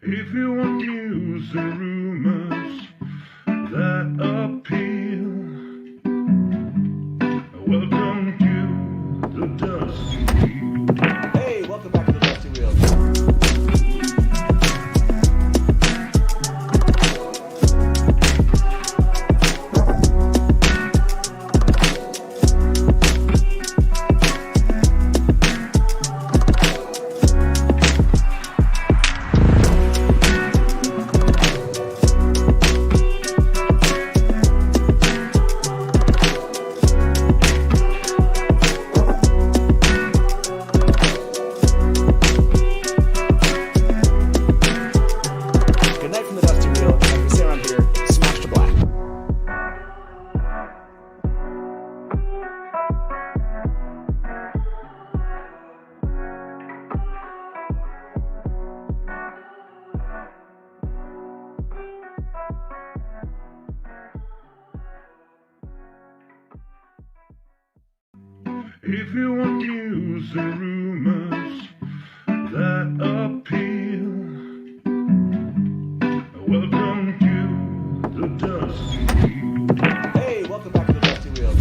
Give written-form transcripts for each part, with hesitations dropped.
If you want news and rumors that appeal, welcome to the Dusty Wheel. Hey, welcome back to the Dusty Wheel. If you want news and rumors that appeal, welcome to the Dusty Wheel. Hey, welcome back to the Dusty Wheel.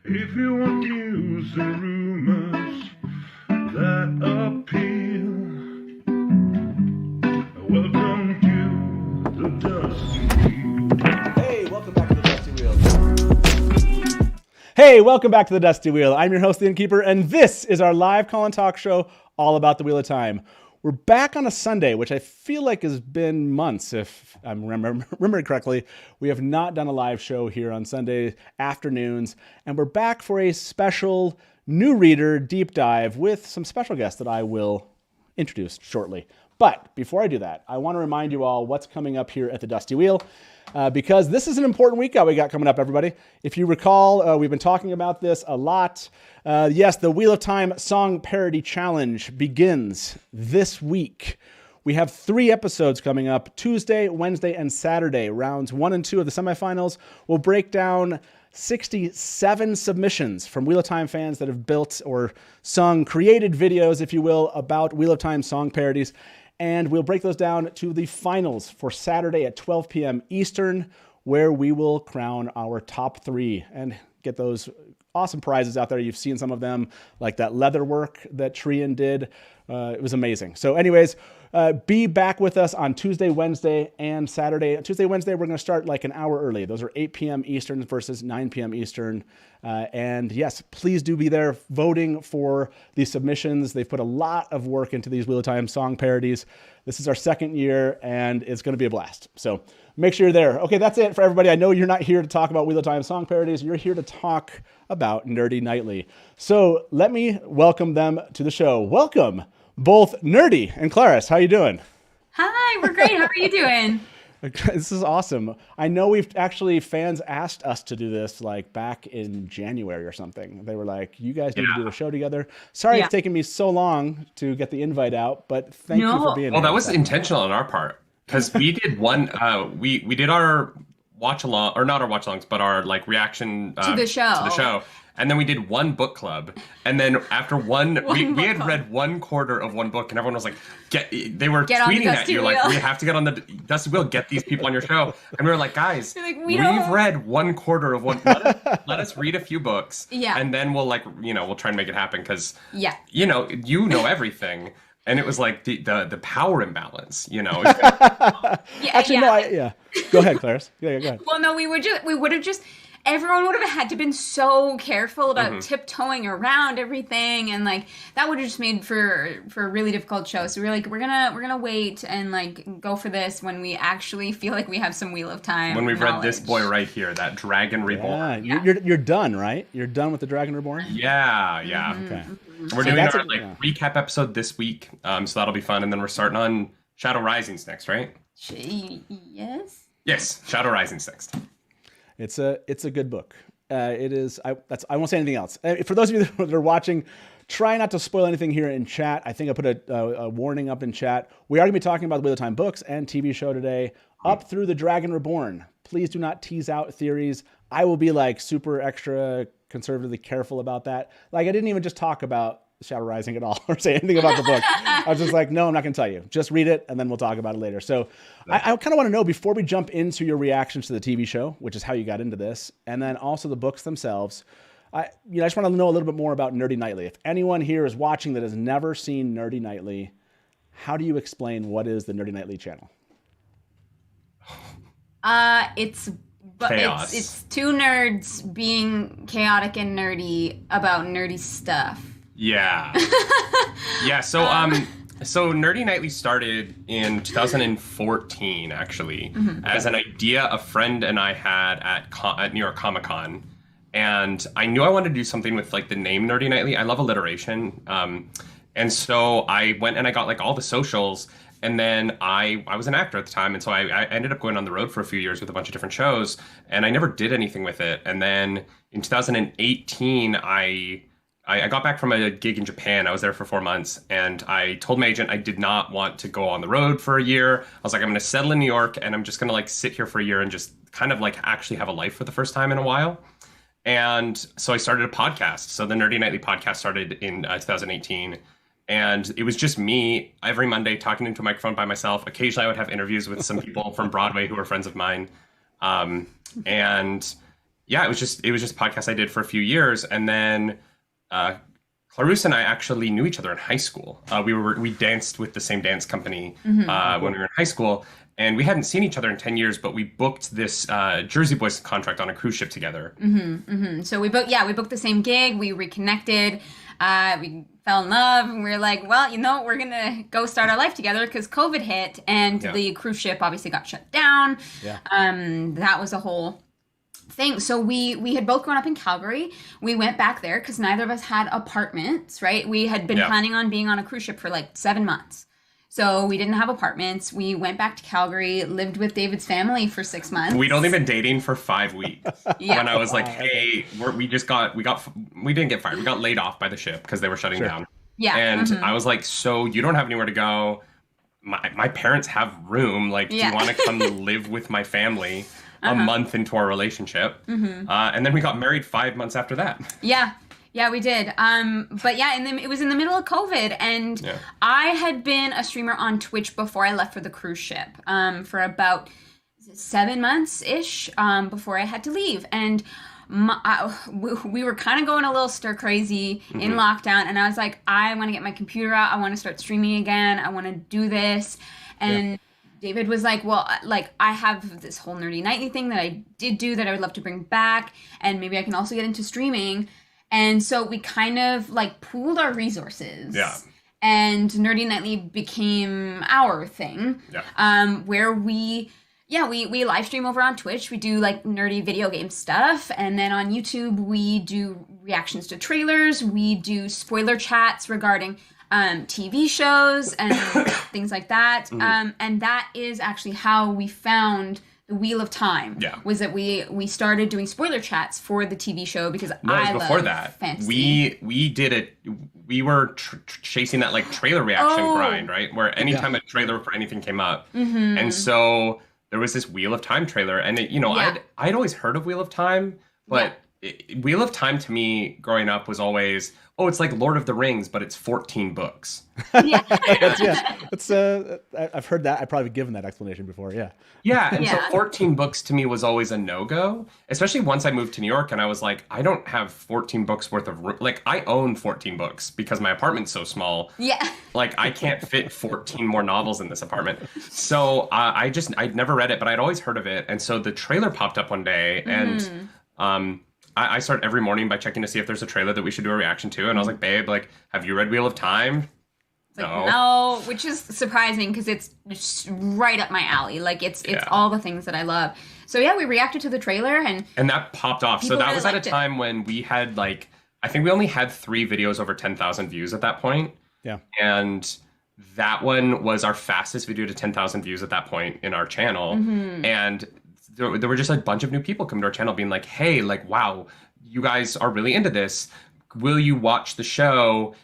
If you want news and rumors that appeal, welcome to the Dusty Wheel. Hey, welcome back to the Dusty Wheel. Hey, welcome back to the Dusty Wheel. I'm your host, the Innkeeper, and this is our live call and talk show all about the Wheel of Time. We're back on a Sunday, which I feel like has been months, if I'm remembering correctly. We have not done a live show here on Sunday afternoons, and we're back for a special new reader deep dive with some special guests that I will introduce shortly. But before I do that, I want to remind you all what's coming up here at the Dusty Wheel, because this is an important week we got coming up, everybody. If you recall, we've been talking about this a lot. Yes, the Wheel of Time Song Parody Challenge begins this week. We have 3 episodes coming up, Tuesday, Wednesday, and Saturday. Rounds 1 and 2 of the semifinals will break down 67 submissions from Wheel of Time fans that have built or created videos, if you will, about Wheel of Time song parodies. And we'll break those down to the finals for Saturday at 12 p.m. Eastern, where we will crown our top 3 and get those awesome prizes out there. You've seen some of them, like that leather work that Trian did. It was amazing. So anyways, be back with us on Tuesday, Wednesday, and Saturday. Tuesday, Wednesday, we're going to start like an hour early. Those are 8 p.m. Eastern versus 9 p.m. Eastern. And yes, please do be there voting for these submissions. They've put a lot of work into these Wheel of Time song parodies. This is our 2nd year, and it's going to be a blast. So make sure you're there. Okay, that's it for everybody. I know you're not here to talk about Wheel of Time song parodies. You're here to talk about Nerdy Nightly. So let me welcome them to the show. Welcome, both Nerdy and Claris. How you doing? Hi, we're great. How are you doing? This is awesome. I know fans asked us to do this like back in January or something. They were like, you guys need to do a show together. Sorry it's taken me so long to get the invite out, but thank you for being here. Well, that was intentional on our part, because we did one, we did our watch along, or not our watch alongs, but our like reaction to the show. And then we did one book club. And then after we had read 1/4 of one book, and everyone was like, they were tweeting at you, like, we have to get on the Dusty Wheel, get these people on your show. And we were like, guys, we've read 1/4 of one. Let us read a few books. Yeah. And then we'll we'll try and make it happen. Cause you know everything. And it was like the power imbalance, you know. Actually, no, Go ahead, Clarice. Yeah, go ahead. Well, no, we would have just, everyone would have had to been so careful about tiptoeing around everything, and like that would have just made for a really difficult show. So we were like, we're gonna wait and like go for this when we actually feel like we have some Wheel of Time. When we've read this boy right here, that Dragon Reborn. Yeah, you're done, right? You're done with the Dragon Reborn. Yeah. Okay. We're doing our recap episode this week, so that'll be fun, and then we're starting on Shadow Rising's next, right? Yes, Shadow Rising's next. It's a good book. It is. I won't say anything else. For those of you that are watching, try not to spoil anything here in chat. I think I put a warning up in chat. We are going to be talking about the Wheel of Time books and TV show today, up through the Dragon Reborn. Please do not tease out theories. I will be like super extra conservatively careful about that. Like I didn't even just talk about Shadow Rising at all or say anything about the book. I was just like, no, I'm not going to tell you. Just read it and then we'll talk about it later. So I kind of want to know, before we jump into your reactions to the TV show, which is how you got into this, and then also the books themselves, I just want to know a little bit more about Nerdy Nightly. If anyone here is watching that has never seen Nerdy Nightly, how do you explain what is the Nerdy Nightly channel? It's two nerds being chaotic and nerdy about nerdy stuff. Yeah. Yeah, so Nerdy Nightly started in 2014, actually, as an idea a friend and I had at New York Comic Con. And I knew I wanted to do something with like the name Nerdy Nightly. I love alliteration. And so I went and I got like all the socials. And then I was an actor at the time, and so I ended up going on the road for a few years with a bunch of different shows, and I never did anything with it. And then in 2018, I got back from a gig in Japan. I was there for 4 months, and I told my agent I did not want to go on the road for a year. I was like, I'm going to settle in New York, and I'm just going to like sit here for a year and just kind of like actually have a life for the first time in a while. And so I started a podcast. So the Nerdy Nightly podcast started in 2018. And it was just me every Monday talking into a microphone by myself. Occasionally I would have interviews with some people from Broadway who were friends of mine. And yeah, it was just a podcast I did for a few years. And then Clarissa and I actually knew each other in high school. We danced with the same dance company when we were in high school. And we hadn't seen each other in 10 years, but we booked this Jersey Boys contract on a cruise ship together. So we booked the same gig. We reconnected. We fell in love, and we were like, well, we're going to go start our life together because COVID hit, and the cruise ship obviously got shut down. Yeah. That was a whole thing. So we had both grown up in Calgary. We went back there because neither of us had apartments, right? We had been planning on being on a cruise ship for like 7 months. So we didn't have apartments. We went back to Calgary, lived with David's family for 6 months. We'd only been dating for 5 weeks. When I was like, hey, we didn't get fired. We got laid off by the ship because they were shutting down. Yeah. And I was like, so you don't have anywhere to go. My parents have room. Like, do you want to come live with my family a month into our relationship? And then we got married 5 months after that. Yeah, we did. But yeah, and it was in the middle of COVID, and I had been a streamer on Twitch before I left for the cruise ship for about 7 months-ish before I had to leave. And we were kind of going a little stir crazy in lockdown, and I was like, I want to get my computer out. I want to start streaming again. I want to do this. And David was like, well, like, I have this whole Nerdy Nightly thing that I did do that I would love to bring back, and maybe I can also get into streaming. And so we kind of like pooled our resources. Yeah. And Nerdy Nightly became our thing. Yeah. Where we live stream over on Twitch. We do like nerdy video game stuff. And then on YouTube, we do reactions to trailers. We do spoiler chats regarding TV shows and things like that. And that is actually how we found the Wheel of Time. Was that we started doing spoiler chats for the TV show because before that fantasy. we did it. We were chasing that like trailer reaction grind, right? Where anytime a trailer for anything came up, and so there was this Wheel of Time trailer, and it, I'd always heard of Wheel of Time, but Wheel of Time to me growing up was always, oh, it's like Lord of the Rings, but it's 14 books. Yeah. I've heard that. I've probably given that explanation before. Yeah. Yeah, and so 14 books to me was always a no-go, especially once I moved to New York and I was like, I don't have 14 books worth of room. Like, I own 14 books because my apartment's so small. Yeah. Like, I can't fit 14 more novels in this apartment. So I'd never read it, but I'd always heard of it. And so the trailer popped up one day, and I start every morning by checking to see if there's a trailer that we should do a reaction to. And I was like, babe, like, have you read Wheel of Time? No, which is surprising because it's just right up my alley. Like it's all the things that I love. So yeah, we reacted to the trailer and that popped off. So that was at a time when we had like, I think we only had 3 videos over 10,000 views at that point. Yeah. And that one was our fastest video to 10,000 views at that point in our channel. And there were just a bunch of new people coming to our channel being like, hey, like, wow, you guys are really into this. Will you watch the show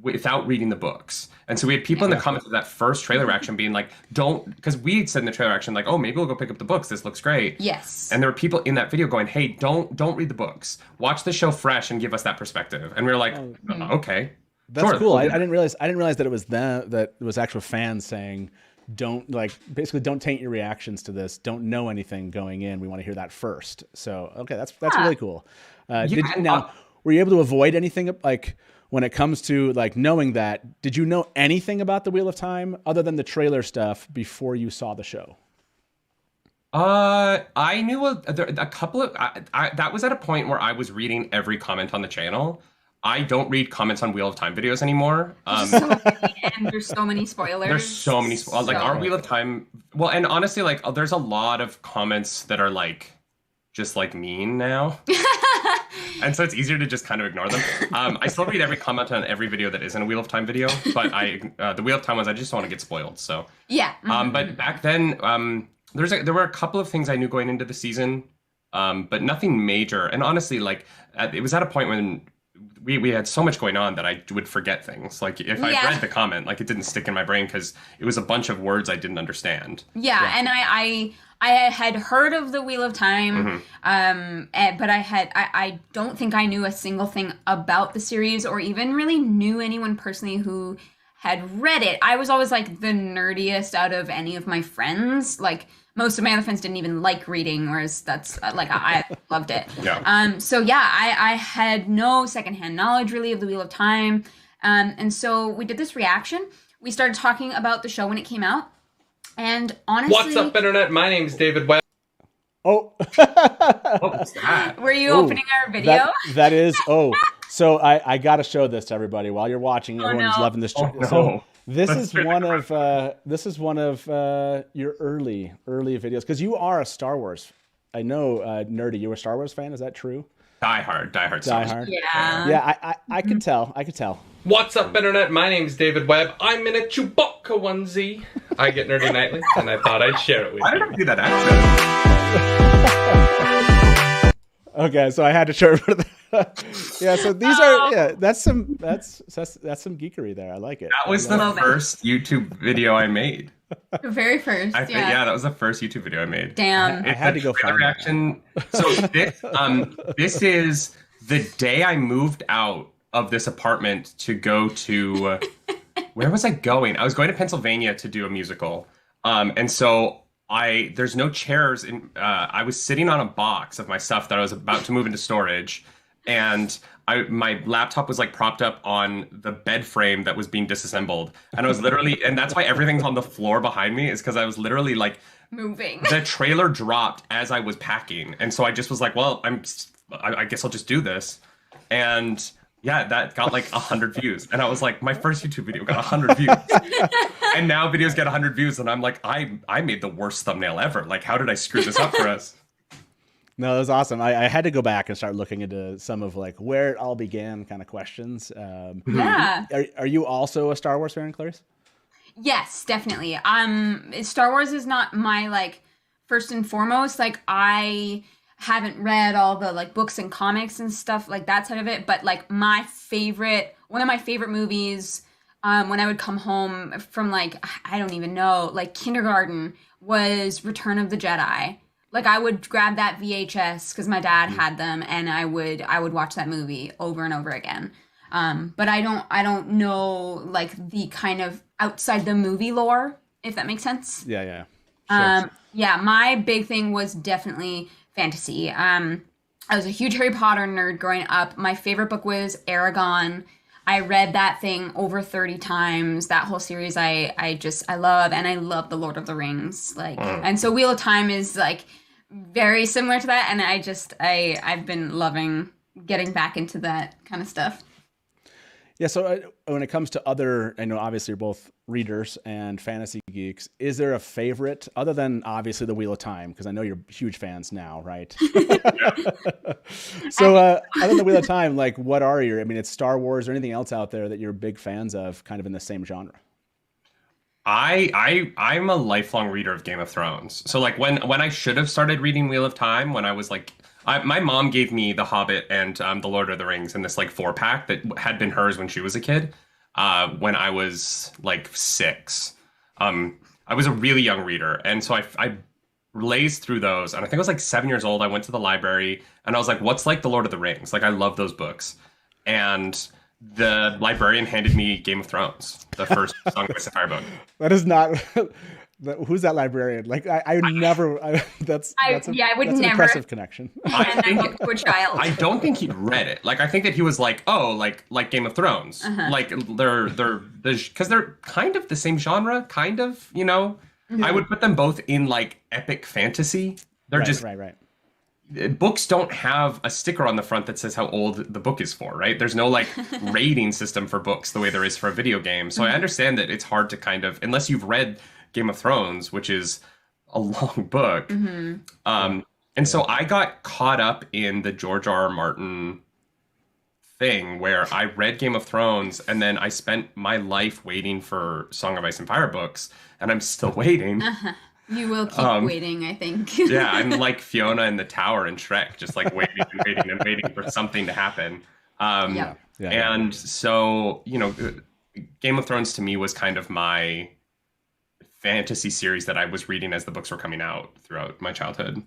without reading the books? And so we had people in the comments of that first trailer reaction being like, don't, because we had said in the trailer reaction, like, oh, maybe we'll go pick up the books. This looks great. Yes. And there were people in that video going, hey, don't read the books. Watch the show fresh and give us that perspective. And we were like, okay. That's sure, cool. I didn't realize that it was that it was actual fans saying, don't basically taint your reactions to this. Don't know anything going in. We want to hear that first. So, okay, that's really cool. Were you able to avoid anything like, when it comes to like knowing that, did you know anything about the Wheel of Time other than the trailer stuff before you saw the show? I knew a couple of, that was at a point where I was reading every comment on the channel. I don't read comments on Wheel of Time videos anymore. And there's so many spoilers. There's so many spoilers. Like our Wheel of Time, well, and honestly, like there's a lot of comments that are like, just like mean now. And so it's easier to just kind of ignore them. I still read every comment on every video that isn't a Wheel of Time video, but the Wheel of Time ones, I just don't want to get spoiled. So yeah. But back then, there were a couple of things I knew going into the season, but nothing major. And honestly, like it was at a point when we had so much going on that I would forget things. Like if I read the comment, like it didn't stick in my brain because it was a bunch of words I didn't understand. Yeah. And I had heard of the Wheel of Time, but I don't think I knew a single thing about the series or even really knew anyone personally who had read it. I was always like the nerdiest out of any of my friends. Like most of my other friends didn't even like reading, whereas that's like I loved it. Yeah. So yeah, I had no secondhand knowledge really of the Wheel of Time, and so we did this reaction. We started talking about the show when it came out. And honestly, what's up, internet? My name's David Webb. Oh, what was that? Were you opening our video? That is. Oh, so I got to show this to everybody while you're watching. Everyone's loving this. So this is one of your early videos because you are a Star Wars. I know, nerdy. You're a Star Wars fan. Is that true? Die hard. Yeah. Yeah, I could tell. What's up, internet? My name's David Webb. I'm in a Chewbacca onesie. I get nerdy nightly, and I thought I'd share it with you. Why did I do that accent? Okay, so I had to show it. Yeah, so these are that's some geekery there. I like it. That was the first YouTube video I made. The very first. I think, yeah, that was the first YouTube video I made. Damn. I had to go find reaction. So this is the day I moved out of this apartment to go to where was I going? I was going to Pennsylvania to do a musical. And so there's no chairs in I was sitting on a box of my stuff that I was about to move into storage, and my laptop was like propped up on the bed frame that was being disassembled, and I was literally, and that's why everything's on the floor behind me, is because I was literally like moving. The trailer dropped as I was packing, and so I just was like, well, I guess I'll just do this, and yeah, that got like 100 views, and I was like, my first YouTube video got 100 views, and now videos get 100 views, and I'm like, I made the worst thumbnail ever. Like, how did I screw this up for us? No, that was awesome. I had to go back and start looking into some of like where it all began kind of questions. Yeah. Are you also a Star Wars fan, Clarice? Yes, definitely. Star Wars is not my like first and foremost. Like I haven't read all the like books and comics and stuff like that side of it, but like one of my favorite movies when I would come home from like I don't even know, like kindergarten, was Return of the Jedi. Like I would grab that VHS because my dad had them, and I would watch that movie over and over again. But I don't know like the kind of outside the movie lore, if that makes sense. Yeah. Sure. Yeah, my big thing was definitely fantasy. I was a huge Harry Potter nerd growing up. My favorite book was Aragon. I read that thing over 30 times. That whole series I love, and I love The Lord of the Rings. Like, and so Wheel of Time is like very similar to that, and I've been loving getting back into that kind of stuff. Yeah, so when it comes to other, I know obviously you're both readers and fantasy geeks. Is there a favorite other than obviously the Wheel of Time? Because I know you're huge fans now, right? So other than the Wheel of Time, like what are your? I mean, it's Star Wars or anything else out there that you're big fans of, kind of in the same genre? I'm a lifelong reader of Game of Thrones. So like when I should have started reading Wheel of Time, when I was like. My mom gave me The Hobbit and The Lord of the Rings in this like 4-pack that had been hers when she was a kid. When I was like 6, I was a really young reader, and so I blazed through those. And I think I was like 7 years old. I went to the library and I was like, "What's like The Lord of the Rings?" Like I love those books, and the librarian handed me Game of Thrones, the first Song of Ice and Fire book. That is not. Who's that librarian? Like I would never. That's an impressive connection. I don't think he'd read it. Like I think that he was like, oh, like Game of Thrones. Like they're because they're kind of the same genre, kind of. You know, I would put them both in like epic fantasy. They're just right. Books don't have a sticker on the front that says how old the book is for, right? There's no like rating system for books the way there is for a video game. So I understand that it's hard to kind of, unless you've read Game of Thrones, which is a long book. And so I got caught up in the George R.R. Martin thing where I read Game of Thrones and then I spent my life waiting for Song of Ice and Fire books, and I'm still waiting. You will keep waiting, I think. Yeah, I'm like Fiona in the tower in Shrek, just like waiting and waiting and waiting for something to happen. And so, you know, Game of Thrones to me was kind of my fantasy series that I was reading as the books were coming out throughout my childhood.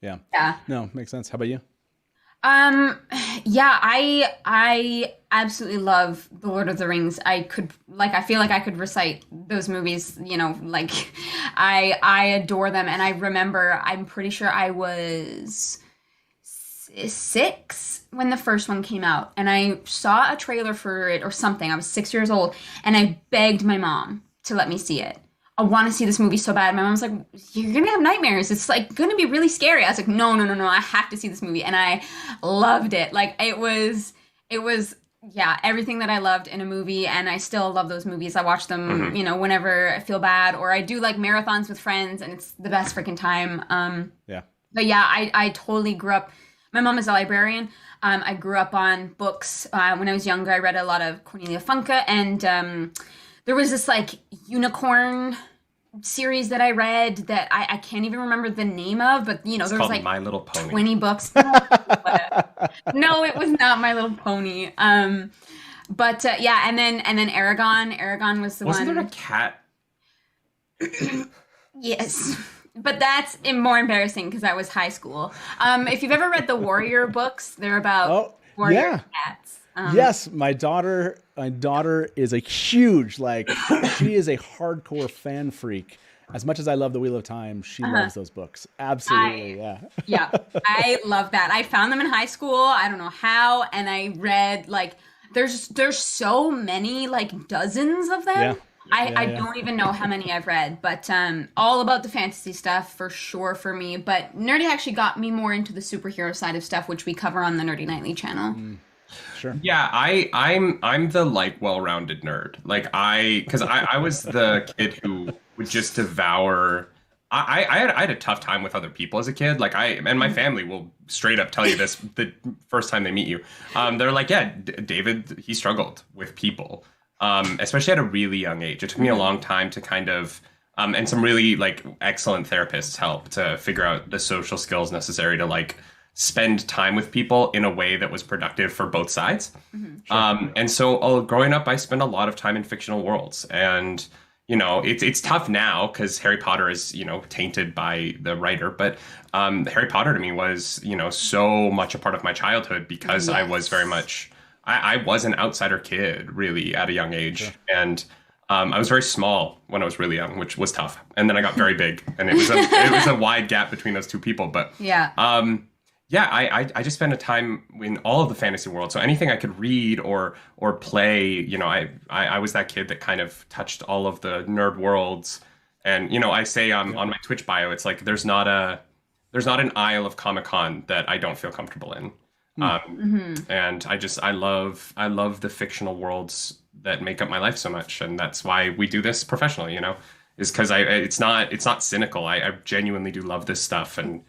Yeah. No, makes sense. How about you? Yeah, I absolutely love The Lord of the Rings. I feel like I could recite those movies, you know, like I adore them. And I remember, I'm pretty sure I was 6 when the first one came out, and I saw a trailer for it or something. I was 6 years old, and I begged my mom to let me see it. I want to see this movie so bad. My mom's like, "You're gonna have nightmares. It's like gonna be really scary." I was like, no, I have to see this movie. And I loved it. Like it was everything that I loved in a movie. And I still love those movies. I watch them, you know, whenever I feel bad, or I do like marathons with friends, and it's the best freaking time. But yeah, I totally grew up. My mom is a librarian. I grew up on books. When I was younger, I read a lot of Cornelia Funke, and there was this like unicorn series that I read that I can't even remember the name of, but you know, there was like My Little Pony. 20 books. No, it was not My Little Pony. But yeah, and then Aragon. Aragon was the one. Wasn't there a cat? Yes. But that's more embarrassing because that was high school. If you've ever read the Warrior books, they're about warrior cats. Yes, my daughter is a huge, like, she is a hardcore fan freak. As much as I love The Wheel of Time, she loves those books. Absolutely, Yeah, I love that. I found them in high school. I don't know how, and I read like there's so many, like dozens of them. Yeah. I don't even know how many I've read, but all about the fantasy stuff for sure for me. But Nerdy actually got me more into the superhero side of stuff, which we cover on the Nerdy Nightly channel. Sure. Yeah, I'm the like well-rounded nerd. Like because I was the kid who would just devour. I had a tough time with other people as a kid. Like and my family will straight up tell you this the first time they meet you. They're like, yeah, David, he struggled with people, especially at a really young age. It took me a long time to kind of. And some really like excellent therapists help to figure out the social skills necessary to like spend time with people in a way that was productive for both sides. And so growing up, I spent a lot of time in fictional worlds. And, you know, it's tough now because Harry Potter is, you know, tainted by the writer. But Harry Potter to me was, you know, so much a part of my childhood because I was very much, I was an outsider kid really at a young age. Sure. And I was very small when I was really young, which was tough. And then I got very big, and it was a wide gap between those two people. But I just spent a time in all of the fantasy world. So anything I could read or play, you know, I was that kid that kind of touched all of the nerd worlds. And, you know, I say on my Twitch bio, it's like there's not an aisle of Comic-Con that I don't feel comfortable in. And I love the fictional worlds that make up my life so much, and that's why we do this professionally, you know, is because it's not cynical. I genuinely do love this stuff, and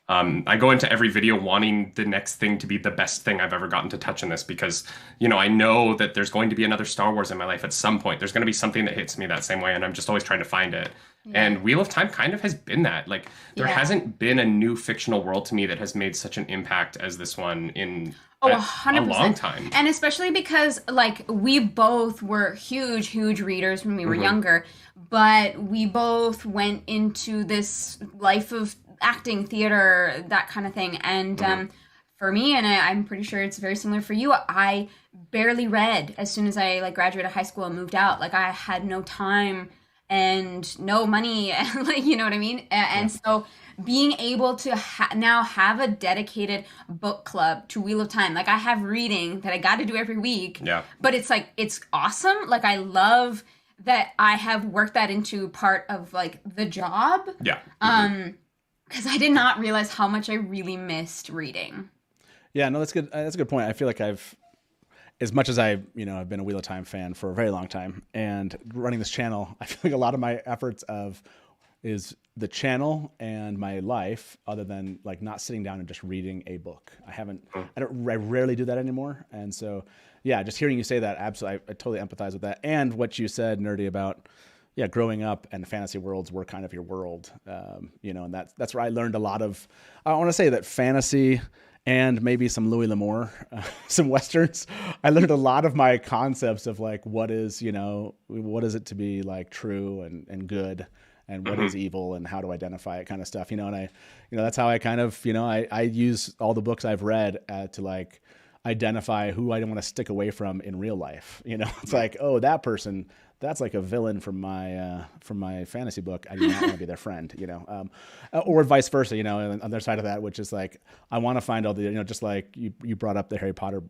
I go into every video wanting the next thing to be the best thing I've ever gotten to touch in this, because, you know, I know that there's going to be another Star Wars in my life at some point. There's going to be something that hits me that same way, and I'm just always trying to find it. And Wheel of Time kind of has been that. Like, there hasn't been a new fictional world to me that has made such an impact as this one in 100%. A long time. And especially because, like, we both were huge readers when we were younger, but we both went into this life of acting, theater, that kind of thing. And for me, and I'm pretty sure it's very similar for you, I barely read as soon as I, like, graduated high school and moved out. Like, I had no time and no money, and, like, you know what I mean? And so being able to now have a dedicated book club to Wheel of Time, like, I have reading that I got to do every week, but it's like, it's awesome. Like, I love that I have worked that into part of, like, the job. Because I did not realize how much I really missed reading. Yeah, no, that's good. That's a good point. I feel like as much as I've been a Wheel of Time fan for a very long time, and running this channel, I feel like a lot of my efforts is the channel and my life, other than, like, not sitting down and just reading a book. I rarely do that anymore. And so, yeah, just hearing you say that, absolutely, I totally empathize with that. And what you said, Nerdy, about, growing up and fantasy worlds were kind of your world, you know, and that's where I learned a lot of, I want to say that fantasy and maybe some Louis L'Amour, some Westerns. I learned a lot of my concepts of, like, what is it to be, like, true and good, and what is evil, and how to identify it, kind of stuff, you know. And that's how I kind of, I use all the books I've read to, like, identify who I don't want to stick away from in real life. You know, it's like, oh, that person, that's like a villain from my fantasy book. I do not want to be their friend, you know, or vice versa, you know, on the other side of that, which is like, I want to find all the, just like you brought up the Harry Potter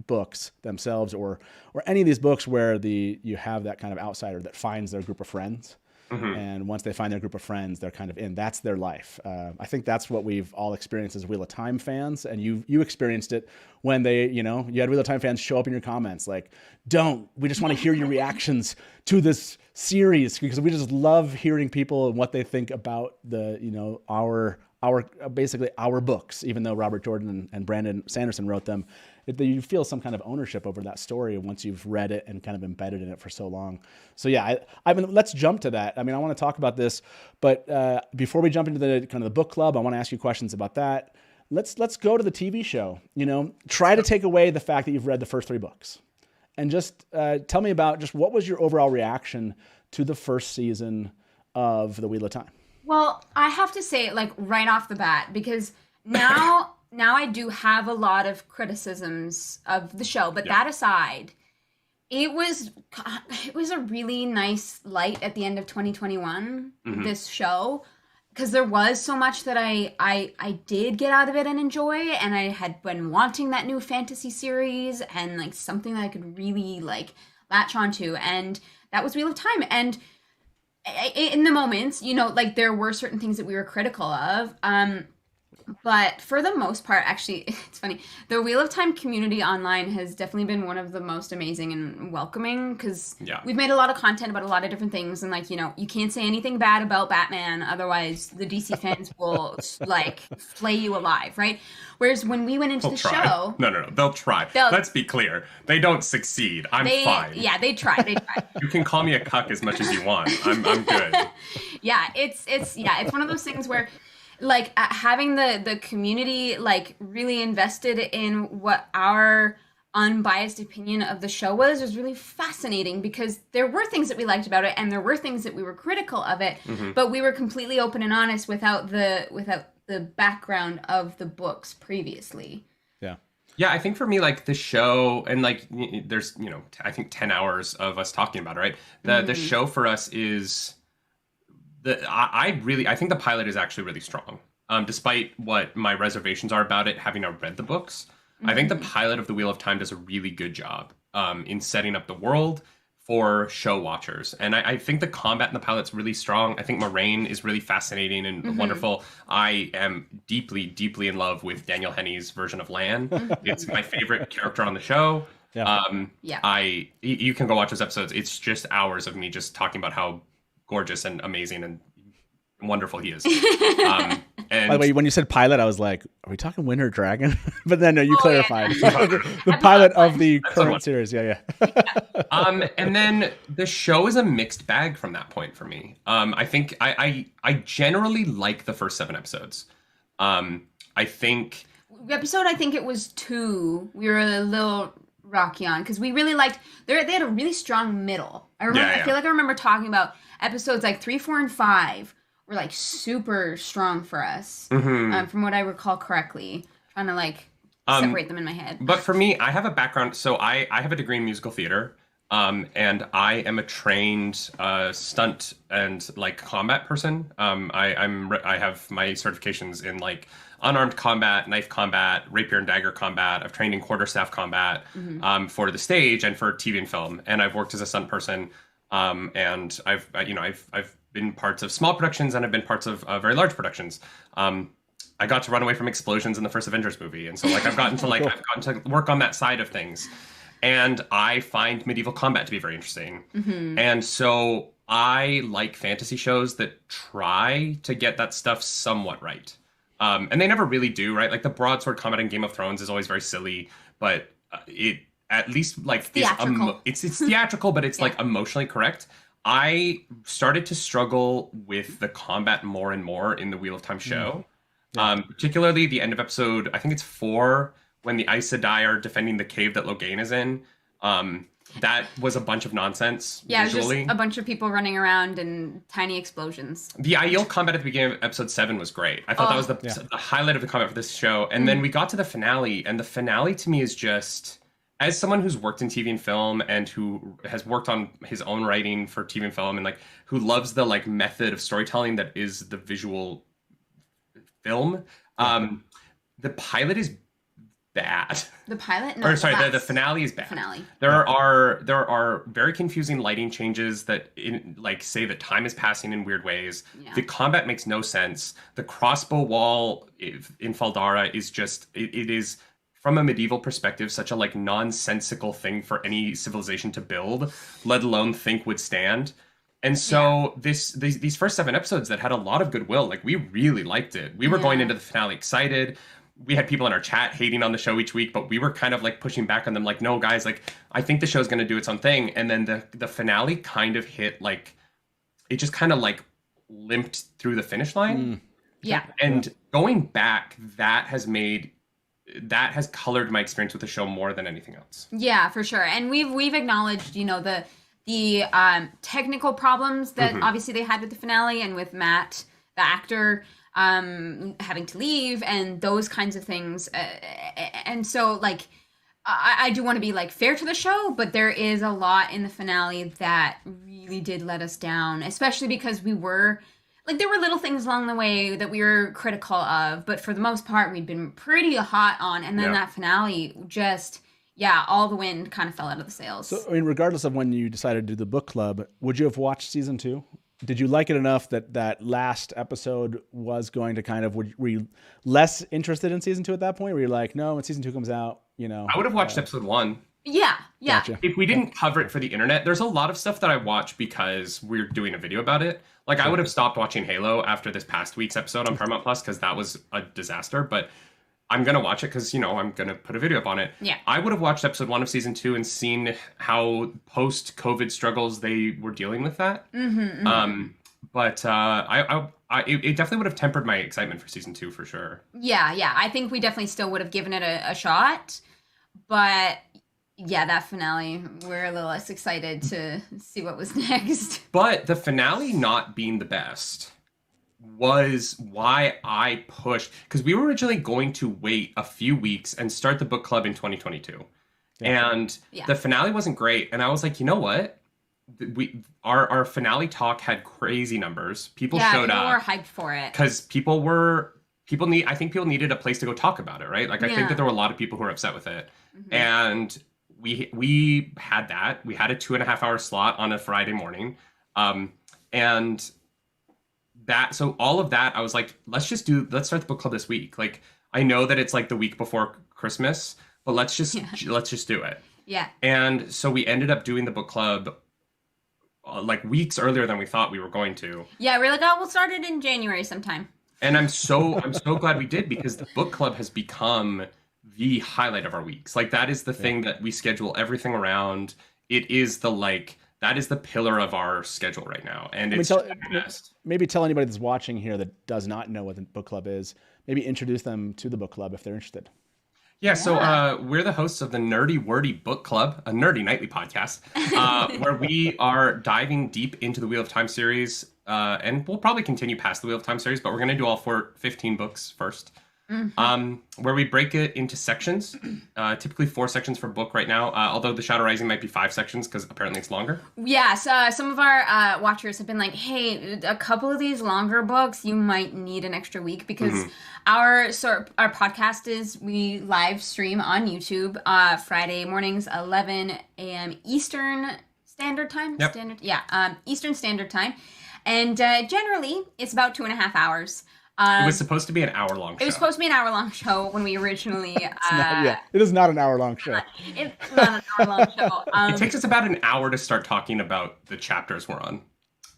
books themselves, or any of these books where you have that kind of outsider that finds their group of friends. And once they find their group of friends, they're kind of in. That's their life. I think that's what we've all experienced as Wheel of Time fans. And you experienced it when you had Wheel of Time fans show up in your comments like, we just want to hear your reactions to this series, because we just love hearing people and what they think about our basically our books, even though Robert Jordan and Brandon Sanderson wrote them. You feel some kind of ownership over that story once you've read it and kind of embedded in it for so long. So yeah, let's jump to that. I mean, I want to talk about this, but before we jump into the kind of the book club, I want to ask you questions about that. Let's go to the TV show. Try to take away the fact that you've read the first 3 books, and just tell me about just what was your overall reaction to the first season of The Wheel of Time. Well, I have to say, like, right off the bat, because now I do have a lot of criticisms of the show, but that aside, it was a really nice light at the end of 2021, this show, because there was so much that I did get out of it and enjoy, and I had been wanting that new fantasy series and, like, something that I could really, like, latch onto, and that was Wheel of Time. And in the moments, like, there were certain things that we were critical of, but for the most part, actually, it's funny, the Wheel of Time community online has definitely been one of the most amazing and welcoming, because we've made a lot of content about a lot of different things, and, like, you can't say anything bad about Batman, otherwise the DC fans will, like, flay you alive, right? Whereas when we went into the show... No, they'll try. Let's be clear. They don't succeed. I'm fine. Yeah, they try. You can call me a cuck as much as you want. I'm good. Yeah, it's one of those things where, like, having the community, like, really invested in what our unbiased opinion of the show was really fascinating, because there were things that we liked about it and there were things that we were critical of it, but we were completely open and honest without the background of the books previously. Yeah, I think for me, like, the show, and like, there's, I think 10 hours of us talking about it, right? The show for us is I think the pilot is actually really strong. Despite what my reservations are about it, having not read the books, I think the pilot of The Wheel of Time does a really good job in setting up the world for show watchers. And I think the combat in the pilot's really strong. I think Moraine is really fascinating and wonderful. I am deeply, deeply in love with Daniel Henney's version of Lan. It's my favorite character on the show. You can go watch those episodes. It's just hours of me just talking about how gorgeous and amazing and wonderful he is. And by the way, when you said pilot, I was like, are we talking Winter Dragon? But then no, you clarified. The pilot of the current series. Yeah. And then the show is a mixed bag from that point for me. I think I generally like the first 7 episodes. I think it was 2. We were a little rocky on, because we really liked, they had a really strong middle. I feel like I remember talking about episodes like 3, 4, and 5 were like super strong for us, from what I recall correctly. Trying to like separate them in my head. But for me, I have a background. So I have a degree in musical theater, and I am a trained stunt and like combat person. I have my certifications in like unarmed combat, knife combat, rapier and dagger combat. I've trained in quarterstaff combat for the stage and for TV and film, and I've worked as a stunt person. And I've been parts of small productions and I've been parts of very large productions. I got to run away from explosions in the first Avengers movie, and so like I've gotten to work on that side of things, and I find medieval combat to be very interesting. And so I like fantasy shows that try to get that stuff somewhat right, and they never really do, right? Like the broadsword combat in Game of Thrones is always very silly, but it at least like it's theatrical, but it's like emotionally correct. I started to struggle with the combat more and more in the Wheel of Time show. Particularly the end of episode, I think it's 4, when the Aes Sedai are defending the cave that Logain is in. That was a bunch of nonsense visually. It was just a bunch of people running around and tiny explosions. The Aiel combat at the beginning of episode 7 was great. I thought that was the highlight of the combat for this show. And then we got to the finale, and the finale to me is just... As someone who's worked in TV and film and who has worked on his own writing for TV and film, and like who loves the like method of storytelling that is the visual film, the pilot is bad. The pilot? No, or sorry, the finale is bad. There are very confusing lighting changes that say that time is passing in weird ways. The combat makes no sense. The crossbow wall in Faldara is just it is, from a medieval perspective, such a like nonsensical thing for any civilization to build, let alone think would stand. And so these first 7 episodes that had a lot of goodwill, like we really liked it. We were going into the finale excited. We had people in our chat hating on the show each week, but we were kind of like pushing back on them, like, no, guys, like I think the show's going to do its own thing. And then the finale kind of hit like it just kind of like limped through the finish line. And going back, that has colored my experience with the show more than anything else. Yeah, for sure. And we've acknowledged, the technical problems that obviously they had with the finale, and with Matt, the actor, having to leave, and those kinds of things. And so, like, I do want to be like fair to the show, but there is a lot in the finale that really did let us down, especially because we were... Like, there were little things along the way that we were critical of, but for the most part, we'd been pretty hot on. And then that finale just, all the wind kind of fell out of the sails. So, I mean, regardless of when you decided to do the book club, would you have watched season 2? Did you like it enough that last episode was going to kind of, were you less interested in season 2 at that point? Were you like, no, when season 2 comes out, I would have watched episode 1. Yeah. Gotcha. If we didn't cover it for the internet, there's a lot of stuff that I watch because we're doing a video about it. Like, I would have stopped watching Halo after this past week's episode on Paramount Plus because that was a disaster. But I'm going to watch it because, I'm going to put a video up on it. Yeah. I would have watched episode 1 of season 2 and seen how post-COVID struggles they were dealing with that. But it definitely would have tempered my excitement for season 2 for sure. Yeah. I think we definitely still would have given it a shot. But Yeah, that finale, we're a little less excited to see what was next. But the finale not being the best was why I pushed, because we were originally going to wait a few weeks and start the book club in 2022. Yeah. And the finale wasn't great. And I was like, you know what? Our finale talk had crazy numbers. People showed up. People were hyped for it. Because I think people needed a place to go talk about it, right? Like, I think that there were a lot of people who were upset with it. Mm-hmm. And we had that. We had a 2.5 hour slot on a Friday morning. And that, so all of that, I was like, let's start the book club this week. Like, I know that it's like the week before Christmas, but let's just do it. Yeah. And so we ended up doing the book club like weeks earlier than we thought we were going to. Yeah, we're like, oh, we'll start it in January sometime. And I'm so glad we did, because the book club has become the highlight of our weeks. Like, that is the thing that we schedule everything around. It is that is the pillar of our schedule right now. And it's maybe tell anybody that's watching here that does not know what the book club is, maybe introduce them to the book club if they're interested. Yeah, so we're the hosts of the Nerdy Wordy Book Club, a nerdy nightly podcast, where we are diving deep into the Wheel of Time series, and we'll probably continue past the Wheel of Time series, but we're going to do all 15 books first. Mm-hmm. Where we break it into sections, typically 4 sections per book right now, although the Shadow Rising might be 5 sections because apparently it's longer. Yeah, so some of our watchers have been like, hey, a couple of these longer books, you might need an extra week, because our podcast is, we live stream on YouTube Friday mornings, 11 a.m. Eastern Standard Time. Yep. Eastern Standard Time. And generally, it's about 2.5 hours. It was supposed to be an hour-long show. It was supposed to be an hour-long show when we originally... it is not an hour-long show. It's not an hour-long show. It takes us about an hour to start talking about the chapters we're on.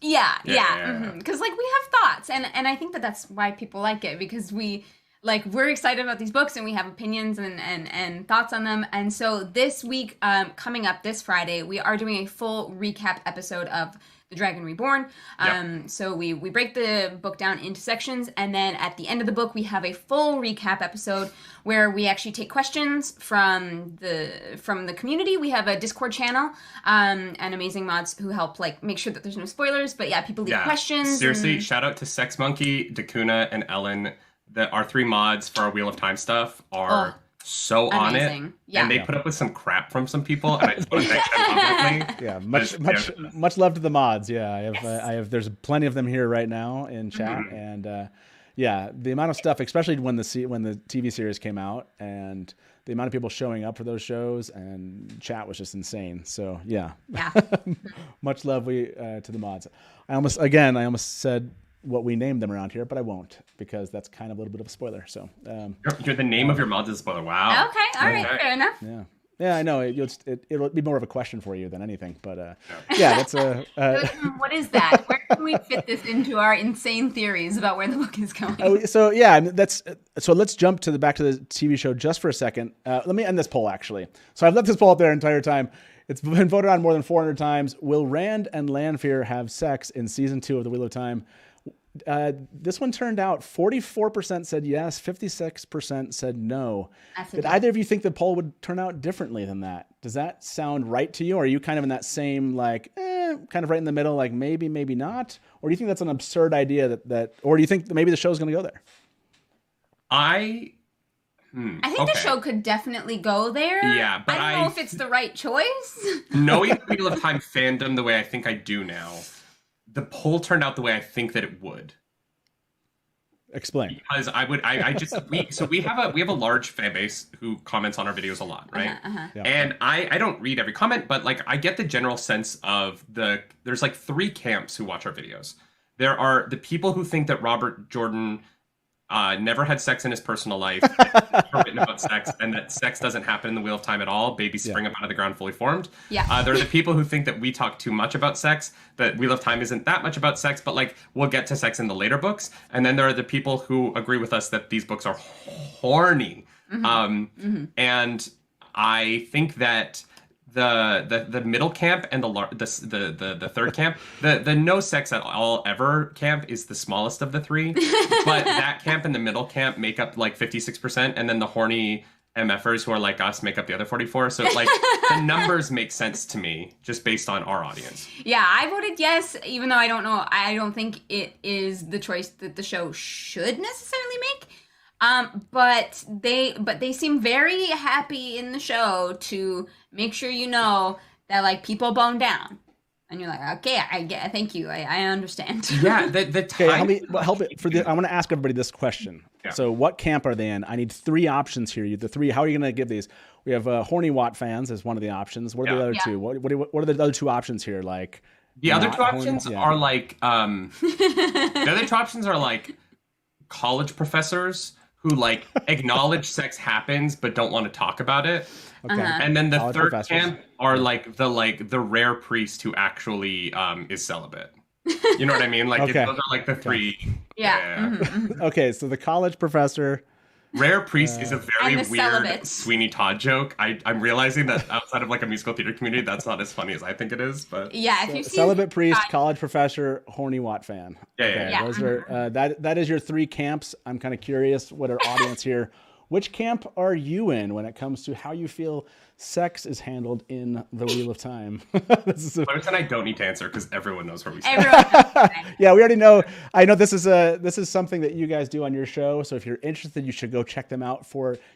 Yeah. Because, like, we have thoughts, and I think that that's why people like it, because we're excited about these books, and we have opinions and thoughts on them. And so this week, coming up this Friday, we are doing a full recap episode of The Dragon Reborn. So we break the book down into sections, and then at the end of the book, we have a full recap episode where we actually take questions from the community. We have a Discord channel, and amazing mods who help make sure that there's no spoilers. But people leave questions. Seriously, shout out to Sex Monkey, Dakuna, and Ellen. Our 3 mods for our Wheel of Time stuff are so amazing. On it. Yeah. And they put up with some crap from some people, and I just want to thank them publicly. Yeah, much love to the mods. Yeah, I have. There's plenty of them here right now in chat, and the amount of stuff, especially when the TV series came out, and the amount of people showing up for those shows and chat was just insane. So much love to the mods. I almost said what we named them around here, but I won't, because that's kind of a little bit of a spoiler. So you're the name of your mods is a spoiler. Wow. Okay, all right, fair enough. Yeah, I know it'll be more of a question for you than anything, but that's a. What is that? Where can we fit this into our insane theories about where the book is going? So let's jump back to the TV show just for a second. Let me end this poll actually. So I've left this poll up there the entire time. It's been voted on more than 400 times. Will Rand and Lanfear have sex in season 2 of the Wheel of Time? This one turned out 44% said yes, 56% said no. Did either of you think the poll would turn out differently than that? Does that sound right to you? Or are you kind of in that same kind of right in the middle, like maybe not? Or do you think that's an absurd idea or do you think that maybe the show's going to go there? I think the show could definitely go there. Yeah, but I don't know if it's the right choice. Knowing Wheel of Time fandom the way I think I do now, the poll turned out the way I think that it would. Explain. Because we have a large fan base who comments on our videos a lot, right? Yeah. And I don't read every comment, but I get the general sense of there's 3 camps who watch our videos. There are the people who think that Robert Jordan never had sex in his personal life, written about sex, and that sex doesn't happen in the Wheel of Time at all. Babies spring up out of the ground fully formed. Yeah. There are the people who think that we talk too much about sex, that Wheel of Time isn't that much about sex, but we'll get to sex in the later books. And then there are the people who agree with us that these books are horny. And I think that the middle camp and the third camp, the no sex at all ever camp is the smallest of the 3, but that camp and the middle camp make up 56%, and then the horny MFers who are like us make up the other 44. So like the numbers make sense to me just based on our audience. Yeah, I voted yes, even though I don't know. I don't think it is the choice that the show should necessarily make. But they seem very happy in the show to make sure you know that like people bone down. And you're like, okay, thank you. I understand. Yeah, the time. Okay, help it for the. I want to ask everybody this question. Yeah. So, what camp are they in? I need 3 options here. The 3. How are you going to give these? We have horny Watt fans as one of the options. What are the other 2? What are the other 2 options here? Like the other 2 options are like the other 2 options are like college professors who like acknowledge sex happens but don't want to talk about it. Okay. And then the third camp are like the rare priest who actually is celibate. You know what I mean? Like those are like the 3. Yeah. Okay, so the college professor. Rare priest is a very weird celibate. Sweeney Todd joke. I'm realizing that outside of like a musical theater community, that's not as funny as I think it is. But yeah, if you see celibate priest, college professor, horny Watt fan. Yeah. Those are that is your 3 camps. I'm kind of curious what our audience here. Which camp are you in when it comes to how you feel sex is handled in the Wheel of Time? Person I don't need to answer because everyone knows where we stand. Yeah, we already know. I know this is something that you guys do on your show. So if you're interested, you should go check them out.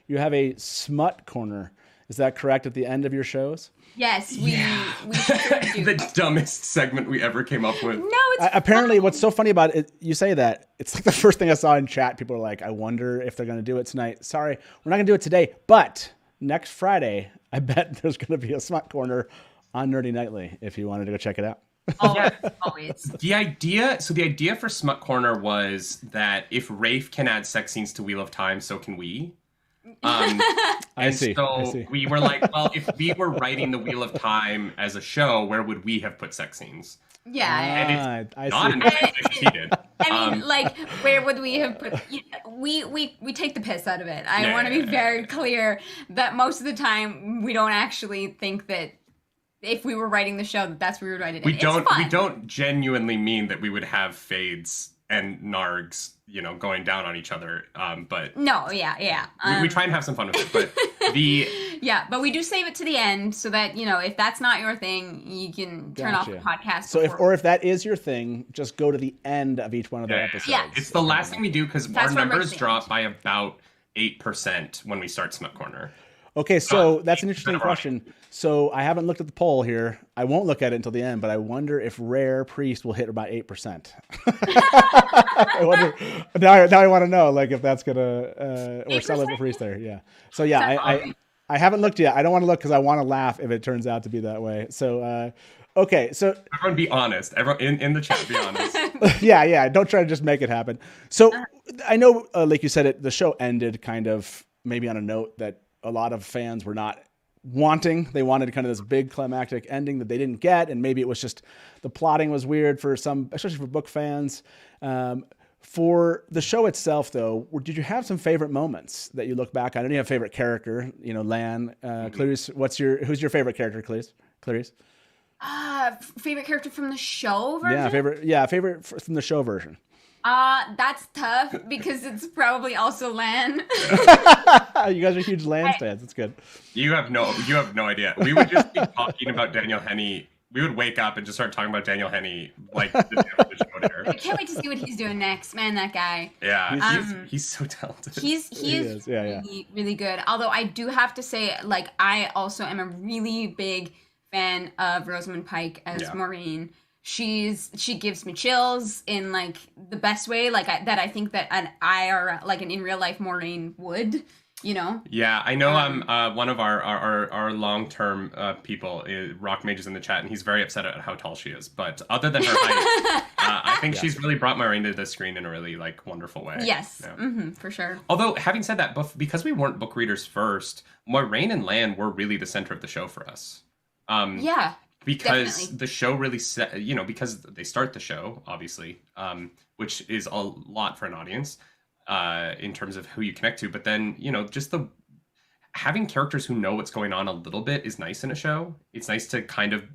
You have a smut corner. Is that correct at the end of your shows? Yes, we do. The dumbest segment we ever came up with. No, it's apparently funny. What's so funny about it, you say that, it's like the first thing I saw in chat. People are like, I wonder if they're going to do it tonight. Sorry, we're not going to do it today, but next Friday, I bet there's going to be a smut corner on Nerdy Nightly if you wanted to go check it out. Always. The idea for Smut Corner was that if Rafe can add sex scenes to Wheel of Time, so can we. I see. We were like, well, if we were writing the Wheel of Time as a show, where would we have put sex scenes? Yeah, and it's not enough succeeded. I mean, like, where would we have put? We take the piss out of it. I want to be very clear that most of the time we don't actually think that if we were writing the show that's where we would write it. We don't genuinely mean that we would have fades and nargs, going down on each other. But no, yeah. We try and have some fun with it, but yeah, but we do save it to the end so that if that's not your thing, you can turn off the podcast. So if that is your thing, just go to the end of each one of the episodes. Yeah. It's the last thing we do because our numbers drop by about 8% when we start Smut Corner. Okay, so that's an interesting question. So I haven't looked at the poll here. I won't look at it until the end, but I wonder if Rare Priest will hit about 8%. I wonder. Now I want to know, like, if that's gonna or Celibate Priest there. Yeah. So yeah, I haven't looked yet. I don't want to look because I want to laugh if it turns out to be that way. So okay, so everyone be honest. Everyone in the chat, be honest. Yeah. Don't try to just make it happen. So I know, like you said, the show ended kind of maybe on a note that a lot of fans were not wanting. They wanted kind of this big climactic ending that they didn't get, and maybe it was just the plotting was weird for some, especially for book fans. For the show itself, though, did you have some favorite moments that you look back on? I know you have a favorite character, Lan, Clarice. Who's your favorite character, Clarice? Favorite character from the show version? Favorite from the show version. That's tough because it's probably also Lan. You guys are huge Lan fans. That's good. You have no idea. We would just be talking about Daniel Henney. We would wake up and just start talking about Daniel Henney like the show there. I can't wait to see what he's doing next, man. That guy. Yeah, he's so talented. He is really, really good. Although I do have to say, like, I also am a really big fan of Rosamund Pike as Maureen. She gives me chills in like the best way, like that I think that an in real life Maureen would, Yeah, I know. One of our long-term people, Rock Mage, is in the chat, and he's very upset at how tall she is. But other than her height, I think she's really brought Maureen to the screen in a really wonderful way. Yes, for sure. Although having said that, because we weren't book readers first, Maureen and Lan were really the center of the show for us. Because definitely. The show really set, because they start the show, obviously, which is a lot for an audience in terms of who you connect to. But then, just having characters who know what's going on a little bit is nice in a show. It's nice to kind of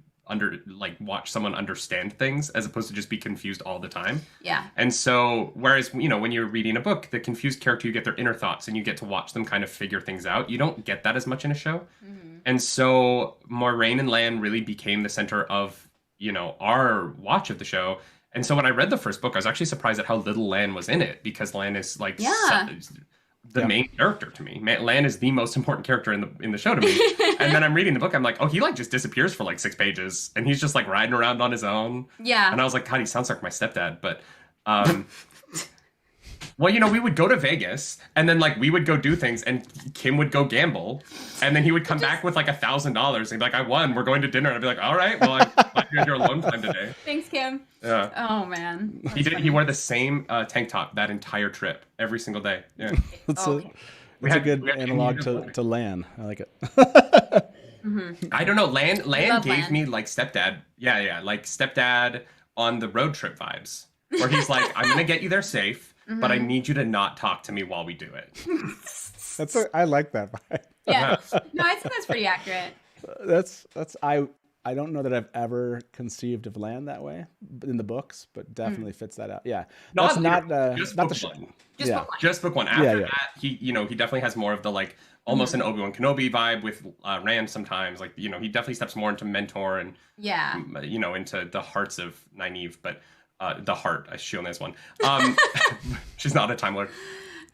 watch someone understand things as opposed to just be confused all the time. Yeah. And so, whereas, you know, when you're reading a book, the confused character, you get their inner thoughts and you get to watch them kind of figure things out. You don't get that as much in a show. Mm-hmm. And so Moiraine and Lan really became the center of, you know, our watch of the show. And so when I read the first book, I was actually surprised at how little Lan was in it, because Lan is like the main character to me. Lan is the most important character in the show to me. And then I'm reading the book, I'm like, oh, he like just disappears for like 6 pages, and he's just like riding around on his own. Yeah. And I was like, God, he sounds like my stepdad. But well, you know, we would go to Vegas, and then like we would go do things, and Kim would go gamble, and then he would come back with like $1,000 and be like, I won, we're going to dinner. And I'd be like, all right, well, I'm glad you had your alone time today. Thanks, Kim. Yeah. Oh man. He wore the same tank top that entire trip every single day. Yeah. That's a good analog to Lan. I like it. Mm-hmm. I don't know. Lan gave Lan. me like stepdad. Yeah, like stepdad on the road trip vibes, where he's like, I'm gonna get you there safe, but I need you to not talk to me while we do it. I like that vibe. Yeah. No, I think that's pretty accurate. I don't know that I've ever conceived of Lan that way in the books, but definitely fits that out. Yeah. Just not book the show. one. Just Just book one. After that, he definitely has more of the like almost an Obi-Wan Kenobi vibe with Rand sometimes. Like, you know, he definitely steps more into mentor and you know, into the hearts of Nynaeve, but the heart, she only has one. She's not a Time Lord.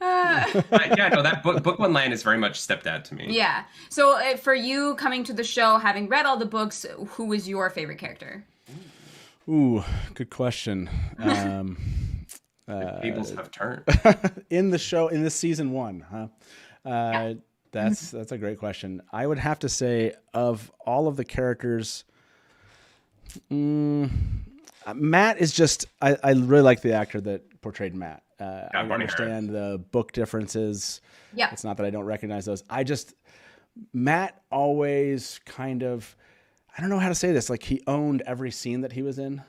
That book one Lan is very much stepdad to me. Yeah. So for you coming to the show, having read all the books, who was your favorite character? Ooh, good question. The tables have turned. In the show, in this season 1, huh? That's a great question. I would have to say, of all of the characters, Matt is just, I really like the actor that portrayed Matt. I understand the book differences. Yeah. It's not that I don't recognize those. Matt always kind of, I don't know how to say this, like he owned every scene that he was in.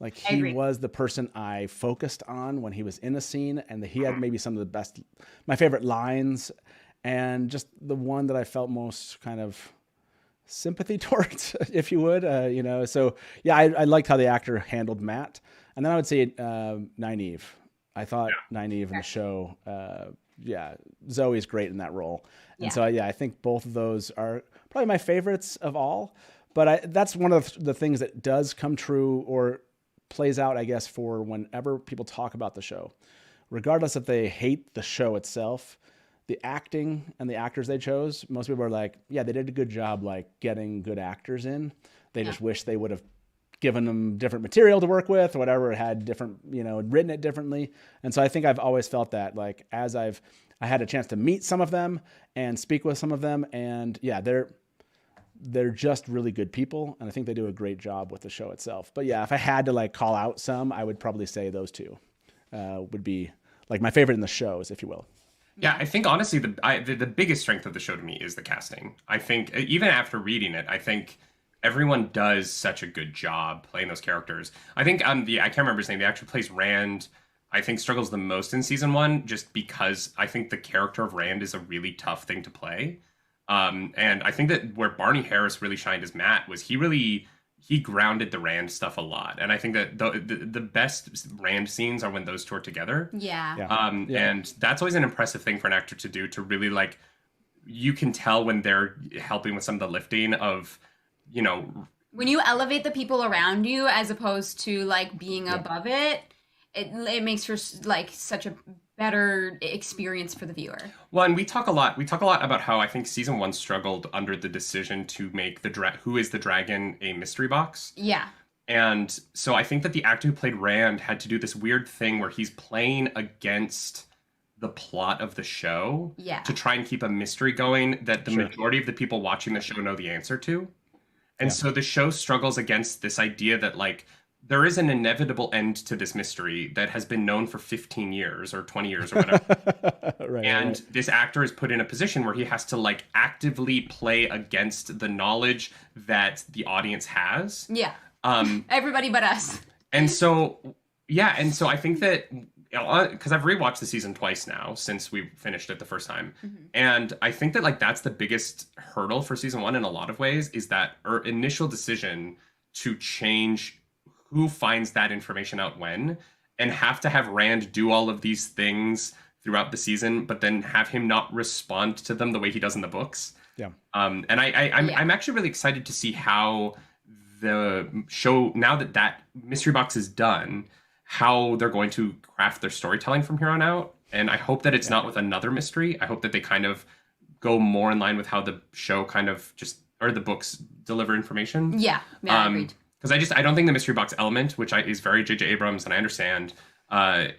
Like he was the person I focused on when he was in a scene, and he had maybe some of the best, my favorite lines, and just the one that I felt most kind of sympathy towards, if you would, you know. So yeah, I liked how the actor handled Matt. And then I would say Nynaeve. I thought Nynaeve in the show, Zoe's great in that role. And so, I think both of those are probably my favorites of all. But that's one of the things that does come true or plays out, I guess, for whenever people talk about the show. Regardless if they hate the show itself, the acting and the actors they chose, most people are like, yeah, they did a good job like getting good actors in. They just wish they would have given them different material to work with or whatever, had different, you know, written it differently. And so I think I've always felt that, like, as I had a chance to meet some of them and speak with some of them, and they're just really good people, and I think they do a great job with the show itself. But yeah, if I had to like call out some, I would probably say those two would be like my favorite in the shows, if you will. Yeah, I think honestly the biggest strength of the show to me is the casting. I think even after reading it, I think everyone does such a good job playing those characters. I think I can't remember his name, the actor who plays Rand, I think struggles the most in season 1, just because I think the character of Rand is a really tough thing to play. And I think that where Barney Harris really shined as Matt was he grounded the Rand stuff a lot. And I think that the best Rand scenes are when those two are together. And that's always an impressive thing for an actor to do, to really like, you can tell when they're helping with some of the lifting of, you know, when you elevate the people around you as opposed to like being above it, it makes for like such a better experience for the viewer. Well, and we talk a lot about how I think season 1 struggled under the decision to make Who is the Dragon a mystery box. Yeah. And so I think that the actor who played Rand had to do this weird thing where he's playing against the plot of the show to try and keep a mystery going that the majority of the people watching the show know the answer to. And so the show struggles against this idea that like there is an inevitable end to this mystery that has been known for 15 years or 20 years or whatever. This actor is put in a position where he has to like actively play against the knowledge that the audience has. Yeah. Everybody but us. And so I think that, because I've rewatched the season twice now since we finished it the first time. Mm-hmm. And I think that like that's the biggest hurdle for season 1 in a lot of ways, is that our initial decision to change who finds that information out when, and have to have Rand do all of these things throughout the season, but then have him not respond to them the way he does in the books. Yeah. And I'm actually really excited to see how the show, now that that mystery box is done, how they're going to craft their storytelling from here on out. And I hope that it's not with another mystery. I hope that they kind of go more in line with how the show kind of just, or the books deliver information. Yeah, agreed. Because I don't think the mystery box element, which is very J.J. Abrams, and I understand, I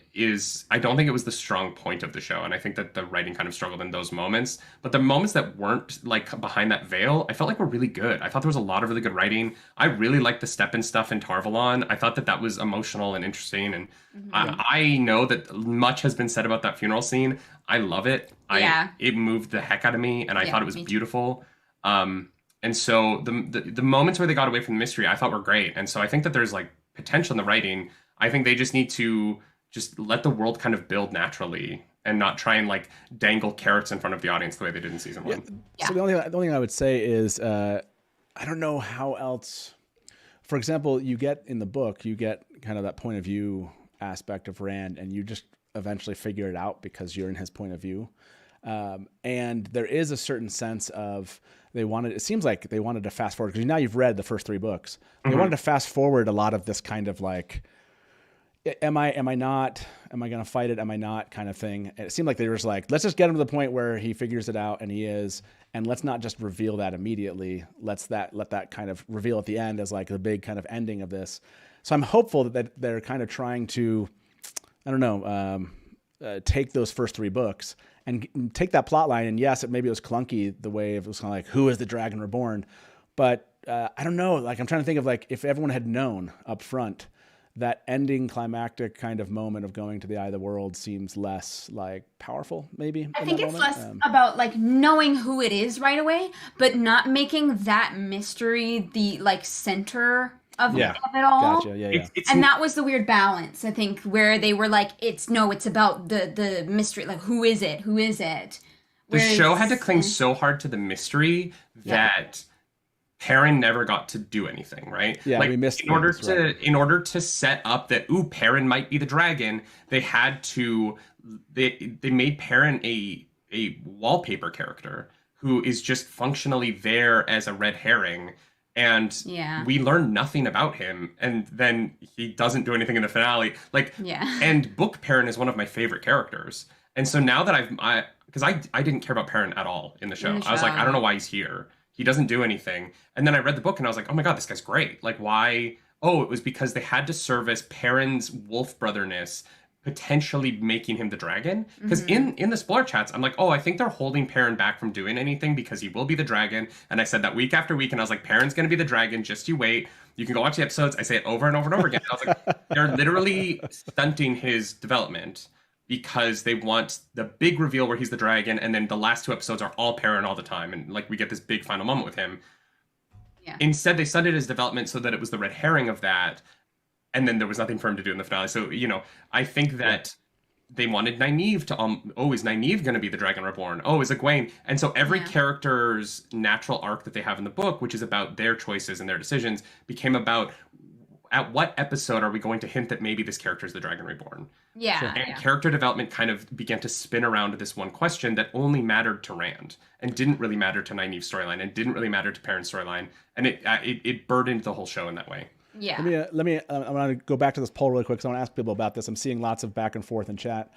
don't think it was the strong point of the show. And I think that the writing kind of struggled in those moments. But the moments that weren't like behind that veil, I felt like were really good. I thought there was a lot of really good writing. I really liked the Steppen stuff in Tarvalon. I thought that that was emotional and interesting. And I know that much has been said about that funeral scene. I love it. It moved the heck out of me, and I thought it was beautiful. And so the moments where they got away from the mystery, I thought were great. And so I think that there's like potential in the writing. I think they just need to just let the world kind of build naturally and not try and like dangle carrots in front of the audience the way they did in season 1. Yeah. So the only thing I would say is I don't know how else. For example, you get in the book, you get kind of that point of view aspect of Rand, and you just eventually figure it out because you're in his point of view. And there is a certain sense of it seems like they wanted to fast forward, because now you've read the first 3 books. They wanted to fast forward a lot of this kind of like, am I going to fight it? Am I not kind of thing. And it seemed like they were just like, let's just get him to the point where he figures it out, and he is, and let's not just reveal that immediately. Let that kind of reveal at the end as like the big kind of ending of this. So I'm hopeful that they're kind of trying to, I don't know, take those first 3 books and take that plot line. And yes, maybe it was clunky the way it was kind of like, who is the Dragon Reborn? But I don't know. Like, I'm trying to think of like, if everyone had known up front, that ending climactic kind of moment of going to the eye of the world seems less like powerful, maybe. I think it's less about like knowing who it is right away, but not making that mystery the like center of it all. Gotcha. Yeah. And that was the weird balance, I think, where they were like, it's about the mystery, like who is it? The show had to cling so hard to the mystery that Perrin never got to do anything, right? Yeah, like, we missed in order to set up that Perrin might be the dragon, they had to they made Perrin a wallpaper character who is just functionally there as a red herring. And we learn nothing about him, and then he doesn't do anything in the finale. And Book Perrin is one of my favorite characters. And so now that because I didn't care about Perrin at all in the show. I was like, I don't know why he's here. He doesn't do anything. And then I read the book and I was like, oh my God, this guy's great. Like, why? Oh, it was because they had to service Perrin's wolf brotherness, potentially making him the dragon. Because in the spoiler chats, I'm like, oh, I think they're holding Perrin back from doing anything because he will be the dragon. And I said that week after week, and I was like, Perrin's going to be the dragon, just you wait. You can go watch the episodes. I say it over and over and over again. I was like, they're literally stunting his development because they want the big reveal where he's the dragon, and then the last 2 episodes are all Perrin all the time, and like we get this big final moment with him. Yeah. Instead, they stunted his development so that it was the red herring of that, and then there was nothing for him to do in the finale. So, I think that they wanted Nynaeve to, is Nynaeve going to be the Dragon Reborn? Oh, is Egwene? And so every character's natural arc that they have in the book, which is about their choices and their decisions, became about, at what episode are we going to hint that maybe this character is the Dragon Reborn? Yeah. Sure. And character development kind of began to spin around this one question that only mattered to Rand and didn't really matter to Nynaeve's storyline and didn't really matter to Perrin's storyline. And it burdened the whole show in that way. Yeah. Let me. I want to go back to this poll really quick because I want to ask people about this. I'm seeing lots of back and forth in chat.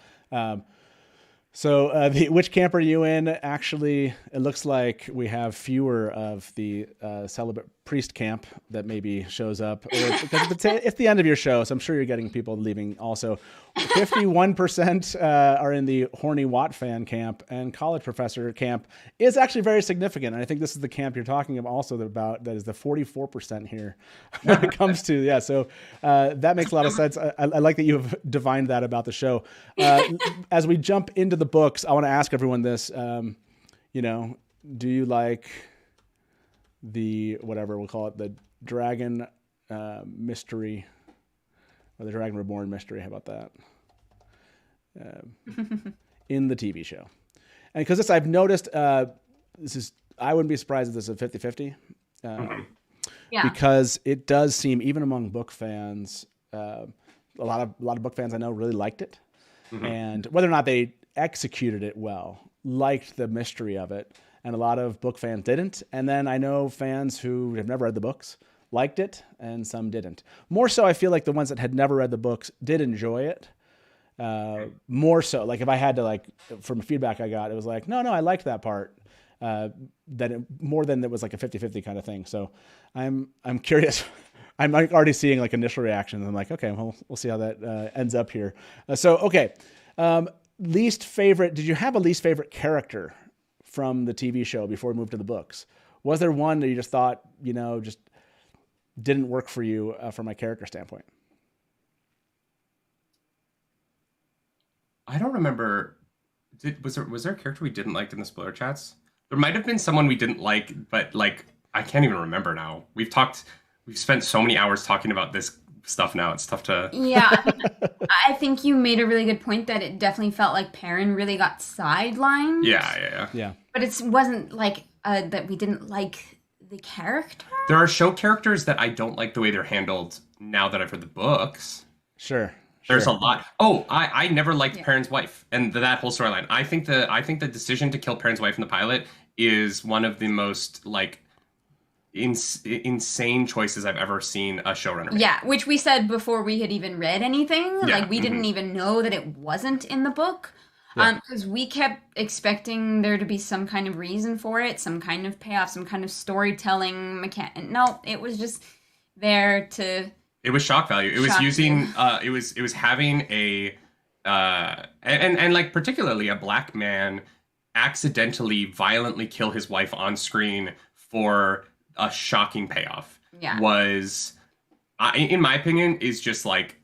So which camp are you in? Actually, it looks like we have fewer of the celibate priest camp that maybe shows up. Because it's the end of your show, so I'm sure you're getting people leaving also. 51% are in the horny Watt fan camp, and college professor camp is actually very significant. And I think this is the camp you're talking also about. That is the 44% here when it comes to, so that makes a lot of sense. I like that you have divined that about the show. As we jump into the books, I want to ask everyone this. Do you like the, whatever we'll call it, the dragon mystery, or the Dragon Reborn mystery? How about that? In the TV show. And because this, I've noticed, I wouldn't be surprised if this is a 50-50. because it does seem, even among book fans, a lot of book fans I know really liked it. And whether or not they executed it well, liked the mystery of it, and a lot of book fans didn't. And then I know fans who have never read the books liked it, and some didn't. More so, I feel like the ones that had never read the books did enjoy it. More so, like if I had to, like, from feedback I got, it was like, no, I liked that part. More than it was like a 50-50 kind of thing. So I'm curious. I'm like already seeing like initial reactions. I'm like, okay, well, we'll see how that ends up here. Okay. Least favorite. Did you have a least favorite character from the TV show before we moved to the books? Was there one that you just thought, just didn't work for you from a character standpoint? I don't remember. Was there a character we didn't like in the spoiler chats? There might have been someone we didn't like, but like I can't even remember now. We've spent so many hours talking about this stuff now. It's tough to. Yeah, I think you made a really good point that it definitely felt like Perrin really got sidelined. Yeah. But it wasn't like that we didn't like the character. There are show characters that I don't like the way they're handled now that I've read the books. Sure. There's a lot. Oh, I never liked Perrin's wife and that whole storyline. I think the decision to kill Perrin's wife in the pilot is one of the most like insane choices I've ever seen a showrunner make. Yeah, which we said before we had even read anything. Yeah. Like we didn't even know that it wasn't in the book. Because we kept expecting there to be some kind of reason for it, some kind of payoff, some kind of storytelling mechanic. No, it was just there to. It was shock value. It was using. It was having a, and like particularly a black man accidentally violently kill his wife on screen for a shocking payoff. Yeah. Was, in my opinion, is just like.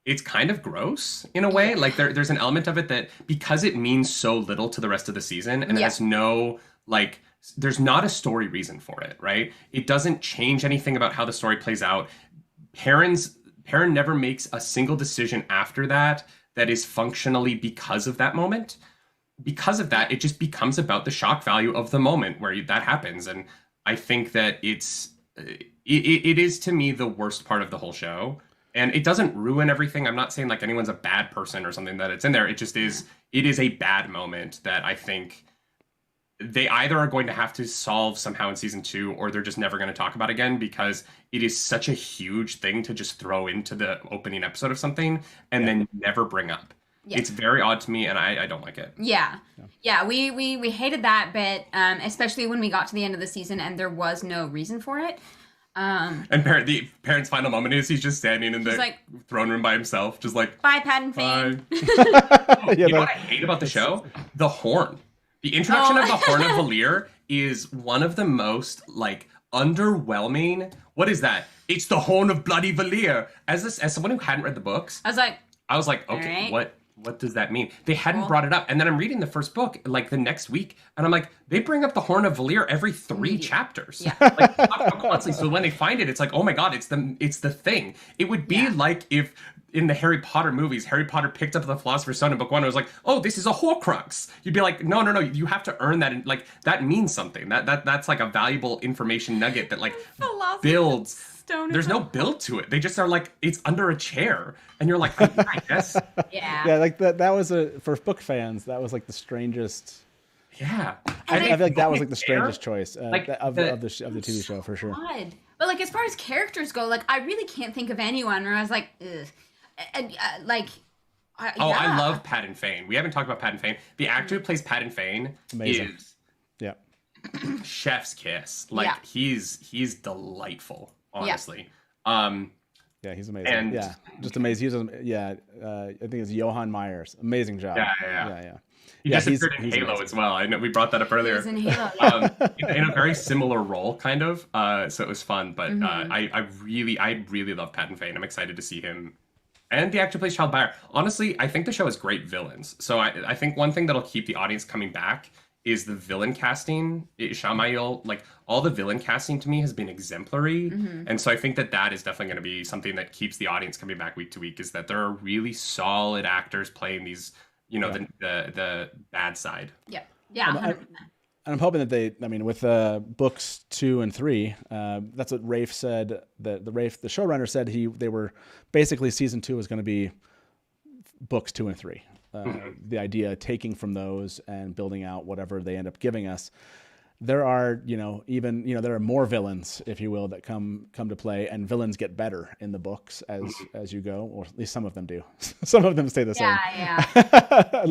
It's kind of gross in a way. Like there's an element of it that because it means so little to the rest of the season and it has no like there's not a story reason for it, right? It doesn't change anything about how the story plays out. Perrin never makes a single decision after that is functionally because of that moment. Because of that, it just becomes about the shock value of the moment where that happens. And I think that it is to me the worst part of the whole show. And it doesn't ruin everything. I'm not saying like anyone's a bad person or something that it's in there. It just is, it is a bad moment that I think they either are going to have to solve somehow in season 2 or they're just never going to talk about again because it is such a huge thing to just throw into the opening episode of something and then never bring up. Yeah. It's very odd to me and I don't like it. Yeah. We hated that bit, especially when we got to the end of the season and there was no reason for it. And the parent's final moment is he's just standing in the throne room by himself, just like bye, Pat and Fane. You know what I hate about the show? The horn. The introduction of the Horn of Valyr is one of the most like underwhelming. What is that? It's the Horn of Bloody Valyr. As someone who hadn't read the books, I was like, okay, right. What does that mean? They hadn't brought it up. And then I'm reading the first book, like the next week, and I'm like, they bring up the Horn of Valyr every 3 chapters. Yeah. Like, constantly. So when they find it, it's like, oh my God, it's the thing. It would be like if in the Harry Potter movies, Harry Potter picked up the Philosopher's Stone in book 1 and was like, oh, this is a Horcrux. You'd be like, no, you have to earn that. And like, that means something. That's like a valuable information nugget that like builds. There's no build to it. They just are like, it's under a chair. And you're like, I guess. Yeah, like that was for book fans, that was like the strangest. Yeah. I feel like that was like the strangest choice of the TV show for sure. Odd. But like as far as characters go, like I really can't think of anyone where I was like, ugh. I love Pat and Fane. We haven't talked about Pat and Fane. The actor who plays Pat and Fane is chef's kiss. Like he's delightful. Honestly. Yeah, he's amazing. And just amazing. I think it's Johan Myers. Amazing job. Yeah. He just appeared in Halo amazing. As well. I know we brought that up earlier. He's in Halo. In a very similar role, kind of. So it was fun. But I really love Pat and Fane. I'm excited to see him. And the actor who plays Child Buyer. Honestly, I think the show has great villains. So I think one thing that'll keep the audience coming back is the villain casting. Shamael, like all the villain casting to me has been exemplary. And so I think that is definitely going to be something that keeps the audience coming back week to week is that there are really solid actors playing these, the bad side. Yeah. Yeah. I'm hoping that with books 2 and 3, that's what Rafe said. The showrunner said they were basically season 2 was going to be books 2 and 3. The idea taking from those and building out whatever they end up giving us. There are, there are more villains, if you will, that come to play, and villains get better in the books as you go, or at least some of them do. Some of them stay the same. Yeah. I'm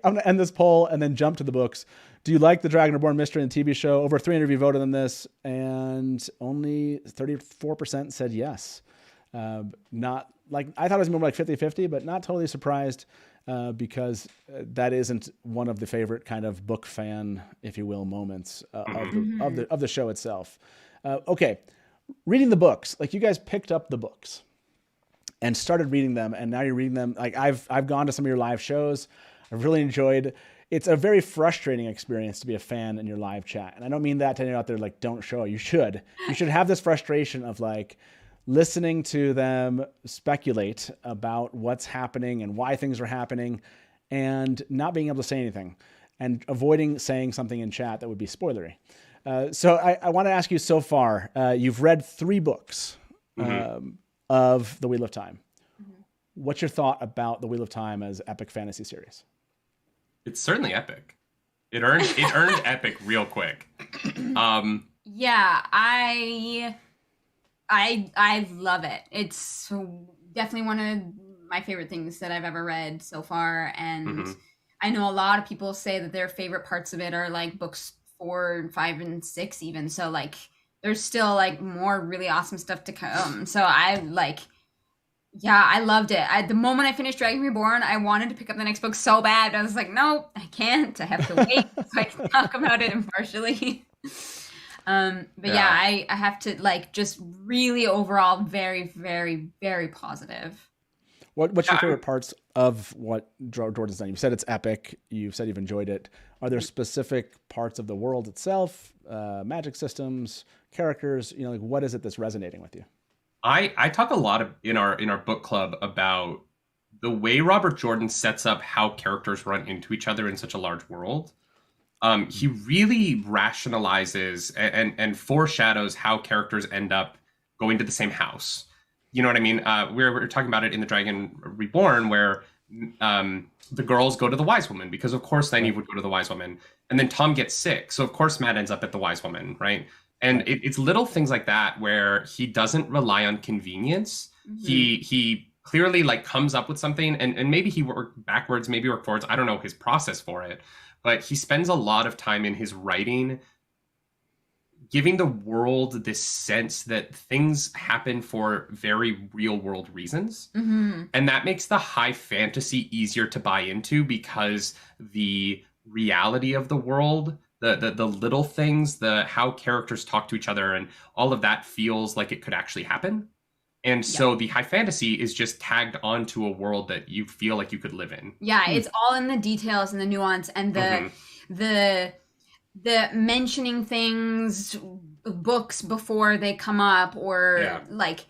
gonna end this poll and then jump to the books. Do you like the Dragon Reborn mystery and TV show? Over 300 of you voted on this, and only 34% said yes. Not like I thought it was more like 50-50, but not totally surprised. Because that isn't one of the favorite kind of book fan, if you will, moments of the show itself. Okay, reading the books, like you guys picked up the books and started reading them, and now you're reading them. Like I've gone to some of your live shows. I've really enjoyed. It's a very frustrating experience to be a fan in your live chat, and I don't mean that to anyone out there like don't show. You should have this frustration of like listening to them speculate about what's happening and why things are happening and not being able to say anything and avoiding saying something in chat that would be spoilery. So I want to ask you, so far, you've read 3 books of The Wheel of Time. What's your thought about The Wheel of Time as epic fantasy series? It's certainly epic. It earned epic real quick. Yeah, I love it. It's definitely one of my favorite things that I've ever read so far. And I know a lot of people say that their favorite parts of it are like books 4, 5, and 6 even. So like there's still like more really awesome stuff to come. So I loved it. The moment I finished Dragon Reborn, I wanted to pick up the next book so bad. I was like, no, I can't. I have to wait so I can talk about it impartially. I have to like just really overall very, very, very positive. What's your favorite parts of what Jordan's done? You said it's epic. You said you've enjoyed it. Are there specific parts of the world itself, magic systems, characters? Like what is it that's resonating with you? I talk a lot in our book club about the way Robert Jordan sets up how characters run into each other in such a large world. He really rationalizes and foreshadows how characters end up going to the same house. You know what I mean? We're talking about it in the Dragon Reborn, where the girls go to the Wise Woman because, of course, Nynaeve would go to the Wise Woman, and then Tom gets sick, so of course Matt ends up at the Wise Woman, right? And it's little things like that where he doesn't rely on convenience. He clearly like comes up with something, and maybe he worked backwards, maybe worked forwards. I don't know his process for it. But he spends a lot of time in his writing giving the world this sense that things happen for very real world reasons. And that makes the high fantasy easier to buy into because the reality of the world, the little things, how characters talk to each other and all of that feels like it could actually happen. And so the high fantasy is just tagged onto a world that you feel like you could live in. Yeah, it's all in the details and the nuance and the mentioning things, books before they come up, or like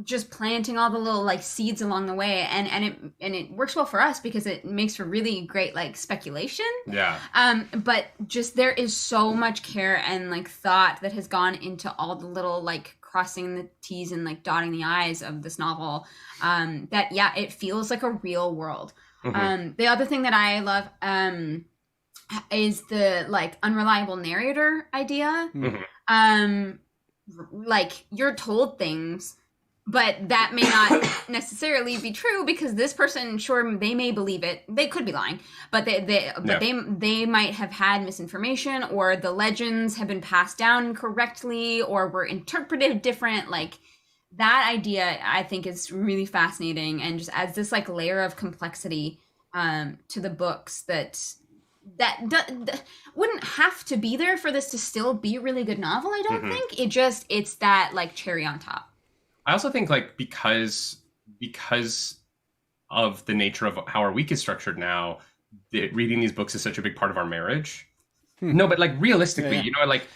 just planting all the little like seeds along the way, and it works well for us because it makes for really great like speculation. But just there is so much care and like thought that has gone into all the little like crossing the T's and like dotting the I's of this novel, that it feels like a real world. The other thing that I love is the like unreliable narrator idea. Like you're told things, but that may not necessarily be true because this person, sure, they may believe it. They could be lying, but they might have had misinformation, or the legends have been passed down incorrectly, or were interpreted different. Like that idea, I think, is really fascinating and just adds this like layer of complexity to the books that wouldn't have to be there for this to still be a really good novel. I don't think it's that like cherry on top. I also think like because of the nature of how our week is structured now, reading these books is such a big part of our marriage. No, but like realistically, you know, like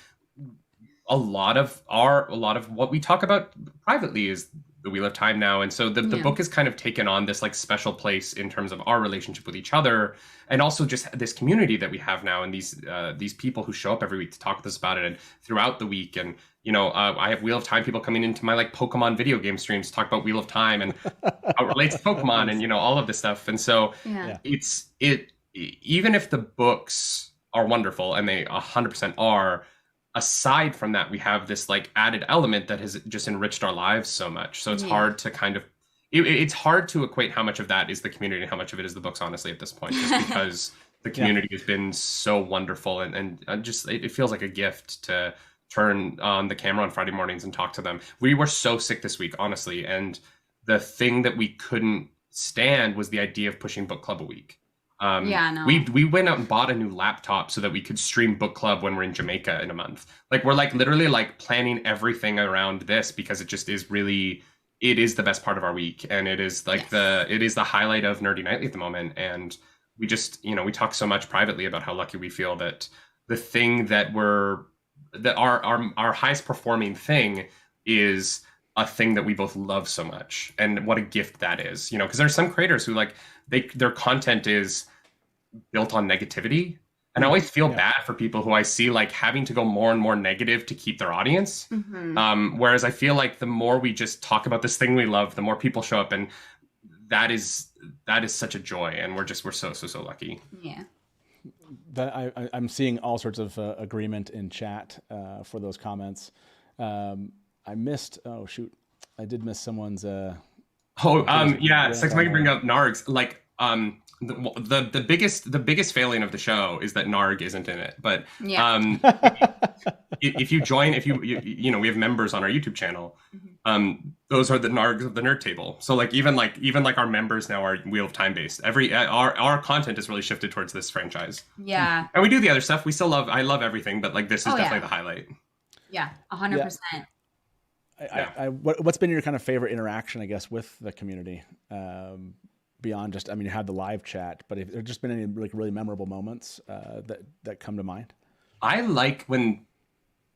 a lot of what we talk about privately is the Wheel of Time now. And so the book has kind of taken on this like special place in terms of our relationship with each other, and also just this community that we have now, and these people who show up every week to talk with us about it and throughout the week. And I have Wheel of Time people coming into my like Pokemon video game streams to talk about Wheel of Time and how it relates to Pokemon and all of this stuff. And so even if the books are wonderful, and they 100% are, aside from that, we have this like added element that has just enriched our lives so much. So it's hard to kind of, it's hard to equate how much of that is the community and how much of it is the books, honestly, at this point, just because the community has been so wonderful, and just, it feels like a gift to turn on the camera on Friday mornings and talk to them. We were so sick this week, honestly. And the thing that we couldn't stand was the idea of pushing book club a week. We went out and bought a new laptop so that we could stream book club when we're in Jamaica in a month. Like, we're like literally like planning everything around this, because it just is really, it is the best part of our week, and it is like it is the highlight of Nerdy Nightly at the moment. And we just, we talk so much privately about how lucky we feel that the thing that our highest performing thing is a thing that we both love so much, and what a gift that is. Because there's some creators who like their content is built on negativity, and I always feel bad for people who I see like having to go more and more negative to keep their audience. Whereas I feel like the more we just talk about this thing we love, the more people show up, and that is such a joy, and we're so lucky. That I'm seeing all sorts of agreement in chat for those comments. I missed. Oh shoot, I did miss someone's. So I can bring up Narg's. Like, the biggest failing of the show is that Narg isn't in it. But if you join, we have members on our YouTube channel. Those are the Nargs of the Nerd Table. So like even our members now are Wheel of Time based. Our content is really shifted towards this franchise. Yeah. And we do the other stuff. I love everything, but like this is definitely the highlight. Yeah, 100%. What's been your kind of favorite interaction, I guess, with the community? Beyond just, you had the live chat, but have there just been any like really memorable moments that come to mind? I like when,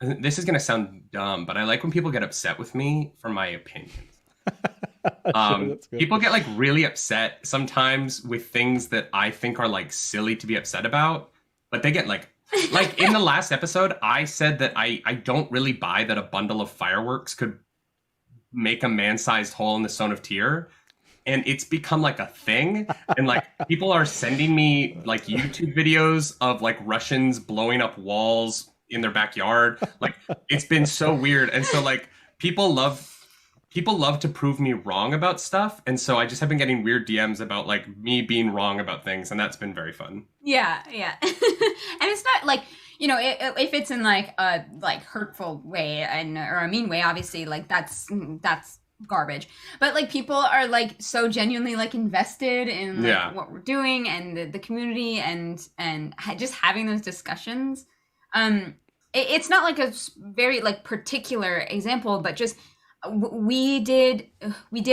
this is going to sound dumb, but I like when people get upset with me for my opinions. People get like really upset sometimes with things that I think are like silly to be upset about, but they get like in the last episode, I said that I don't really buy that a bundle of fireworks could make a man-sized hole in the Stone of Tyr. And it's become like a thing. And like people are sending me like YouTube videos of like Russians blowing up walls in their backyard. Like, it's been so weird. And so like people love to prove me wrong about stuff. And so I just have been getting weird DMs about like me being wrong about things. And that's been very fun. Yeah. And it's not like, if it's in like a like hurtful way or a mean way, obviously like that's garbage. But like people are like so genuinely like invested in like what we're doing and the community and just having those discussions. It's not like a very like particular example, but just we did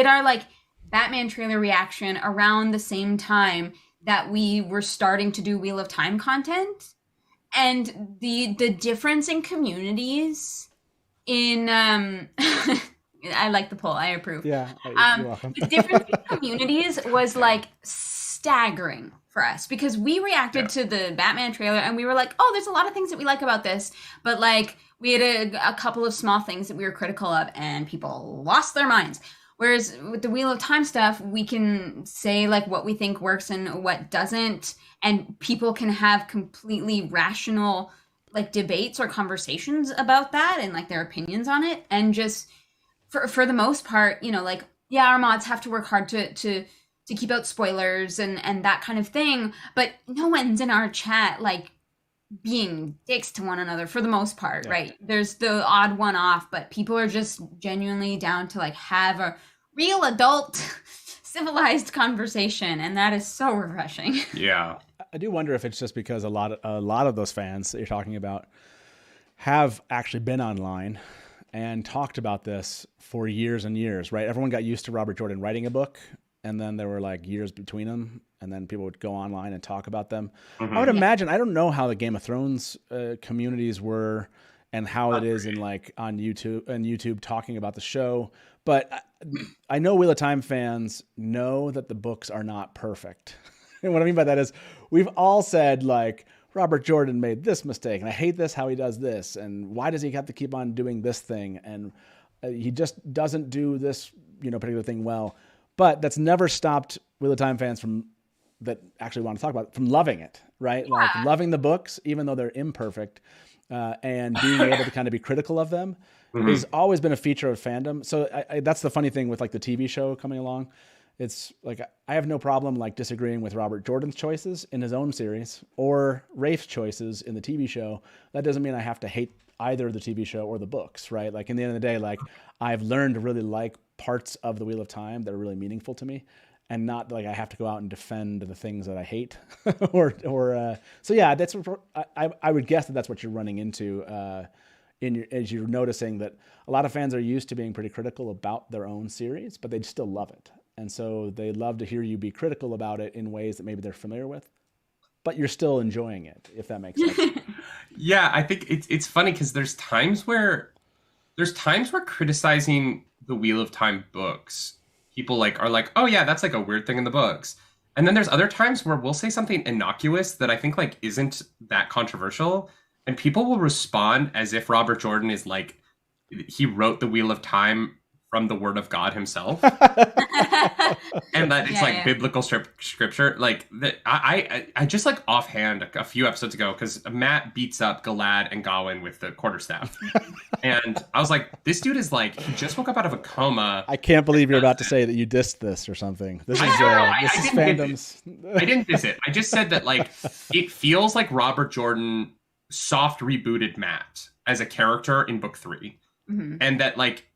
our like Batman trailer reaction around the same time that we were starting to do Wheel of Time content, and the difference in communities in I like the poll. I approve. Yeah, you're welcome. The difference in communities was like staggering for us, because we reacted to the Batman trailer and we were like, oh, there's a lot of things that we like about this, but like we had a couple of small things that we were critical of, and people lost their minds. Whereas with the Wheel of Time stuff, we can say like what we think works and what doesn't, and people can have completely rational like debates or conversations about that and like their opinions on it, and just for the most part, like, our mods have to work hard to keep out spoilers and that kind of thing, but no one's in our chat like being dicks to one another for the most part, right? There's the odd one off, but people are just genuinely down to like have a real adult civilized conversation, and that is so refreshing. Yeah. I do wonder if it's just because a lot of those fans that you're talking about have actually been online and talked about this for years and years, right? Everyone got used to Robert Jordan writing a book, and then there were like years between them, and then people would go online and talk about them. I would imagine, I don't know how the Game of Thrones communities were and how it is in like on YouTube talking about the show. But I know Wheel of Time fans know that the books are not perfect. And what I mean by that is we've all said like, Robert Jordan made this mistake and I hate this, how he does this. And why does he have to keep on doing this thing? And he just doesn't do this, particular thing well. But that's never stopped Wheel of Time fans that actually want to talk about it, from loving it, right? Yeah. Like loving the books, even though they're imperfect, and being able to kind of be critical of them has always been a feature of fandom. So that's the funny thing with like the TV show coming along. It's like, I have no problem like disagreeing with Robert Jordan's choices in his own series or Rafe's choices in the TV show. That doesn't mean I have to hate either the TV show or the books, right? Like in the end of the day, like I've learned to really like parts of the Wheel of Time that are really meaningful to me, and not like I have to go out and defend the things that I hate so yeah, that's what I would guess that's what you're running into as you're noticing that a lot of fans are used to being pretty critical about their own series, but they still love it. And so they love to hear you be critical about it in ways that maybe they're familiar with, but you're still enjoying it, if that makes sense. Yeah, I think it's funny because there's times where criticizing the Wheel of Time books, people are like, oh yeah, that's like a weird thing in the books. And then there's other times where we'll say something innocuous that I think like isn't that controversial, and people will respond as if Robert Jordan is like, he wrote the Wheel of Time from the Word of God himself, and that it's biblical scripture. Like that, I just like offhand a few episodes ago, because Matt beats up Galad and Gawain with the quarterstaff, and I was like, this dude is like, he just woke up out of a coma. I can't believe you're about to say that you dissed this or something. This is fandoms. I didn't diss it. I just said that like it feels like Robert Jordan soft rebooted Matt as a character in book 3, and that like,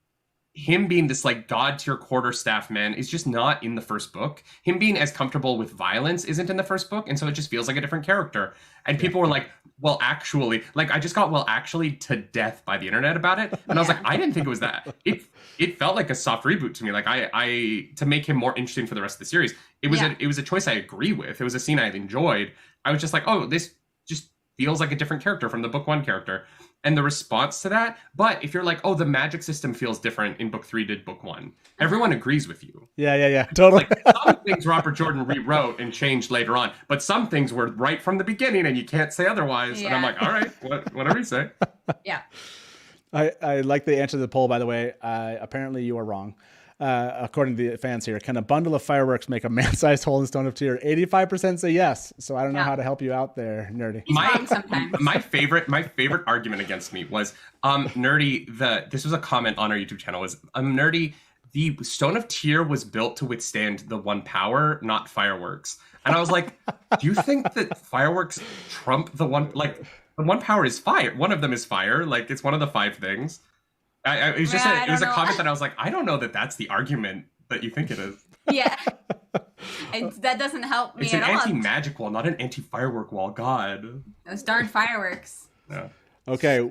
him being this like god tier quarterstaff man is just not in the first book. Him being as comfortable with violence isn't in the first book, and so it just feels like a different character. And people were like, well, actually, like I just got to death by the internet about it, and I was like, I didn't think it was that. It felt like a soft reboot to me. Like I to make him more interesting for the rest of the series. It was a choice I agree with. It was a scene I enjoyed. I was just like, oh, this just feels like a different character from the book 1 character. And the response to that, but if you're like, oh, the magic system feels different in book 3 did book 1, everyone agrees with you. Yeah, totally. Like some things Robert Jordan rewrote and changed later on, but some things were right from the beginning, and you can't say otherwise. Yeah. And I'm like, all right, whatever you say. Yeah. I like the answer to the poll, by the way. Apparently you are wrong. According to the fans here, can a bundle of fireworks make a man-sized hole in Stone of Tear? 85% say yes. So I don't know how to help you out there, Nerdy. My favorite argument against me was, Nerdy, this was a comment on our YouTube channel, was, Nerdy, the Stone of Tear was built to withstand the 1 power, not fireworks. And I was like, do you think that fireworks trump the 1, like, the 1 power is fire. One of them is fire. Like, it's one of the 5 things. It was just it was a comment that I was like, I don't know that that's the argument that you think it is. Yeah. That doesn't help me at all. It's an anti-magic wall, not an anti-firework wall. God. Those darn fireworks. Yeah. Okay.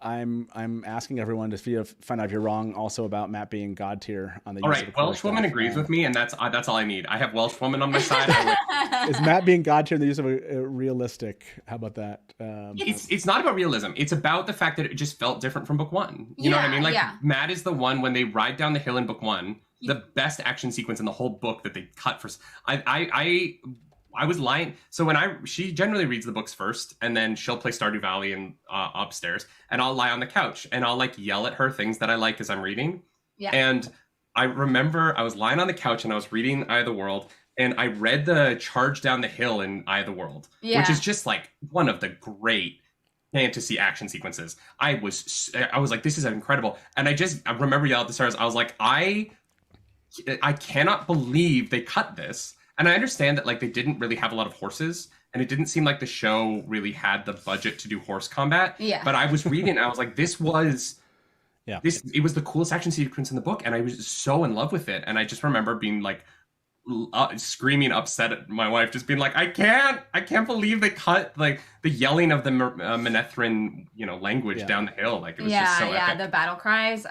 I'm asking everyone to find out if you're wrong also about Matt being god tier on the all right, Welsh woman agrees with me, and that's all I need. I have Welsh woman on my side. Is Matt being god tier in the use of a realistic? How about that? It's not about realism. It's about the fact that it just felt different from book 1. You know what I mean? Like Matt is the one, when they ride down the hill in book 1, the best action sequence in the whole book that they cut for. I was lying. So she generally reads the books first, and then she'll play Stardew Valley and upstairs, and I'll lie on the couch and I'll like yell at her things that I like as I'm reading. Yeah. And I remember I was lying on the couch and I was reading Eye of the World, and I read the charge down the hill in Eye of the World, which is just like one of the great fantasy action sequences. I was like, this is incredible. And I remember yelling at the stars. I was like, I cannot believe they cut this. And I understand that like they didn't really have a lot of horses, and it didn't seem like the show really had the budget to do horse combat. Yeah. But I was reading, and I was like, it was the coolest action sequence in the book, and I was so in love with it. And I just remember being like screaming, upset at my wife, just being like, I can't believe they cut like the yelling of the Manethrin, language down the hill. Like it was just so epic. The battle cries.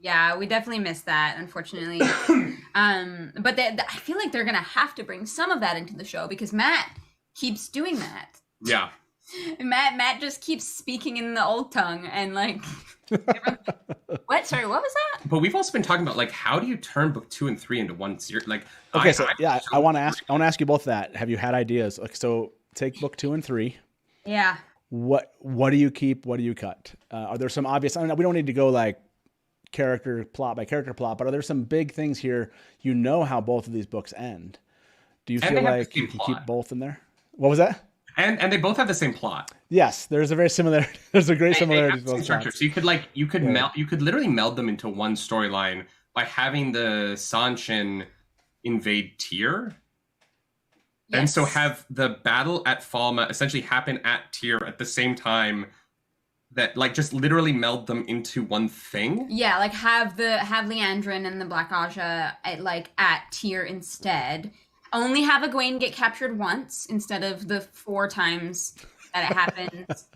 Yeah, we definitely missed that, unfortunately. But I feel like they're going to have to bring some of that into the show, because Matt keeps doing that. Yeah. Matt just keeps speaking in the old tongue and like. What? Sorry, what was that? But we've also been talking about like how do you turn book 2 and 3 into one series? Like, okay, I want to ask you both that. Have you had ideas? Like, so take book 2 and 3. Yeah. What do you keep? What do you cut? Are there some obvious? I mean, we don't need to go like character plot by character plot, but are there some big things here? You know how both of these books end. Do you feel like you can keep both in there? What was that? And they both have the same plot. Yes, there's a very similar. There's a great similarity. So you could literally meld them into one storyline by having the Sanshin invade Tyr. Yes. And so have the battle at Falma essentially happen at Tyr at the same time. That like just literally meld them into one thing. Yeah, like have Liandrin and the Black Aja at Tyr instead. Only have Egwene get captured once instead of the 4 times that it happens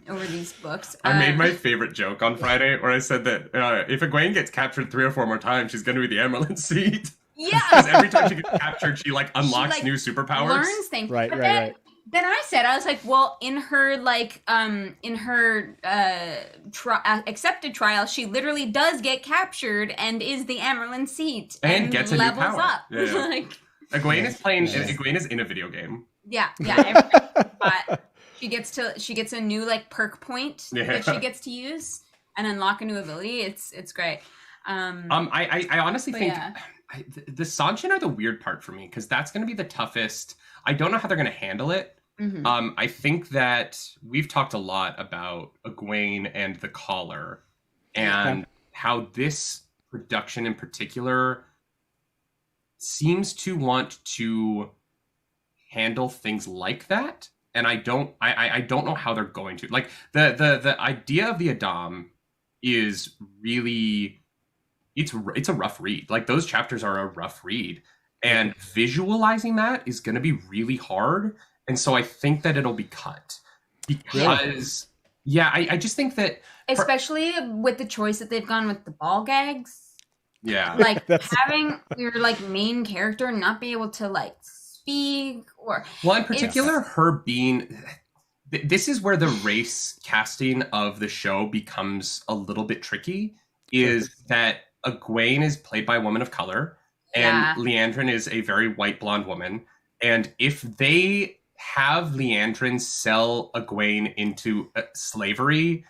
over these books. I made my favorite joke on Friday where I said that if Egwene gets captured 3 or 4 more times, she's going to be the Emerald Seed. Yeah. Because every time she gets captured, she like unlocks new superpowers. Learns things. Right. Then I said, I was like, well, in her accepted trial, she literally does get captured and is the Emerald Seat and gets a new power. Up. Yeah. Like, Egwene is playing. Egwene is in a video game. Yeah. She gets a new like perk point that she gets to use and unlock a new ability. It's great. I honestly think the Sanshin are the weird part for me because that's going to be the toughest. I don't know how they're going to handle it. Mm-hmm. I think that we've talked a lot about Egwene and the Collar and how this production in particular seems to want to handle things like that, and I don't know how they're going to. Like the idea of the Adam is really it's a rough read. Like those chapters are a rough read, and visualizing that is going to be really hard. And so I think that it'll be cut because I just think that especially with the choice that they've gone with the ball gags. Yeah. Like having your like main character not be able to like speak or in particular her being this is where the race casting of the show becomes a little bit tricky is that Egwene is played by a woman of color and Liandrin is a very white blonde woman, and if they have Liandrin sell Egwene into slavery,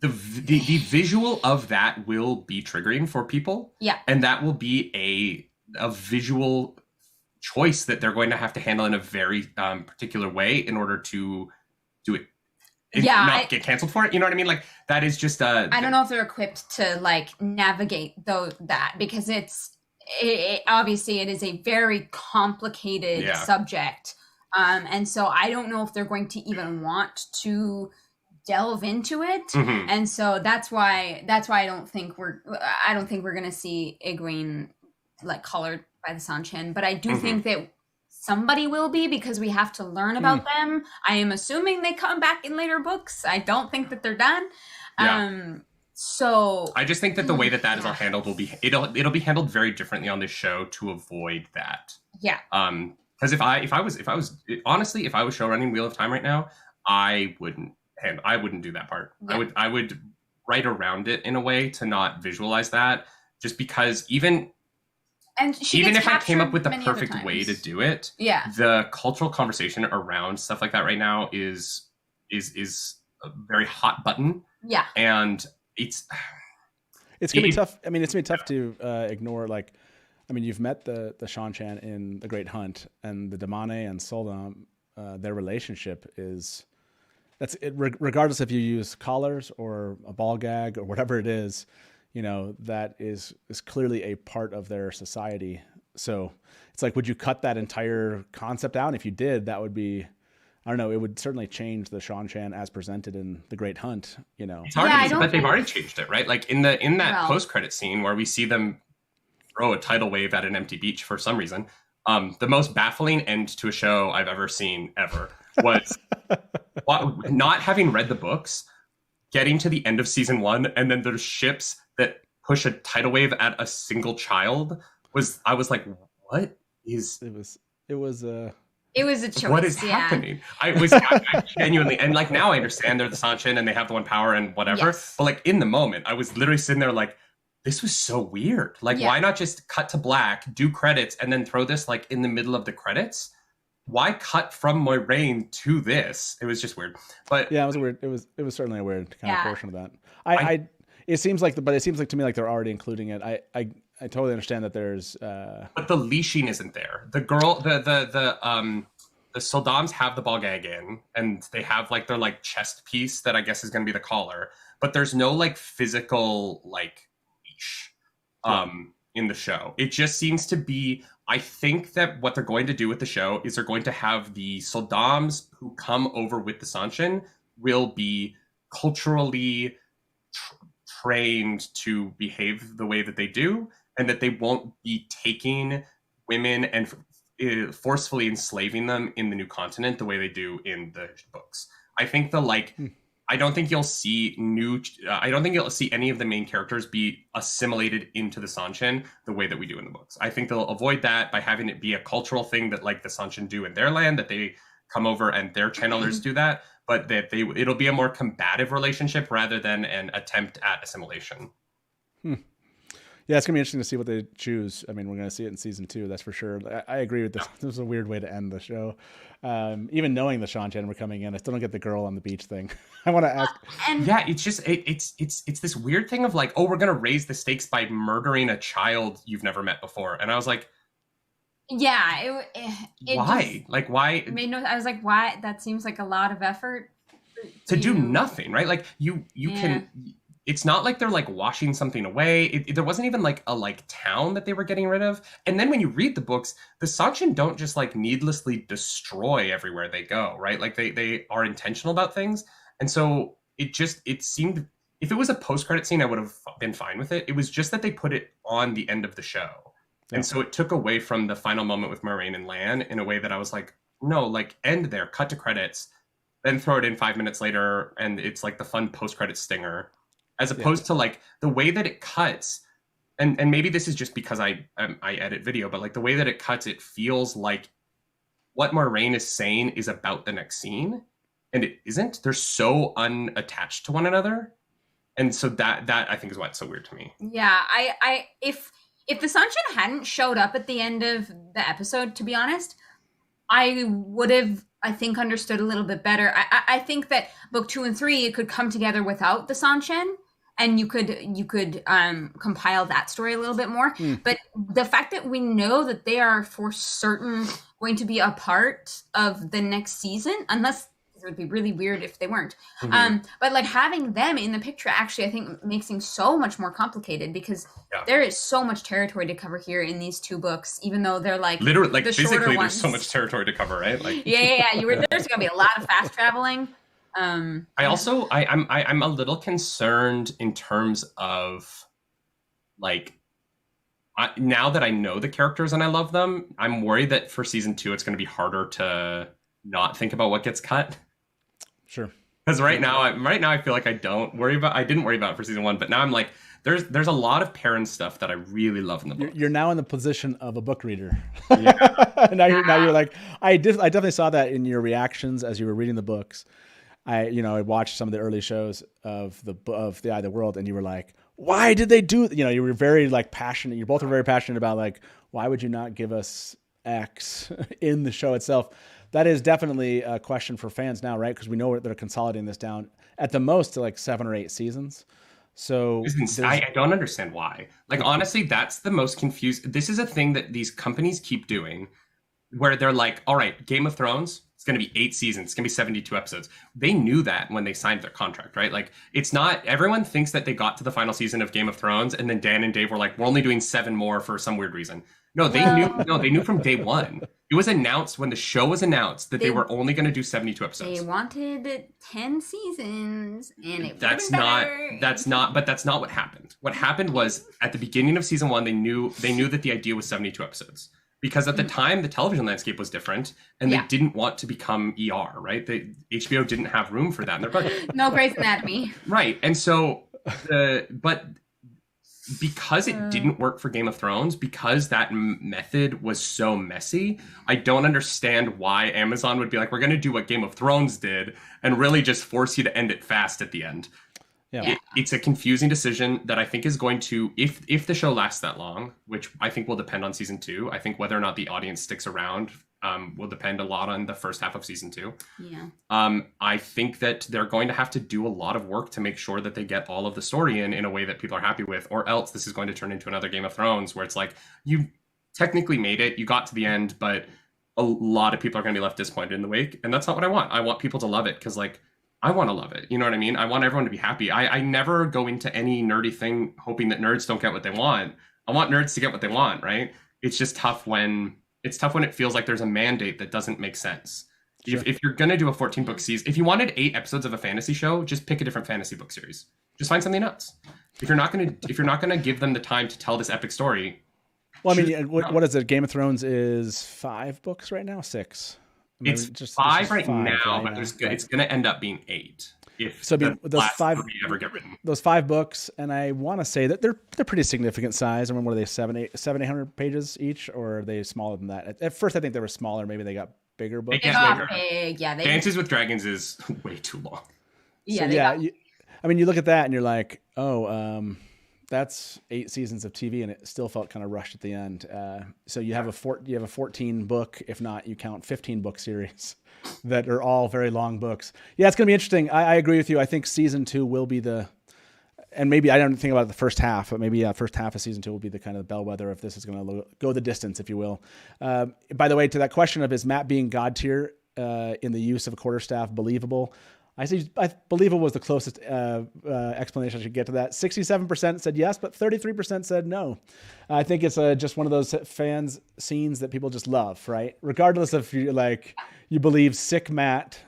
the visual of that will be triggering for people. Yeah. And that will be a visual choice that they're going to have to handle in a very particular way in order to do it. Not get canceled for it. You know what I mean? Like that is just I don't know if they're equipped to like navigate that because it obviously it is a very complicated subject. And so I don't know if they're going to even want to delve into it. Mm-hmm. And so that's why I don't think we're going to see Egwene like colored by the Sanshin, but I do think that somebody will be because we have to learn about them. I am assuming they come back in later books. I don't think that they're done. So I just think that the way that is all handled will be it'll be handled very differently on this show to avoid that. Yeah. Because if I was honestly if I was show running Wheel of Time right now, I wouldn't do that part. Yeah. I would write around it in a way to not visualize that, just because even if I came up with the perfect way to do it, the cultural conversation around stuff like that right now is a very hot button. Yeah. And it's gonna be tough. I mean, it's gonna be tough to ignore. Like, I mean, you've met the Shan-Chan in The Great Hunt, and the Damane and Soldam, their relationship is regardless if you use collars or a ball gag or whatever it is, you know, that is clearly a part of their society. So it's like, would you cut that entire concept out? And if you did, that would be, I don't know, it would certainly change the Shan-Chan as presented in The Great Hunt, you know. It's hard but they've already changed it, right? Like in that post-credit scene where we see them throw a tidal wave at an empty beach for some reason, the most baffling end to a show I've ever seen ever was not having read the books, getting to the end of season 1, and then there's ships that push a tidal wave at a single child. I was like, what is... It was It was a choice. What is happening? I genuinely, and like now I understand they're the Sanshin and they have the one power and whatever. Yes. But like in the moment, I was literally sitting there like, this was so weird. Like, why not just cut to black, do credits, and then throw this like in the middle of the credits? Why cut from Moiraine to this? It was just weird. But yeah, it was weird. It was certainly a weird kind of portion of that. It seems like to me like they're already including it. I totally understand that there's but the leashing isn't there. The girl the Soldams have the ball gag in, and they have like their like chest piece that I guess is gonna be the collar, but there's no like physical like leash in the show. It just seems to be, I think that what they're going to do with the show is they're going to have the Soldams who come over with the Sanshin will be culturally trained to behave the way that they do, and that they won't be taking women and forcefully enslaving them in the new continent the way they do in the books. I think I don't think you'll see any of the main characters be assimilated into the Sanshin the way that we do in the books. I think they'll avoid that by having it be a cultural thing that like the Sanshin do in their land, that they come over and their channelers do that, but that it'll be a more combative relationship rather than an attempt at assimilation. Yeah, it's gonna be interesting to see what they choose. I mean, we're gonna see it in season 2, that's for sure. I agree with this. This was a weird way to end the show. Even knowing the Sanshin were coming in, I still don't get the girl on the beach thing. I want to ask. Yeah, it's just it's this weird thing of like, oh, we're gonna raise the stakes by murdering a child you've never met before, and I was like, yeah, it why? Like, why? Made no. I was like, why? That seems like a lot of effort to do nothing, right? Like you can. It's not like they're like washing something away. There wasn't even like a town that they were getting rid of. And then when you read the books, the Sanshin don't just like needlessly destroy everywhere they go, right? Like they are intentional about things. And so it seemed, if it was a post-credit scene, I would have been fine with it. It was just that they put it on the end of the show. Yeah. And so it took away from the final moment with Moiraine and Lan in a way that I was like, no, like end there, cut to credits, then throw it in 5 minutes later. And it's like the fun post-credit stinger. As opposed to like the way that it cuts, and maybe this is just because I edit video, but like the way that it cuts, it feels like what Moiraine is saying is about the next scene, and it isn't. They're so unattached to one another, and so that I think is why it's so weird to me. Yeah, if the Sanshin hadn't showed up at the end of the episode, to be honest, I would have, I think, understood a little bit better. I think that book 2 and 3 could come together without the Sanshin, and you could compile that story a little bit more. But the fact that we know that they are for certain going to be a part of the next season, unless it would be really weird if they weren't. But like having them in the picture actually, I think, makes things so much more complicated, because there is so much territory to cover here in these 2 books, even though they're like literally, like the physically, there's so much territory to cover, right? Like yeah. There's gonna be a lot of fast traveling. I'm a little concerned in terms of like, now that I know the characters and I love them, I'm worried that for season 2 it's going to be harder to not think about what gets cut. Sure. Because right now I feel like I didn't worry about it for season 1, but now I'm like, there's a lot of Perrin stuff that I really love in the book. You're now in the position of a book reader. Yeah. now you're like, I definitely saw that in your reactions as you were reading the books. I watched some of the early shows of the Eye of the World, and you were like, why did they do? You were very like passionate. You both were very passionate about like, why would you not give us X in the show itself? That is definitely a question for fans now, right? Because we know they're consolidating this down at the most to like 7 or 8 seasons. So I don't understand why. Like, honestly, that's the most confused. This is a thing that these companies keep doing, where they're like, all right, Game of Thrones, it's going to be 8 seasons. It's going to be 72 episodes. They knew that when they signed their contract, right? Like, it's not, everyone thinks that they got to the final season of Game of Thrones and then Dan and Dave were like, we're only doing 7 more for some weird reason. No, they knew from day one. It was announced when the show was announced that they were only going to do 72 episodes. They wanted 10 seasons, and that's not what happened. What happened was, at the beginning of season 1, they knew that the idea was 72 episodes. Because at the time, the television landscape was different, and they didn't want to become ER, right? HBO didn't have room for that in their budget. No Grey's Anatomy. Right, and so, but because it didn't work for Game of Thrones, because that method was so messy, I don't understand why Amazon would be like, we're going to do what Game of Thrones did and really just force you to end it fast at the end. Yeah. It's a confusing decision that I think is going to, if the show lasts that long, which I think will depend on season 2, I think whether or not the audience sticks around will depend a lot on the first half of season 2. Yeah. I think that they're going to have to do a lot of work to make sure that they get all of the story in a way that people are happy with, or else this is going to turn into another Game of Thrones where it's like, you technically made it, you got to the end, but a lot of people are going to be left disappointed in the wake, and that's not what I want. I want people to love it, because like, I want to love it. You know what I mean? I want everyone to be happy. I never go into any nerdy thing hoping that nerds don't get what they want. I want nerds to get what they want, right? It's just tough when it feels like there's a mandate that doesn't make sense. Sure. If you're going to do a 14-book season, if you wanted 8 episodes of a fantasy show, just pick a different fantasy book series. Just find something else. If you're not going to give them the time to tell this epic story. Well, I mean, what is it? Game of Thrones is 5 books right now, 6. It's just 5 right now, but it's going to end up being 8 if those 5 ever get written. Those 5 books, and I want to say that they're pretty significant size. I mean, what are they, 800 pages each, or are they smaller than that? At first, I think they were smaller. Maybe they got bigger books. They got big. Yeah, Dances with Dragons is way too long. Yeah, I mean, you look at that and you're like, oh, that's 8 seasons of TV, and it still felt kind of rushed at the end. So you have a 14 book, if not you count 15 book series that are all very long books. Yeah, it's going to be interesting. I agree with you. I think season 2 will be and maybe I don't think about the first half, but maybe first half of season 2 will be the kind of bellwether if this is going to go the distance, if you will. By the way, to that question of is Matt being God tier in the use of a quarterstaff believable? I believable was the closest explanation I should get to that. 67% said yes, but 33% said no. I think it's just one of those fans scenes that people just love, right? Regardless if you believe sick Matt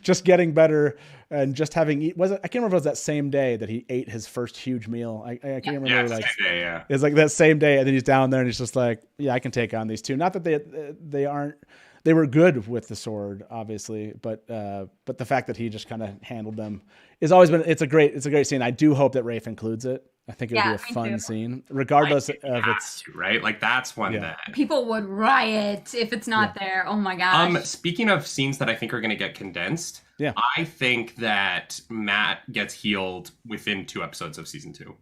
just getting better and just having I can't remember if it was that same day that he ate his first huge meal. I can't remember. Yeah, it's the same day, yeah. It's like that same day, and then he's down there and he's just like, yeah, I can take on these 2. Not that they aren't. They were good with the sword, obviously, but the fact that he just kind of handled them has always been. It's a great scene. I do hope that Rafe includes it. I think it would be a fun scene, regardless of its right. Like that's one that people would riot if it's not there. Oh my gosh. Speaking of scenes that I think are going to get condensed, I think that Matt gets healed within 2 episodes of season 2.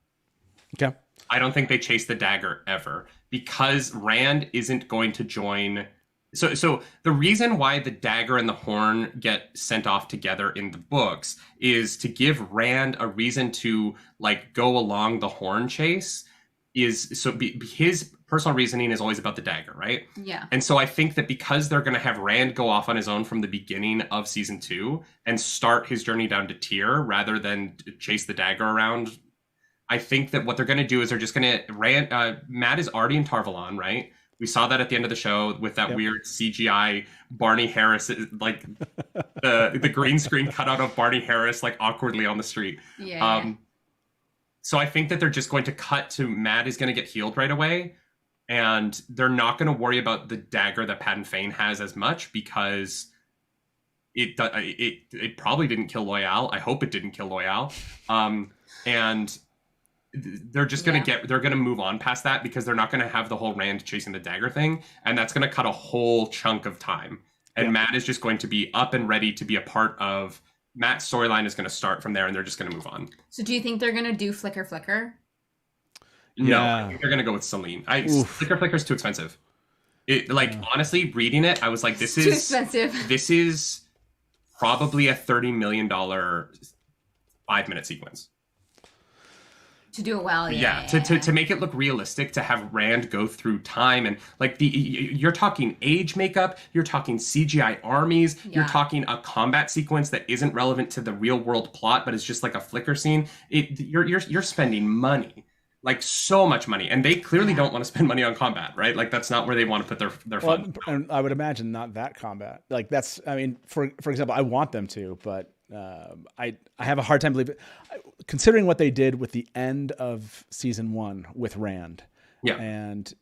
Okay. I don't think they chase the dagger ever, because Rand isn't going to join. So the reason why the dagger and the horn get sent off together in the books is to give Rand a reason to go along the horn chase. His personal reasoning is always about the dagger, right? Yeah. And so I think that because they're going to have Rand go off on his own from the beginning of season 2 and start his journey down to Tyr rather than chase the dagger around, I think that what they're going to do is they're just going to Matt is already in Tarvalon, right? We saw that at the end of the show with that weird CGI Barney Harris, the green screen cutout of Barney Harris, awkwardly on the street. Yeah. So I think that they're just going to cut to Matt is going to get healed right away, and they're not going to worry about the dagger that Patton Fane has as much, because it probably didn't kill Loyal. I hope it didn't kill Loyal. And they're just going to they're going to move on past that, because they're not going to have the whole Rand chasing the dagger thing. And that's going to cut a whole chunk of time. And Matt is just going to be up and ready to be a part of Matt's storyline is going to start from there, and they're just going to move on. So do you think they're going to do Flicker Flicker? No, I think they're going to go with Celine. Flicker Flicker is too expensive. Honestly, reading it, I was like, this is too expensive. This is probably a $30 million 5-minute sequence. To do it well, to make it look realistic, to have Rand go through time and you're talking age makeup, you're talking CGI armies, you're talking a combat sequence that isn't relevant to the real world plot, but it's just like a flicker scene. You're spending money, so much money, and they clearly don't want to spend money on combat, right? That's not where they want to put their fun. And I would imagine not that combat. That's, I mean, for example, I want them to, but I have a hard time believing, considering what they did with the end of season 1 with Rand, and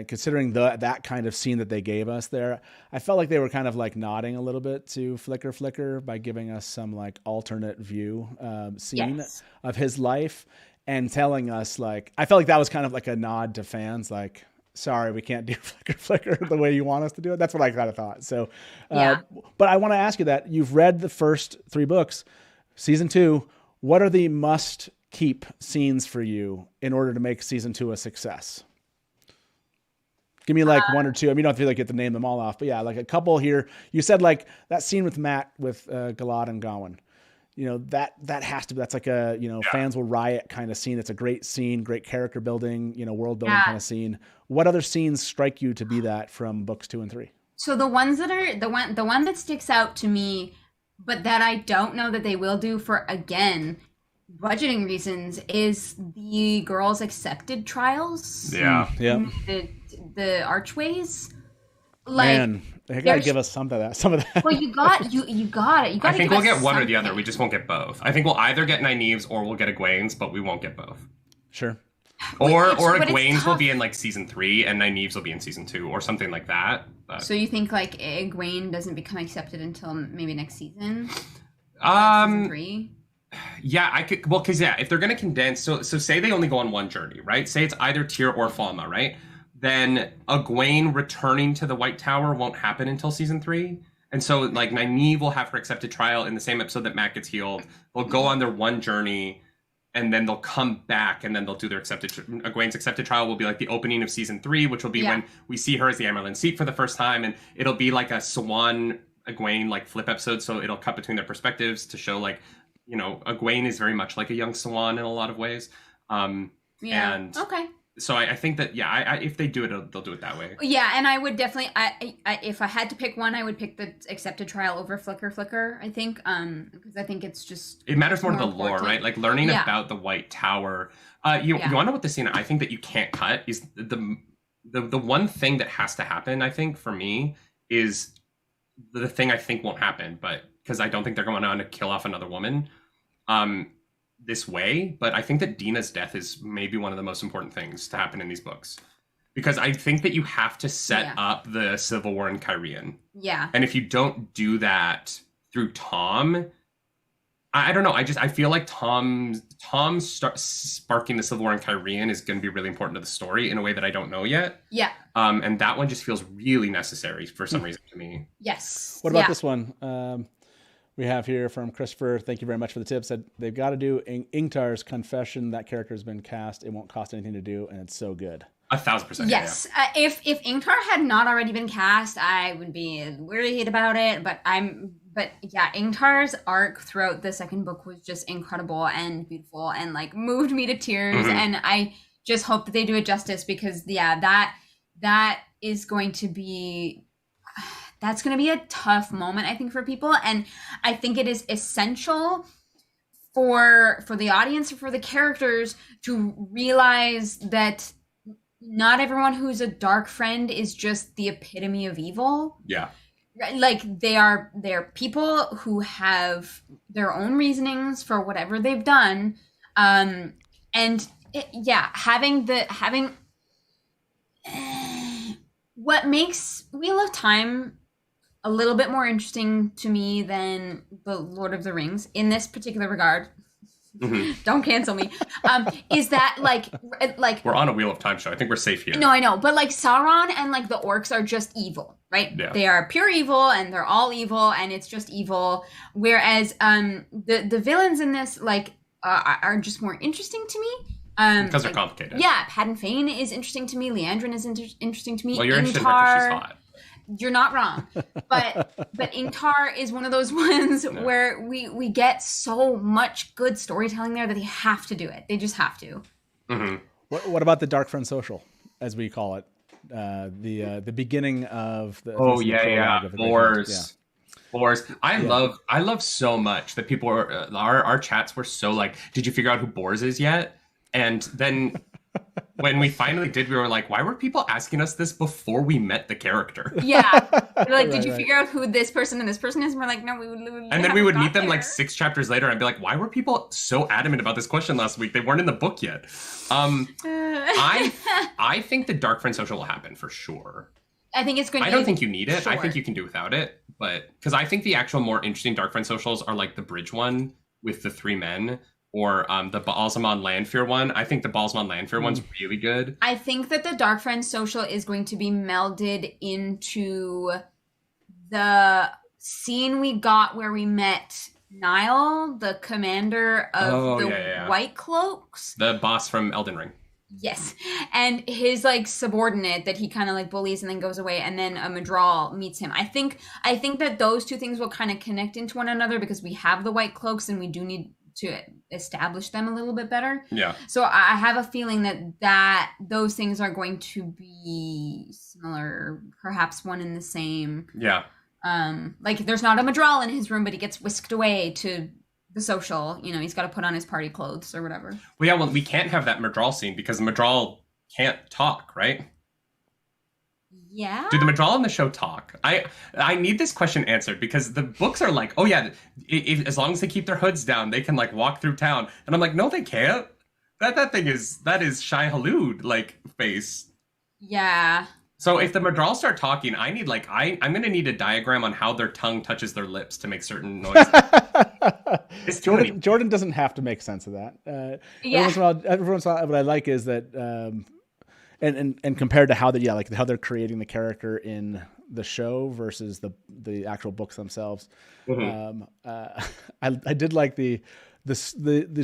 considering that kind of scene that they gave us there, I felt like they were kind of nodding a little bit to Flicker Flicker by giving us some alternate view scene of his life. and telling us, like, I felt like that was kind of like a nod to fans, like, sorry, we can't do Flicker the way you want us to do it. That's what I kind of thought. So, but I want to ask you that you've read the first 3 books, season 2. What are the must keep scenes for you in order to make season 2 a success? Give me like 1 or 2. I mean, you don't have to like get to name them all off, but yeah, like a couple here. You said like that scene with Matt with Galad and Gawain. You know, that has to be, that's like a, you know, fans will riot kind of scene. It's a great scene, great character building, you know, world building kind of scene. What other scenes strike you to be that from books 2 and 3? So the ones that are the one that sticks out to me, but that I don't know that they will do for, again, budgeting reasons, is the girls' accepted trials. Yeah. The archways. Like, man, they gotta give us some of that. Well, you got it. I think we'll get one or the other. We just won't get both. I think we'll either get Nynaeve's or we'll get Egwene's, but we won't get both. Sure. Or Egwene's will be in like season 3 and Nynaeve's will be in season 2 or something like that. But... So you think like Egwene doesn't become accepted until maybe next season? Season 3? Yeah, I could. Well, because if they're gonna condense, so say they only go on one journey, right? Say it's either Tyr or Falma, right? Then Egwene returning to the White Tower won't happen until season 3. And so, like, Nynaeve will have her accepted trial in the same episode that Matt gets healed. They'll go on their one journey, and then they'll come back, and then they'll do their Egwene's accepted trial will be, like, the opening of season 3, which will be when we see her as the Amerlin Seat for the first time, and it'll be, like, a Swan Egwene, like, flip episode, so it'll cut between their perspectives to show, like, you know, Egwene is very much like a young Swan in a lot of ways. And... Okay. So I think that, if they do it, they'll do it that way. Yeah, and I would definitely, if I had to pick one, I would pick the accepted trial over Flicker, I think, because I think it's just... It matters more to the lore, right? Like, learning about the White Tower. You want to know what the scene I think that you can't cut is the one thing that has to happen, I think, for me, is the thing I think won't happen, but because I don't think they're going on to kill off another woman. This way, but I think that Dina's death is maybe one of the most important things to happen in these books, because I think that you have to set up the civil war in Cairhien. Yeah. And if you don't do that through Tom, I don't know. I feel like Tom sparking the civil war in Cairhien is going to be really important to the story in a way that I don't know yet. Yeah. And that one just feels really necessary for some reason to me. Yes. What about this one? We have here from Christopher, thank you very much for the tip, said they've got to do Ingtar's confession. That character has been cast. It won't cost anything to do, and it's so good. 1,000%. Yes. If Ingtar had not already been cast, I would be worried about it. But Ingtar's arc throughout the second book was just incredible and beautiful and like moved me to tears. Mm-hmm. And I just hope that they do it justice, because that is going to be... That's going to be a tough moment, I think, for people. And I think it is essential for the audience, for the characters, to realize that not everyone who's a dark friend is just the epitome of evil. Yeah. Like, they're people who have their own reasonings for whatever they've done. What makes Wheel of Time a little bit more interesting to me than the Lord of the Rings in this particular regard. Mm-hmm. Don't cancel me. Is that like we're on a Wheel of Time show. I think we're safe here. No, I know, but like Sauron and like the orcs are just evil, right? Yeah. They are pure evil, and they're all evil, and it's just evil. Whereas the villains in this like are just more interesting to me. Because they're complicated. Yeah, Padden Fane is interesting to me. Leandrin is interesting to me. Well, you're interested in her because she's hot. You're not wrong, but Ingtar is one of those ones where we get so much good storytelling there that they have to do it. They just have to. Mm-hmm. What about the Dark Friend Social, as we call it, the beginning of the Boars. I love so much that people are our chats were so like, did you figure out who Boars is yet? And then when we finally did, we were like, why were people asking us this before we met the character? Yeah. Like, did you figure out who this person and this person is? And we're like, no, we would. And then we would meet them like 6 chapters later and be like, why were people so adamant about this question last week? They weren't in the book yet. I think the Dark Friend Social will happen for sure. I think it's going to I don't think you need it. Sure. I think you can do without it. But because I think the actual more interesting Dark Friend Socials are like the bridge one with the 3 men. or the Balsamon Lanfear one. I think the Balsamon Lanfear one's really good. I think that the Dark Friends social is going to be melded into the scene we got where we met Niall, the commander of White Cloaks. The boss from Elden Ring. Yes. And his like subordinate that he kind of like bullies and then goes away, and then Madral meets him. I think that those two things will kind of connect into one another because we have the White Cloaks and we do need to establish them a little bit better. Yeah. So I have a feeling that those things are going to be similar, perhaps one and the same. Yeah. Like there's not a Madral in his room, but he gets whisked away to the social, you know, he's got to put on his party clothes or whatever. Well, yeah, we can't have that Madral scene because Madral can't talk, right? Yeah. Do the Madral in the show talk? I need this question answered because the books are like, oh yeah, as long as they keep their hoods down, they can like walk through town. And I'm like, no, they can't. That is Shai Hulud like face. Yeah. So if the Madral start talking, I need like I'm gonna need a diagram on how their tongue touches their lips to make certain noises. Jordan doesn't have to make sense of that. Every once in a while, what I like is that, and compared to how how they're creating the character in the show versus the actual books themselves. Mm-hmm. I did like the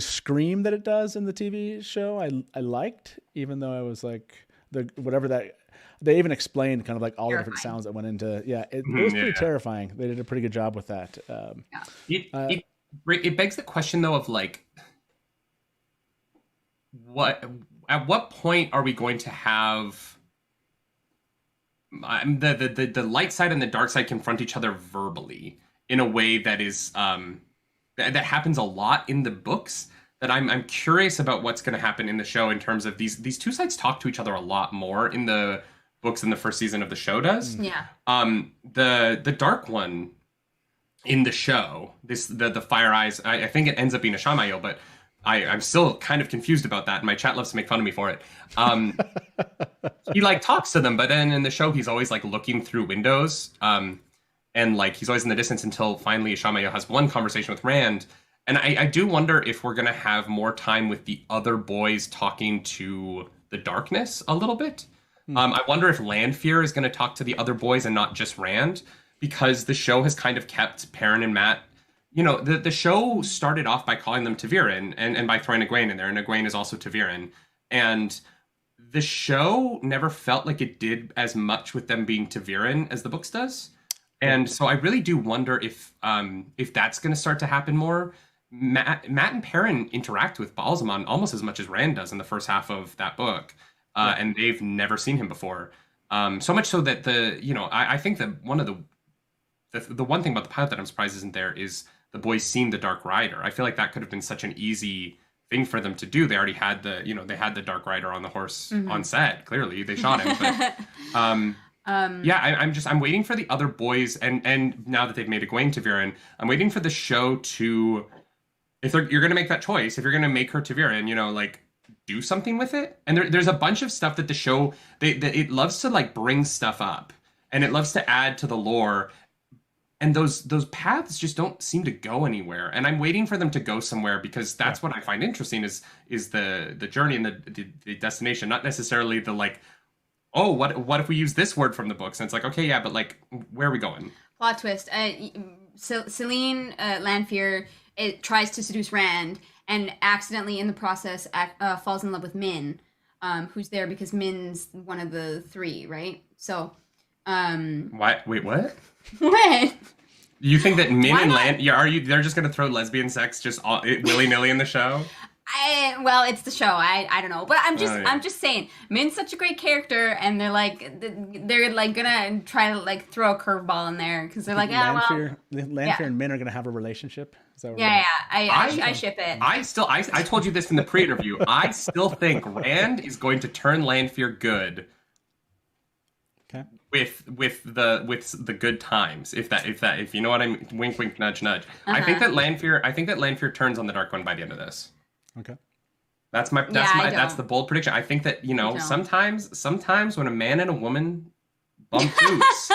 scream that it does in the TV show. I liked, even though I was like whatever that. They even explained kind of like all the different sounds that went into. Yeah, it was pretty terrifying. They did a pretty good job with that. It begs the question though of like, at what point are we going to have the light side and the dark side confront each other verbally in a way that is that happens a lot in the books? That I'm curious about what's going to happen in the show in terms of these two sides talk to each other a lot more in the books than the first season of the show does. Yeah. The dark one in the show, the Fire Eyes, I think it ends up being a Shamayo, but I'm still kind of confused about that, and my chat loves to make fun of me for it. He like talks to them, but then in the show he's always like looking through windows, and like he's always in the distance until finally Shamayo has one conversation with Rand. And I do wonder if we're going to have more time with the other boys talking to the darkness a little bit. I wonder if Lanfear is going to talk to the other boys and not just Rand, because the show has kind of kept Perrin and Mat. You know, the show started off by calling them Taviran and by throwing Egwene in there, and Egwene is also Taviran. And the show never felt like it did as much with them being Taviran as the books does. And so I really do wonder if that's going to start to happen more. Mat and Perrin interact with Balsamon almost as much as Rand does in the first half of that book, and they've never seen him before. So much so that I think that one of the one thing about the pilot that I'm surprised isn't there is the boys seeing the Dark Rider. I feel like that could have been such an easy thing for them to do. They already had the Dark Rider on the horse on set. Clearly, they shot him. But, I'm waiting for the other boys, and now that they've made Egwene Taviran, I'm waiting for the show to. If you're going to make that choice, if you're going to make her Taviran, like do something with it. And there's a bunch of stuff that the show it loves to like bring stuff up, and it loves to add to the lore. And those paths just don't seem to go anywhere. And I'm waiting for them to go somewhere because that's what I find interesting is the journey and the destination, not necessarily the like, oh, what if we use this word from the books? And it's like, okay, yeah, but like, where are we going? Plot twist. Celine Lanfear tries to seduce Rand and accidentally in the process falls in love with Min, who's there because Min's one of the three, right? So, What? Wait, what? What? You think that Min and Lan, they're just gonna throw lesbian sex just willy-nilly in the show? Well, it's the show. I don't know, but I'm just saying, Min's such a great character, and they're like gonna try to like throw a curveball in there because they're like, Lanfear and Min are gonna have a relationship. I ship it. I told you this in the pre-interview. I still think Rand is going to turn Lanfear good. Okay. With the good times, if you know what I mean, wink wink nudge nudge. I think that Lanfear turns on the Dark One by the end of this. Okay. That's the bold prediction. I think that sometimes when a man and a woman bump tubes,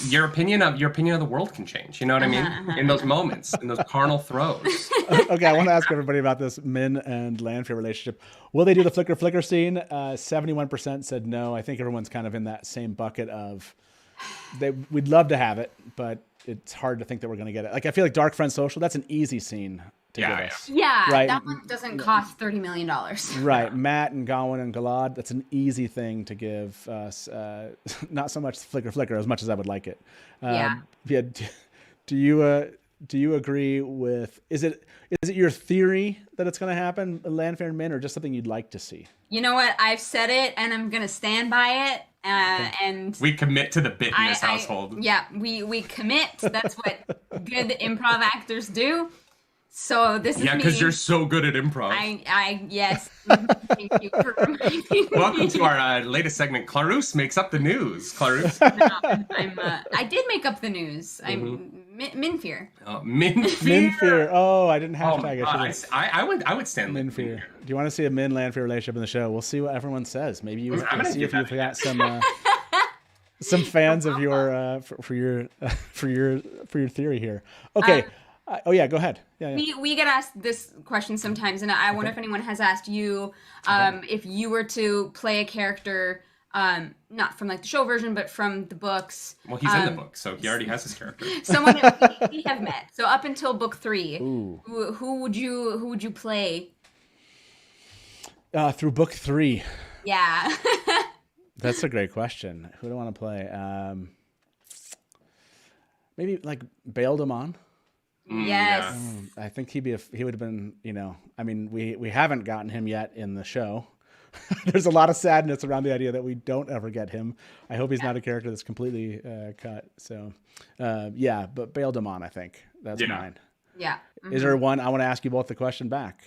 your opinion of the world can change. You know what I mean? In those moments, in those carnal throes. Okay, I want to ask everybody about this Min and Lanfear relationship. Will they do the flicker scene? 71% said no. I think everyone's kind of in that same bucket of we'd love to have it, but it's hard to think that we're going to get it. Like, I feel like Dark Friend Social, that's an easy scene to give us. Yeah, right? That one doesn't cost $30 million. Right. Matt and Gawain and Galad, that's an easy thing to give us. Not so much flicker as much as I would like it. Do you agree with, is it your theory that it's going to happen, Lanfear and Min, or just something you'd like to see? You know what? I've said it and I'm going to stand by it. And we commit to the bit in this household. Yeah, we commit. That's what good improv actors do. So this is me. Yeah, because you're so good at improv. Yes. Thank you for reminding me. Welcome to our latest segment. Clarus makes up the news. Clarus. No, I did make up the news. I'm Minfear. Minfear. Oh, I didn't hashtag it. I would stand Minfear. Do you want to see a Min-Lanfear relationship in the show? We'll see what everyone says. Maybe you can see if you've got some fans of your for your theory here. Okay. Go ahead. Yeah. We get asked this question sometimes, and I wonder if anyone has asked you if you were to play a character, not from like the show version, but from the books. Well, he's in the book, so he already has his character. Someone that we have met. So up until book 3, Ooh. who would you play? Through book 3. Yeah. That's a great question. Who do I want to play? Maybe like Bail Damon. Yes. I think he would have been, I mean, we haven't gotten him yet in the show. There's a lot of sadness around the idea that we don't ever get him. I hope he's not a character that's completely cut. So, but Bail Damon, I think that's mine. Yeah. Mm-hmm. Is there one, I want to ask you both the question back.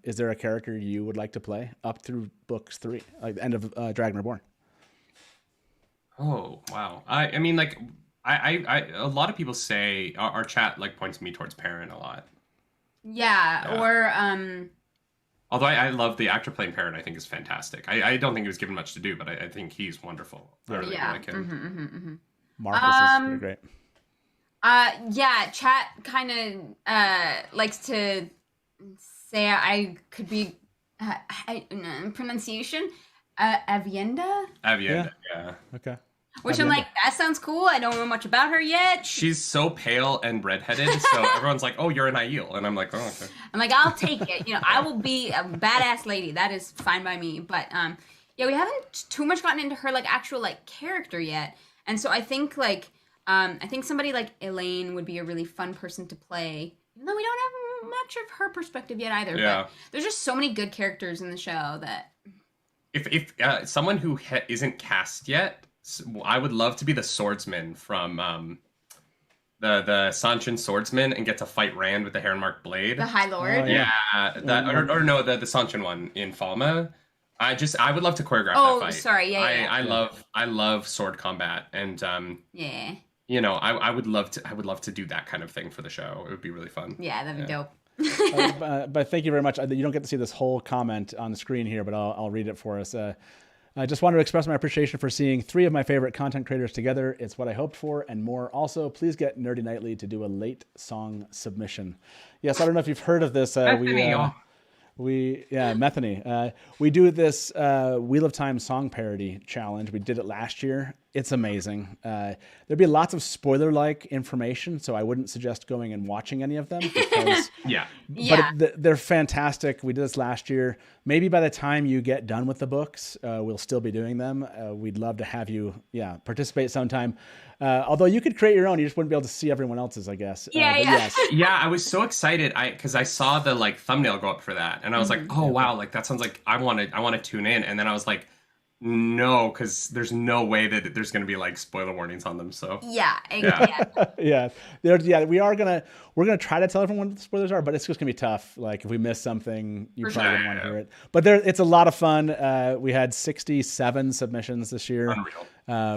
Is there a character you would like to play up through books 3, like the end of Dragon Reborn? Oh, wow. I mean, like, I a lot of people say our chat like points me towards Perrin a lot. Yeah. Or although I love the actor playing Perrin, I think is fantastic. I don't think he was given much to do, but I think he's wonderful. I really like him. Marcus is pretty great. Chat kind of likes to say I could be pronunciation Avienda. Yeah. Okay. Which I'm like, that sounds cool. I don't know much about her yet. She's so pale and redheaded, so everyone's like, "Oh, you're an Aiel," and I'm like, "Oh, okay." I'm like, I'll take it. I will be a badass lady. That is fine by me. But we haven't too much gotten into her like actual like character yet, and so I think like I think somebody like Elaine would be a really fun person to play, even though we don't have much of her perspective yet either. Yeah. But there's just so many good characters in the show that if someone who isn't cast yet. I would love to be the swordsman from the Sanchin swordsman and get to fight Rand with the Heronmark blade. The High Lord. Oh, yeah. The Sanchin one in Falma. I would love to choreograph that fight. Sorry, yeah. I love sword combat, and I would love to do that kind of thing for the show. It would be really fun. Yeah, that'd be dope. But thank you very much. You don't get to see this whole comment on the screen here, but I'll read it for us. I just wanted to express my appreciation for seeing 3 of my favorite content creators together. It's what I hoped for and more. Also, please get Nerdy Nightly to do a late song submission. Yes, I don't know if you've heard of this. Methany. We do this Wheel of Time song parody challenge. We did it last year. It's amazing. There'd be lots of spoiler-like information, so I wouldn't suggest going and watching any of them. Because, but they're fantastic. We did this last year. Maybe by the time you get done with the books, we'll still be doing them. We'd love to have you, participate sometime. Although you could create your own, you just wouldn't be able to see everyone else's, I guess. Yes. Yeah, I was so excited because I saw the like thumbnail go up for that, and I was like, oh wow, like that sounds like I want to tune in, and then I was like, no, because there's no way that there's going to be like spoiler warnings on them. So we're gonna try to tell everyone what the spoilers are, but it's just gonna be tough. Like if we miss something, you probably wouldn't want to hear it. But it's a lot of fun. We had 67 submissions this year. Unreal.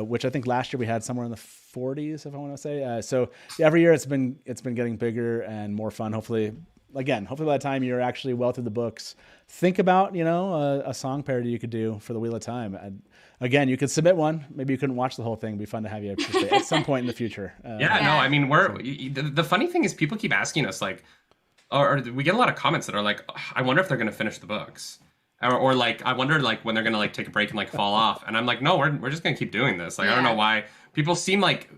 Which I think last year we had somewhere in the 40s, if I want to say. So every year it's been getting bigger and more fun. Hopefully, again, hopefully by the time you're actually well through the books, think about, a song parody you could do for the Wheel of Time. And again, you could submit one. Maybe you couldn't watch the whole thing. It'd be fun to have you participate at some point in the future. No, I mean, the funny thing is people keep asking us like, or we get a lot of comments that are like, I wonder if they're going to finish the books. Or like, I wonder like when they're going to like take a break and like fall off. And I'm like, no, we're just going to keep doing this. Like, I don't know why people seem like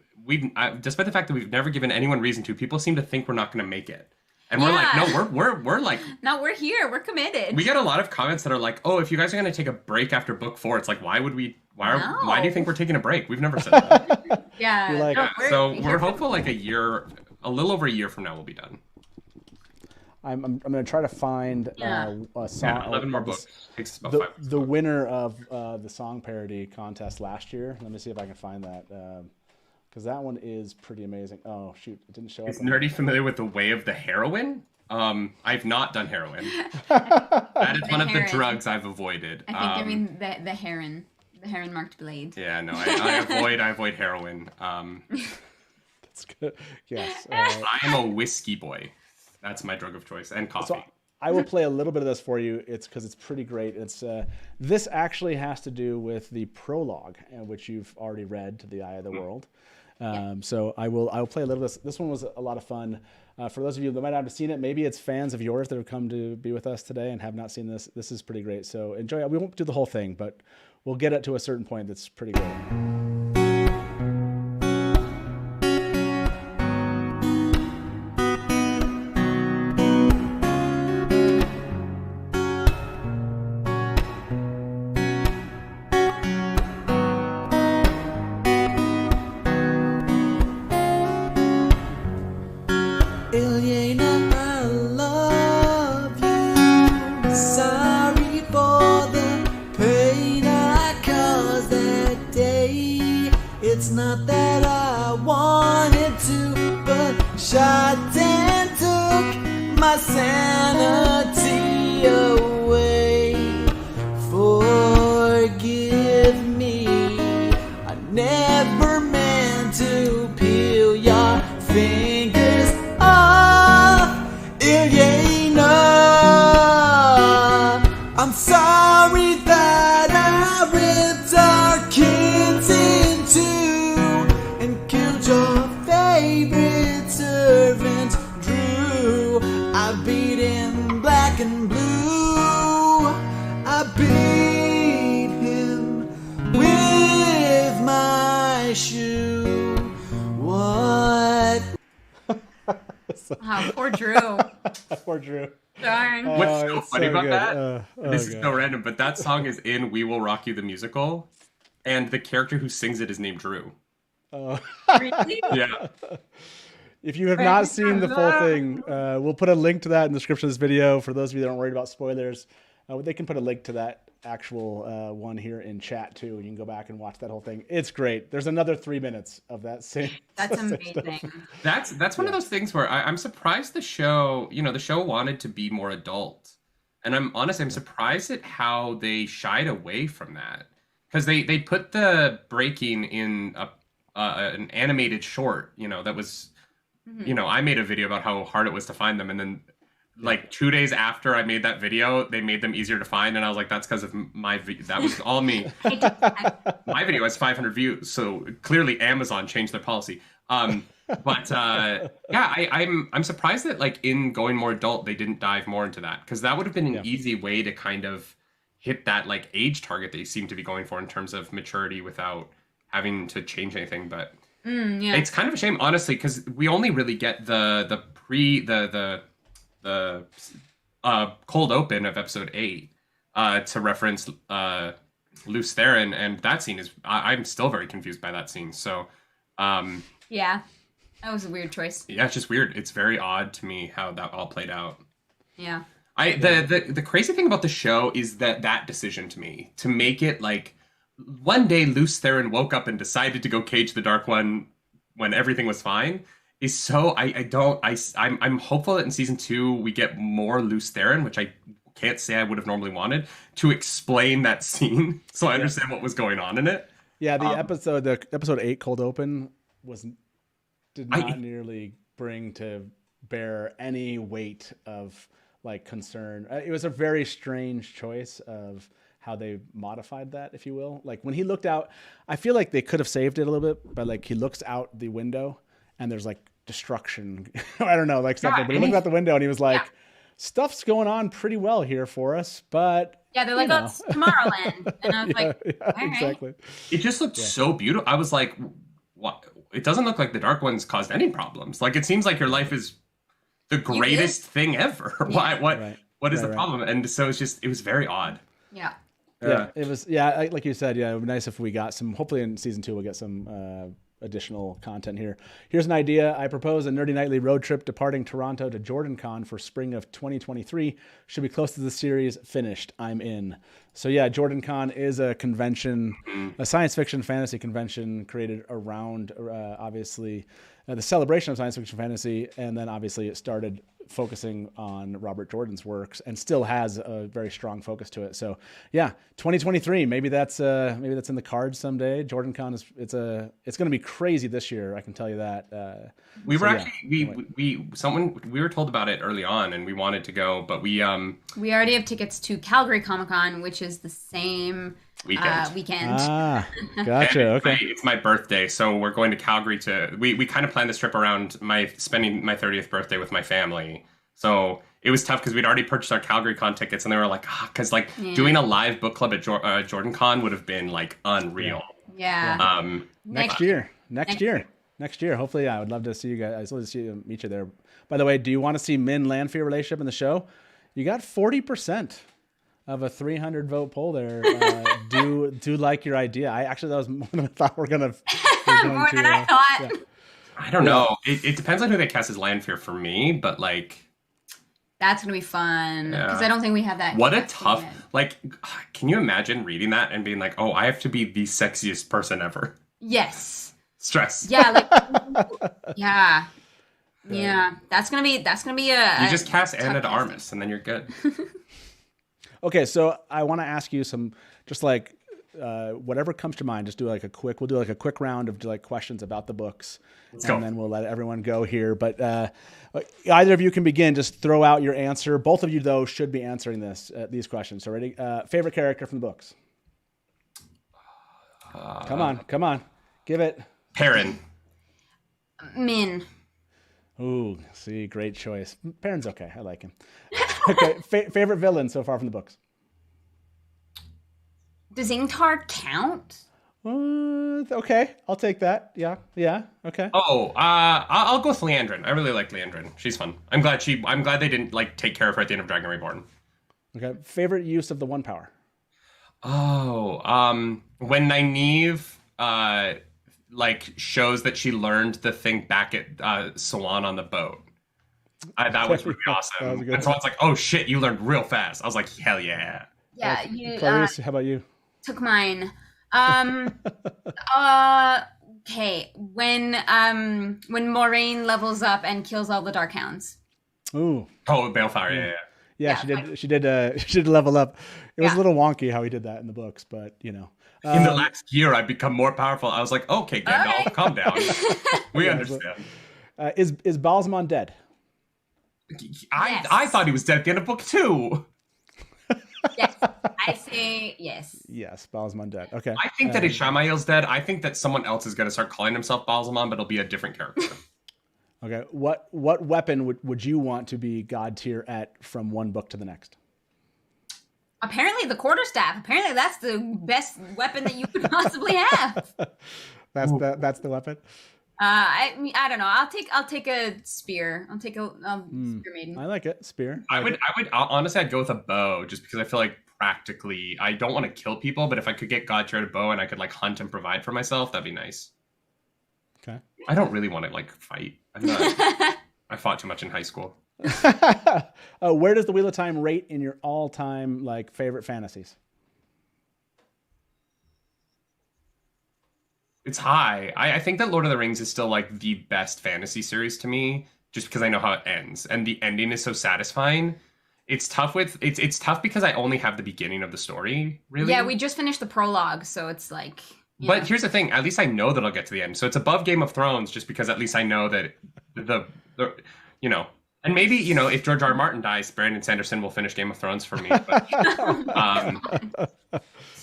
despite the fact that we've never given anyone reason to, people seem to think we're not going to make it. And we're like, no, we're like, no, we're here. We're committed. We get a lot of comments that are like, oh, if you guys are going to take a break after book 4, it's like, why do you think we're taking a break? We've never said that. Yeah. So we're hopeful like a little over a year from now we'll be done. I'm going to try to find a song. Yeah, 11 more books. Takes about 5 weeks. The winner of the song parody contest last year. Let me see if I can find that. Because that one is pretty amazing. Oh, shoot. It didn't show up. Is Nerdy familiar with the Way of the Heroine? I've not done heroin. That is one of the drugs I've avoided. I think I mean the heron. The heron-marked blade. Yeah, no, I avoid heroin. That's good. Yes. I am a whiskey boy. That's my drug of choice, and coffee. So I will play a little bit of this for you. It's because it's pretty great. It's this actually has to do with the prologue, which you've already read, to the Eye of the World. So I will play a little bit. This one was a lot of fun. For those of you that might not have seen it, maybe it's fans of yours that have come to be with us today and have not seen this. This is pretty great. So enjoy it. We won't do the whole thing, but we'll get it to a certain point that's pretty great. Poor Drew. Poor Drew. Darn. What's so funny about good. that? This is so random, but that song is in We Will Rock You the Musical, and the character who sings it is named Drew. Really? Yeah. If you have not seen the full thing, we'll put a link to that in the description of this video. For those of you that aren't worried about spoilers, they can put a link to that actual one here in chat too. You can go back and watch that whole thing. It's great. There's another 3 minutes of that same. That's amazing. That's one of those things where I'm surprised the show wanted to be more adult, and I'm surprised at how they shied away from that, because they put the breaking in an animated short. That was, I made a video about how hard it was to find them, and then like 2 days after I made that video, they made them easier to find, and I was like, that's because of that was all me. My video has 500 views, so clearly Amazon changed their policy. I'm surprised that like in going more adult, they didn't dive more into that, because that would have been an easy way to kind of hit that like age target they seem to be going for in terms of maturity without having to change anything. But it's kind of a shame, honestly, because we only really get the cold open of episode 8 to reference Luce Theron, and that scene is I'm still very confused by that scene. So yeah, that was a weird choice. Yeah, it's just weird. It's very odd to me how that all played out. Yeah. The crazy thing about the show is that decision to me to make it like one day Luce Theron woke up and decided to go cage the Dark One when everything was fine is so I'm hopeful that in season 2 we get more Luce Theron, which I can't say I would have normally wanted, to explain that scene so I understand what was going on in it. Yeah, the episode 8 cold open did not nearly bring to bear any weight of like concern. It was a very strange choice of how they modified that, if you will. Like when he looked out, I feel like they could have saved it a little bit, but like he looks out the window and there's like destruction. I don't know, like something. But he looked out the window and he was like, stuff's going on pretty well here for us, but yeah, they're like, that's Tomorrowland. And I was like, all right. Exactly. It just looked so beautiful. I was like, what? It doesn't look like the Dark Ones caused any problems. Like it seems like your life is the greatest thing ever. Yeah. What is the problem? And so it was very odd. Yeah. Yeah, it was. Yeah, like you said. Yeah, it would be nice if we got some. Hopefully, in season 2, we'll get some additional content here. Here's an idea. I propose a Nerdy Nightly road trip departing Toronto to JordanCon for spring of 2023. Should be close to the series finished. I'm in. So yeah, JordanCon is a convention, a science fiction fantasy convention created around obviously the celebration of science fiction fantasy, and then obviously it started focusing on Robert Jordan's works and still has a very strong focus to it. So yeah, 2023, maybe that's in the cards someday. JordanCon it's going to be crazy this year. I can tell you that. We were told about it early on and we wanted to go, but we already have tickets to Calgary Comic-Con, which is the same weekend. Gotcha. Okay. It's my birthday, so we're going to Calgary we kind of planned this trip around spending my 30th birthday with my family. So it was tough because we'd already purchased our Calgary Con tickets, and they were like, because doing a live book club at Jordan Con would have been like unreal. Yeah. Next year. Hopefully, I would love to see you guys. I'd love to meet you there. By the way, do you want to see Min Lanfear relationship in the show? You got 40% of a 300 vote poll there. Do like your idea. That was more than I thought we're going to. More than I thought. Yeah. I don't know. It depends on who they cast as Lanfear for me, but like. That's going to be fun. Because I don't think we have that. What a tough. Like, can you imagine reading that and being like, oh, I have to be the sexiest person ever? Yes. Stress. Yeah. Yeah. Yeah. That's going to be a. You just cast Anna de Armas and then you're good. Okay, so I want to ask you some, just like whatever comes to mind. Just do like we'll do like a quick round of like questions about the books, then we'll let everyone go here. But either of you can begin. Just throw out your answer. Both of you though should be answering these questions. So ready? Favorite character from the books? Come on, give it. Perrin. Min. Ooh, see, great choice. Perrin's okay. I like him. Okay, favorite villain so far from the books? Does Ingtar count? Okay, I'll take that. Yeah, okay. Oh, I'll go with Leandrin. I really like Leandrin. She's fun. I'm glad they didn't like take care of her at the end of Dragon Reborn. Okay, favorite use of the one power? Oh, when Nynaeve like shows that she learned the thing back at Swan on the boat. That was really awesome. And someone's like, "Oh shit, you learned real fast." I was like, "Hell yeah!" Yeah, Clarice, how about you? Took mine. Okay, when Moraine levels up and kills all the Darkhounds. Ooh. Oh, Balefire, yeah. She did level up. It was a little wonky how he did that in the books, but you know. In the last year, I've become more powerful. I was like, "Okay, Gandalf, calm down. We understand." Is Balsamon dead? I thought he was dead at the end of book 2. Yes, I say yes. Yes, Balsamon dead. Okay. I think that Ishamael's dead. I think that someone else is going to start calling himself Balsamon, but it'll be a different character. Okay. What weapon would you want to be God tier at from one book to the next? Apparently the quarterstaff. Apparently that's the best weapon that you could possibly have. That's the weapon. I don't know. I'll take a spear. I'll take a spear maiden. I like it. Spear. I would honestly, I'd go with a bow just because I feel like practically I don't want to kill people, but if I could get God tier at a bow and I could like hunt and provide for myself, that'd be nice. Okay. I don't really want to like fight. I fought too much in high school. Where does the Wheel of Time rate in your all-time like favorite fantasies? It's high. I think that Lord of the Rings is still like the best fantasy series to me, just because I know how it ends, and the ending is so satisfying. It's tough it's tough because I only have the beginning of the story. Really. Yeah, we just finished the prologue, so it's like. But here's the thing: at least I know that I'll get to the end, so it's above Game of Thrones, just because at least I know that you know, and maybe, you know, if George R. R. Martin dies, Brandon Sanderson will finish Game of Thrones for me. But,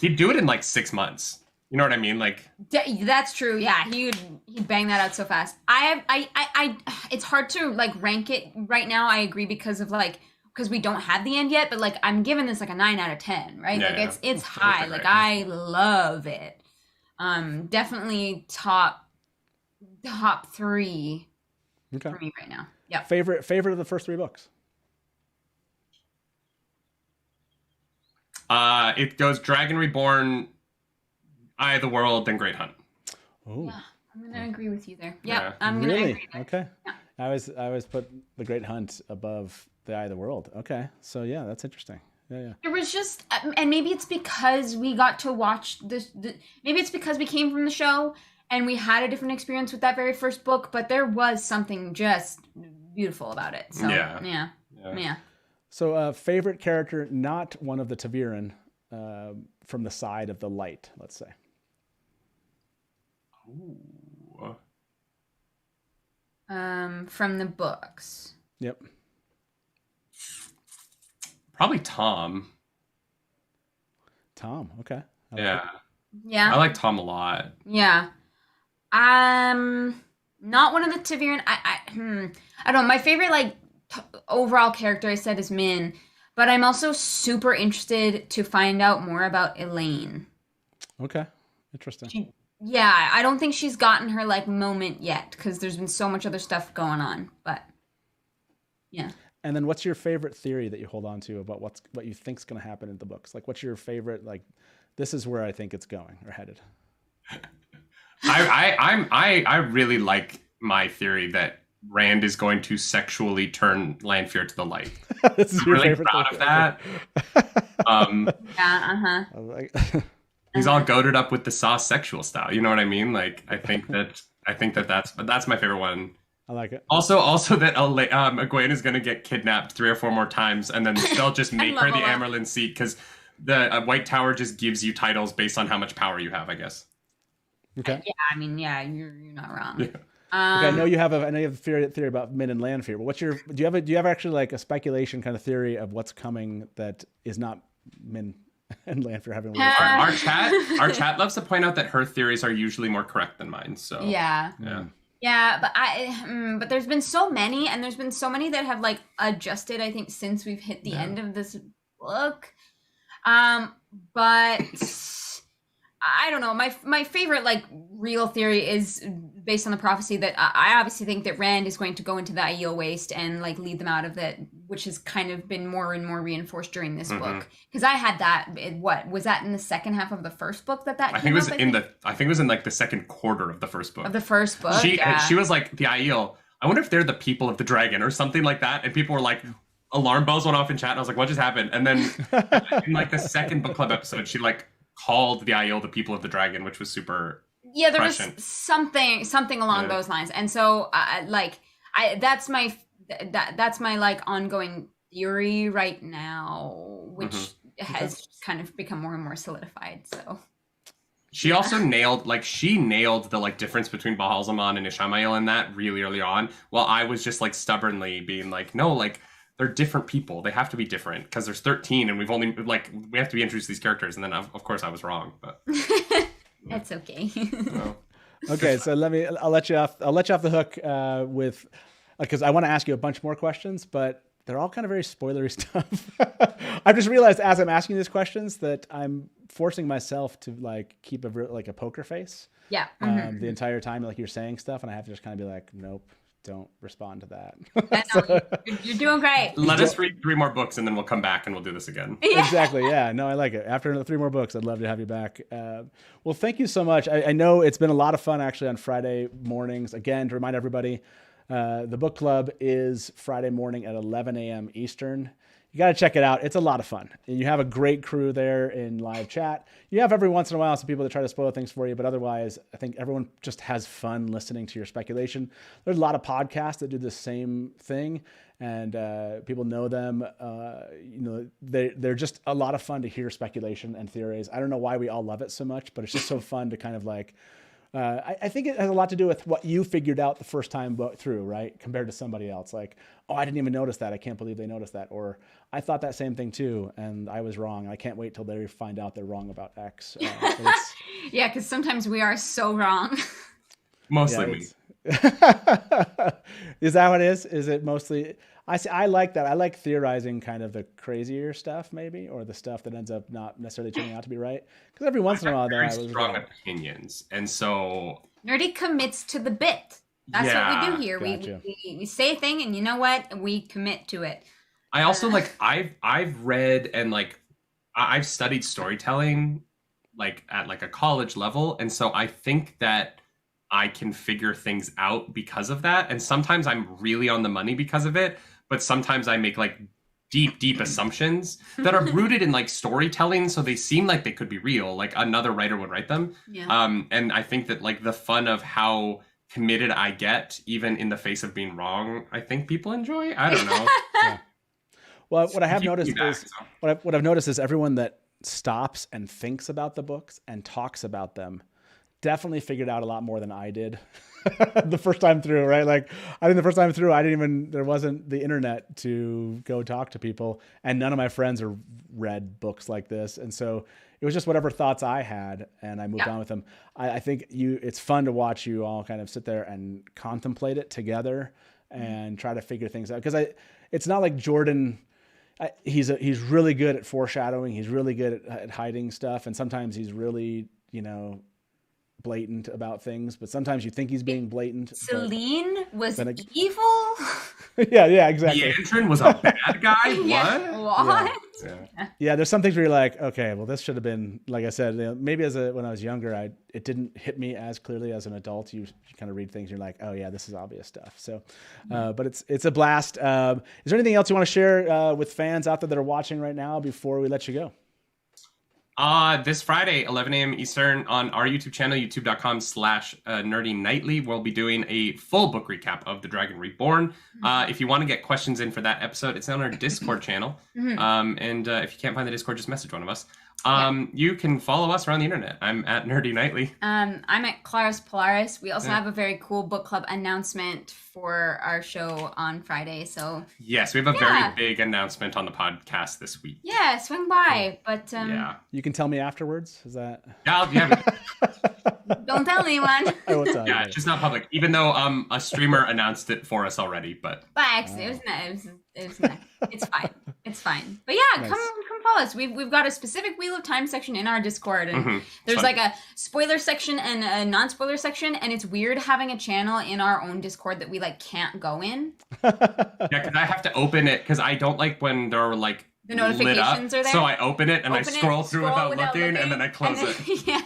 he'd do it in like 6 months. You know what I mean? Like that's true. Yeah, he'd bang that out so fast. It's hard to like rank it right now. I agree because we don't have the end yet. But like I'm giving this like a 9 out of 10. Right? Yeah, like it's high. Like I love it. Definitely top 3 for me right now. Yeah. Favorite of the first 3 books. It goes Dragon Reborn, Eye of the World, then Great Hunt. Oh, yeah, I'm gonna agree with you there. Yep, Yeah. I'm gonna agree there. Okay. Yeah. I always put the Great Hunt above the Eye of the World. Okay, so yeah, that's interesting. Yeah. It was just, and maybe it's because we got to watch this. Maybe it's because we came from the show and we had a different experience with that very first book. But there was something just beautiful about it. So yeah. So favorite character, not one of the Taviran, from the side of the light, let's say. Ooh. From the books. Yep. Probably Tom. Tom. Okay. Yeah. Yeah. I like Tom a lot. Yeah. Not one of the Taviran. I don't know. My favorite like overall character I said is Min, but I'm also super interested to find out more about Elaine. Okay. Interesting. Yeah, I don't think she's gotten her like moment yet because there's been so much other stuff going on. But yeah. And then, what's your favorite theory that you hold on to about what you think's going to happen in the books? Like, what's your favorite? Like, this is where I think it's going or headed. I really like my theory that Rand is going to sexually turn Lanfear to the light. This is I'm your really favorite proud theory. of that. Yeah. Like, He's all goated up with the sauce sexual style. You know what I mean? Like, I think that's my favorite one. I like it. Also that Egwene is going to get kidnapped 3 or 4 more times, and then they'll just make her the Amerlin seat because the White Tower just gives you titles based on how much power you have, I guess. Okay. Yeah, I mean, yeah, you're not wrong. Yeah. Okay, I know you have a theory about Min and Lanfear, but what's your do you have actually like a speculation kind of theory of what's coming that is not Min and Lanfear having our chat loves to point out that her theories are usually more correct than mine. So yeah. Yeah, but but there's been so many, and there's been so many that have like adjusted, I think, since we've hit the end of this book. But I don't know. My favorite like real theory is based on the prophecy that I obviously think that Rand is going to go into the Aiel Waste and like lead them out of that, which has kind of been more and more reinforced during this book. Because I had that. What was that in the second half of the first book that I think it was I think it was in like the second quarter of the first book. She was like the Aiel. I wonder if they're the people of the dragon or something like that. And people were like, alarm bells went off in chat. And I was like, what just happened? And then in like the second book club episode, she like called the Aiel the people of the dragon, which was super. Yeah, there was something along those lines, and so that's my like ongoing theory right now, which has kind of become more and more solidified. So she also nailed the like difference between Baal Zaman and Ishamael in that really early on, while I was just like stubbornly being like, no, like they're different people, they have to be different because there's 13 and we have to be introduced to these characters, and then of course I was wrong, but. That's okay. Okay, so I'll let you off the hook with because I want to ask you a bunch more questions, but they're all kind of very spoilery stuff. I've just realized as I'm asking these questions that I'm forcing myself to like keep a poker face. Yeah. The entire time, like you're saying stuff, and I have to just kind of be like, nope, don't respond to that. You're doing great. Let us read 3 more books and then we'll come back and we'll do this again. Yeah. Exactly. Yeah. No, I like it. After 3 more books, I'd love to have you back. Well, thank you so much. I know it's been a lot of fun actually on Friday mornings. Again, to remind everybody, the book club is Friday morning at 11 a.m. Eastern. You got to check it out. It's a lot of fun. And you have a great crew there in live chat. You have every once in a while some people that try to spoil things for you, but otherwise, I think everyone just has fun listening to your speculation. There's a lot of podcasts that do the same thing, and people know them. They're just a lot of fun to hear speculation and theories. I don't know why we all love it so much, but it's just so fun to kind of like I think it has a lot to do with what you figured out the first time through, right? Compared to somebody else. Like, oh, I didn't even notice that. I can't believe they noticed that. Or I thought that same thing too, and I was wrong. I can't wait till they find out they're wrong about X. Yeah, because sometimes we are so wrong. Mostly me. Is that what it is? Is it mostly? I like that. I like theorizing kind of the crazier stuff, maybe, or the stuff that ends up not necessarily turning out to be right. Because every once in a while, there are strong opinions, and so Nerdy commits to the bit. That's what we do here. Gotcha. We say a thing, and you know what? We commit to it. I also like I've read and like I've studied storytelling like at like a college level, and so I think that I can figure things out because of that. And sometimes I'm really on the money because of it, but sometimes I make like deep assumptions that are rooted in like storytelling, so they seem like they could be real, like another writer would write them. And I think that like the fun of how committed I get even in the face of being wrong, I think people enjoy. I don't know. Well, what I have noticed is what I've noticed is everyone that stops and thinks about the books and talks about them definitely figured out a lot more than I did the first time through, right? Like, I think the first time through, there wasn't the internet to go talk to people, and none of my friends read books like this. And so it was just whatever thoughts I had, and I moved on with them. I think it's fun to watch you all kind of sit there and contemplate it together and try to figure things out. Because it's not like Jordan, he's really good at foreshadowing. He's really good at hiding stuff. And sometimes he's really, blatant about things, but sometimes you think he's being blatant. Celine was evil. yeah, exactly. The intern was a bad guy. What? Yeah, there's some things where you're like, okay, well, this should have been, like I said, maybe when I was younger, it didn't hit me as clearly as an adult. You kind of read things, and you're like, oh yeah, this is obvious stuff. So, but it's a blast. Is there anything else you want to share with fans out there that are watching right now before we let you go? This Friday, 11 a.m. Eastern on our YouTube channel, youtube.com/nerdynightly, we'll be doing a full book recap of The Dragon Reborn. If you want to get questions in for that episode, it's on our Discord channel. And if you can't find the Discord, just message one of us. You can follow us around the internet. I'm at Nerdy Nightly. I'm at Claris Polaris. We also have a very cool book club announcement for our show on Friday. So yes, we have a very big announcement on the podcast this week. Yeah, swing by. But you can tell me afterwards. Is that? Yeah. Don't tell anyone. I won't tell it's just not public. Even though a streamer announced it for us already, but by accident, it was nice. It's fine. It's fine. But yeah, nice. Come follow us. We've got a specific Wheel of Time section in our Discord, and there's like a spoiler section and a non-spoiler section, and it's weird having a channel in our own Discord that we like can't go in. Yeah, because I have to open it because I don't like when there are like the notifications are there. So I open it and I scroll through without looking, and then I close it. Yeah.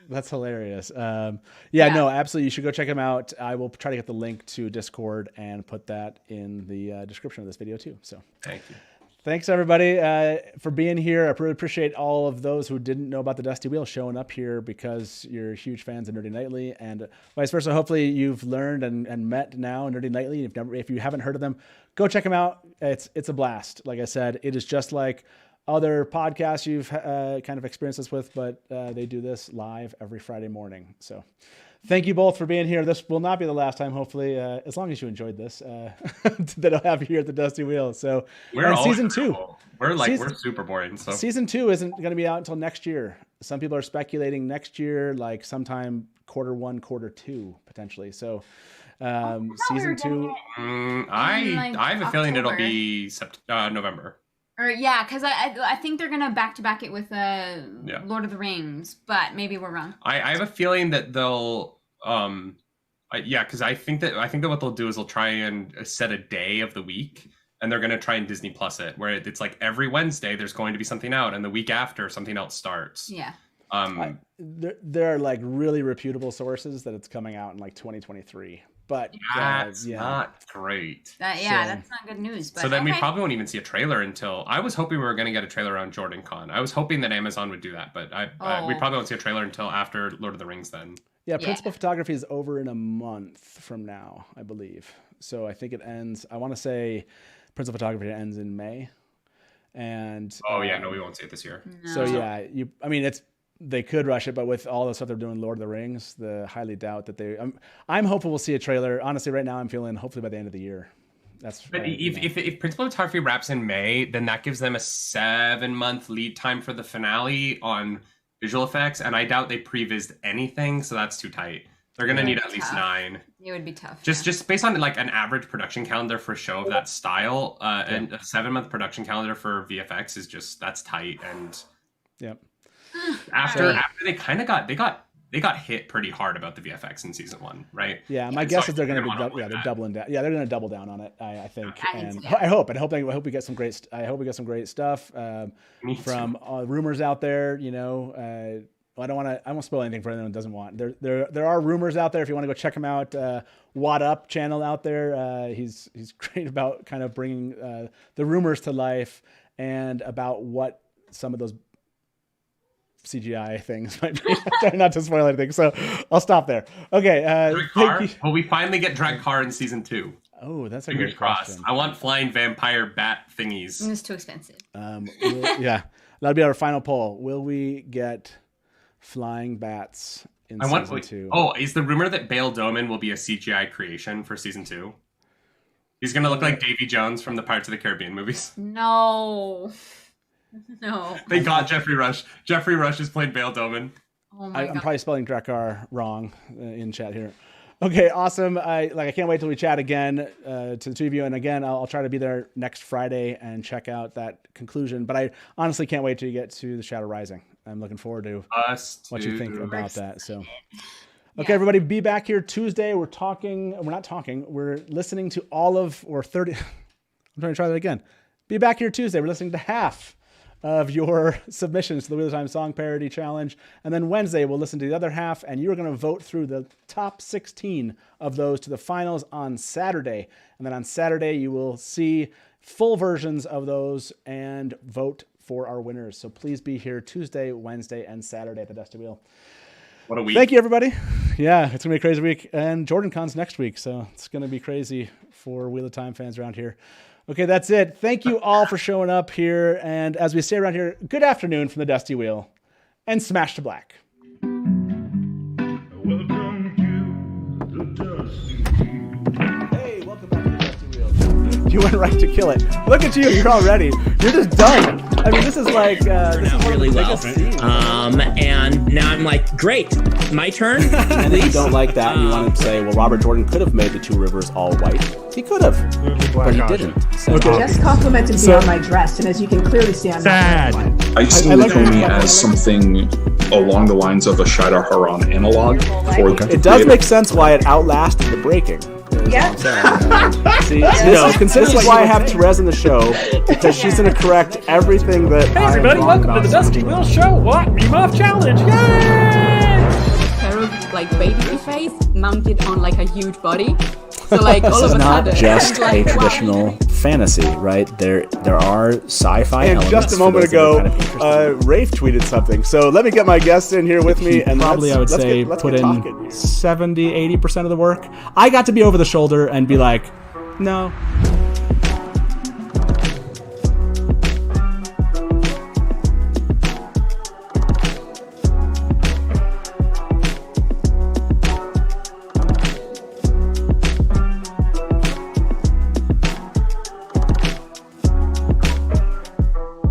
That's hilarious. No, absolutely. You should go check them out. I will try to get the link to Discord and put that in the description of this video too. So thank you. Thanks everybody for being here. I really appreciate all of those who didn't know about the Dusty Wheel showing up here because you're huge fans of Nerdy Nightly, and vice versa. Hopefully you've learned and met now Nerdy Nightly. If you haven't heard of them, go check them out. It's a blast. Like I said, it is just like other podcasts you've kind of experienced this with, but they do this live every Friday morning. So thank you both for being here. This will not be the last time, hopefully, as long as you enjoyed this, that I'll have you here at the Dusty Wheel. So we're season 2. We're super boring. So season 2 isn't going to be out until next year. Some people are speculating next year, like sometime Q1, Q2, potentially. So season 2. I have a feeling it'll be November. Because I think they're gonna back-to-back it with Lord of the Rings, but maybe we're wrong. I have a feeling that they'll because I think that what they'll do is they'll try and set a day of the week, and they're gonna try and Disney Plus it, where it's like every Wednesday there's going to be something out, and the week after something else starts. Yeah. There are like really reputable sources that it's coming out in like 2023. But that's not great. That's not good news. But so then we probably won't even see a trailer until. I was hoping we were going to get a trailer around Jordan Con. I was hoping that Amazon would do that, but we probably won't see a trailer until after Lord of the Rings then. Yeah, principal photography is over in a month from now, I believe. So I think it ends. I want to say principal photography ends in May. And we won't see it this year. No. So it's they could rush it, but with all the stuff they're doing, Lord of the Rings, I highly doubt that they. I'm hopeful we'll see a trailer. Honestly, right now I'm feeling hopefully by the end of the year. But if Principal Photography wraps in May, then that gives them a 7-month lead time for the finale on visual effects, and I doubt they prevised anything, so that's too tight. They're gonna need at least 9. It would be tough. Just based on like an average production calendar for a show of that style, and a 7-month production calendar for VFX is that's tight. And after they kind of got hit pretty hard about the VFX in season 1, right? Yeah, my guess is they're going to be they're doubling down. Yeah, they're going to double down on it. I think, I hope we get some great. Stuff from rumors out there. You know, I won't spoil anything for anyone who doesn't want. There are rumors out there if you want to go check them out. What Up channel out there. He's great about kind of bringing the rumors to life and about what some of those CGI things might be. Try not to spoil anything, so I'll stop there. Okay. Will we finally get Drag Car in season 2? Oh, that's a Fingers great crossed. question. I want flying vampire bat thingies. It's too expensive. Yeah, that'll be our final poll. Will we get flying bats in season 2? Oh, is the rumor that Bale Doman will be a CGI creation for season 2? He's gonna look like Davy Jones from the Pirates of the Caribbean movies. No. They got Jeffrey Rush. Jeffrey Rush is playing Bale Doman. Oh my God. I'm probably spelling Drakkar wrong in chat here. Okay, awesome. I can't wait till we chat again to the two of you. And again, I'll try to be there next Friday and check out that conclusion. But I honestly can't wait till you get to the Shadow Rising. I'm looking forward to what you think about that. So, okay, everybody, be back here Tuesday. We're listening to all of, or 30. I'm trying to try that again. Be back here Tuesday. We're listening to half of your submissions to the Wheel of Time Song Parody Challenge. And then Wednesday, we'll listen to the other half, and you're going to vote through the top 16 of those to the finals on Saturday. And then on Saturday, you will see full versions of those and vote for our winners. So please be here Tuesday, Wednesday, and Saturday at the Dusty Wheel. What a week. Thank you, everybody. Yeah, it's going to be a crazy week. And Jordan Con's next week, so it's going to be crazy for Wheel of Time fans around here. Okay, that's it. Thank you all for showing up here. And as we say around here, good afternoon from the Dusty Wheel. And smash to black. Welcome to the Dusty Wheel. Hey, welcome back to the Dusty Wheel. You went right to kill it. Look at you. You're all ready. You're just done. I mean, this is like this is really well. And now I'm like, great, my turn. And if you don't like that, and you want to say, well, Robert Jordan could have made the two rivers all white. He could have, but he didn't. So Just complimented me on my dress, and as you can clearly see, I'm not white. I see Lukumi as something along the lines of a Shida Haran analog. It does make sense why it outlasted the breaking. Yeah. See, consider this is why I have Therese in the show, because she's going to correct everything that. Hey everybody, welcome to the Dusty Wheel Show. What? Meme Off Challenge. Yay! Pair of like baby face mounted on like a huge body. So like all of a sudden, this is not just a traditional fantasy, right? There are sci-fi elements. And just a moment ago, Rafe tweeted something. So let me get my guest in here with me. And probably, I would say, put in 70, 80% of the work. I got to be over the shoulder and be like, no,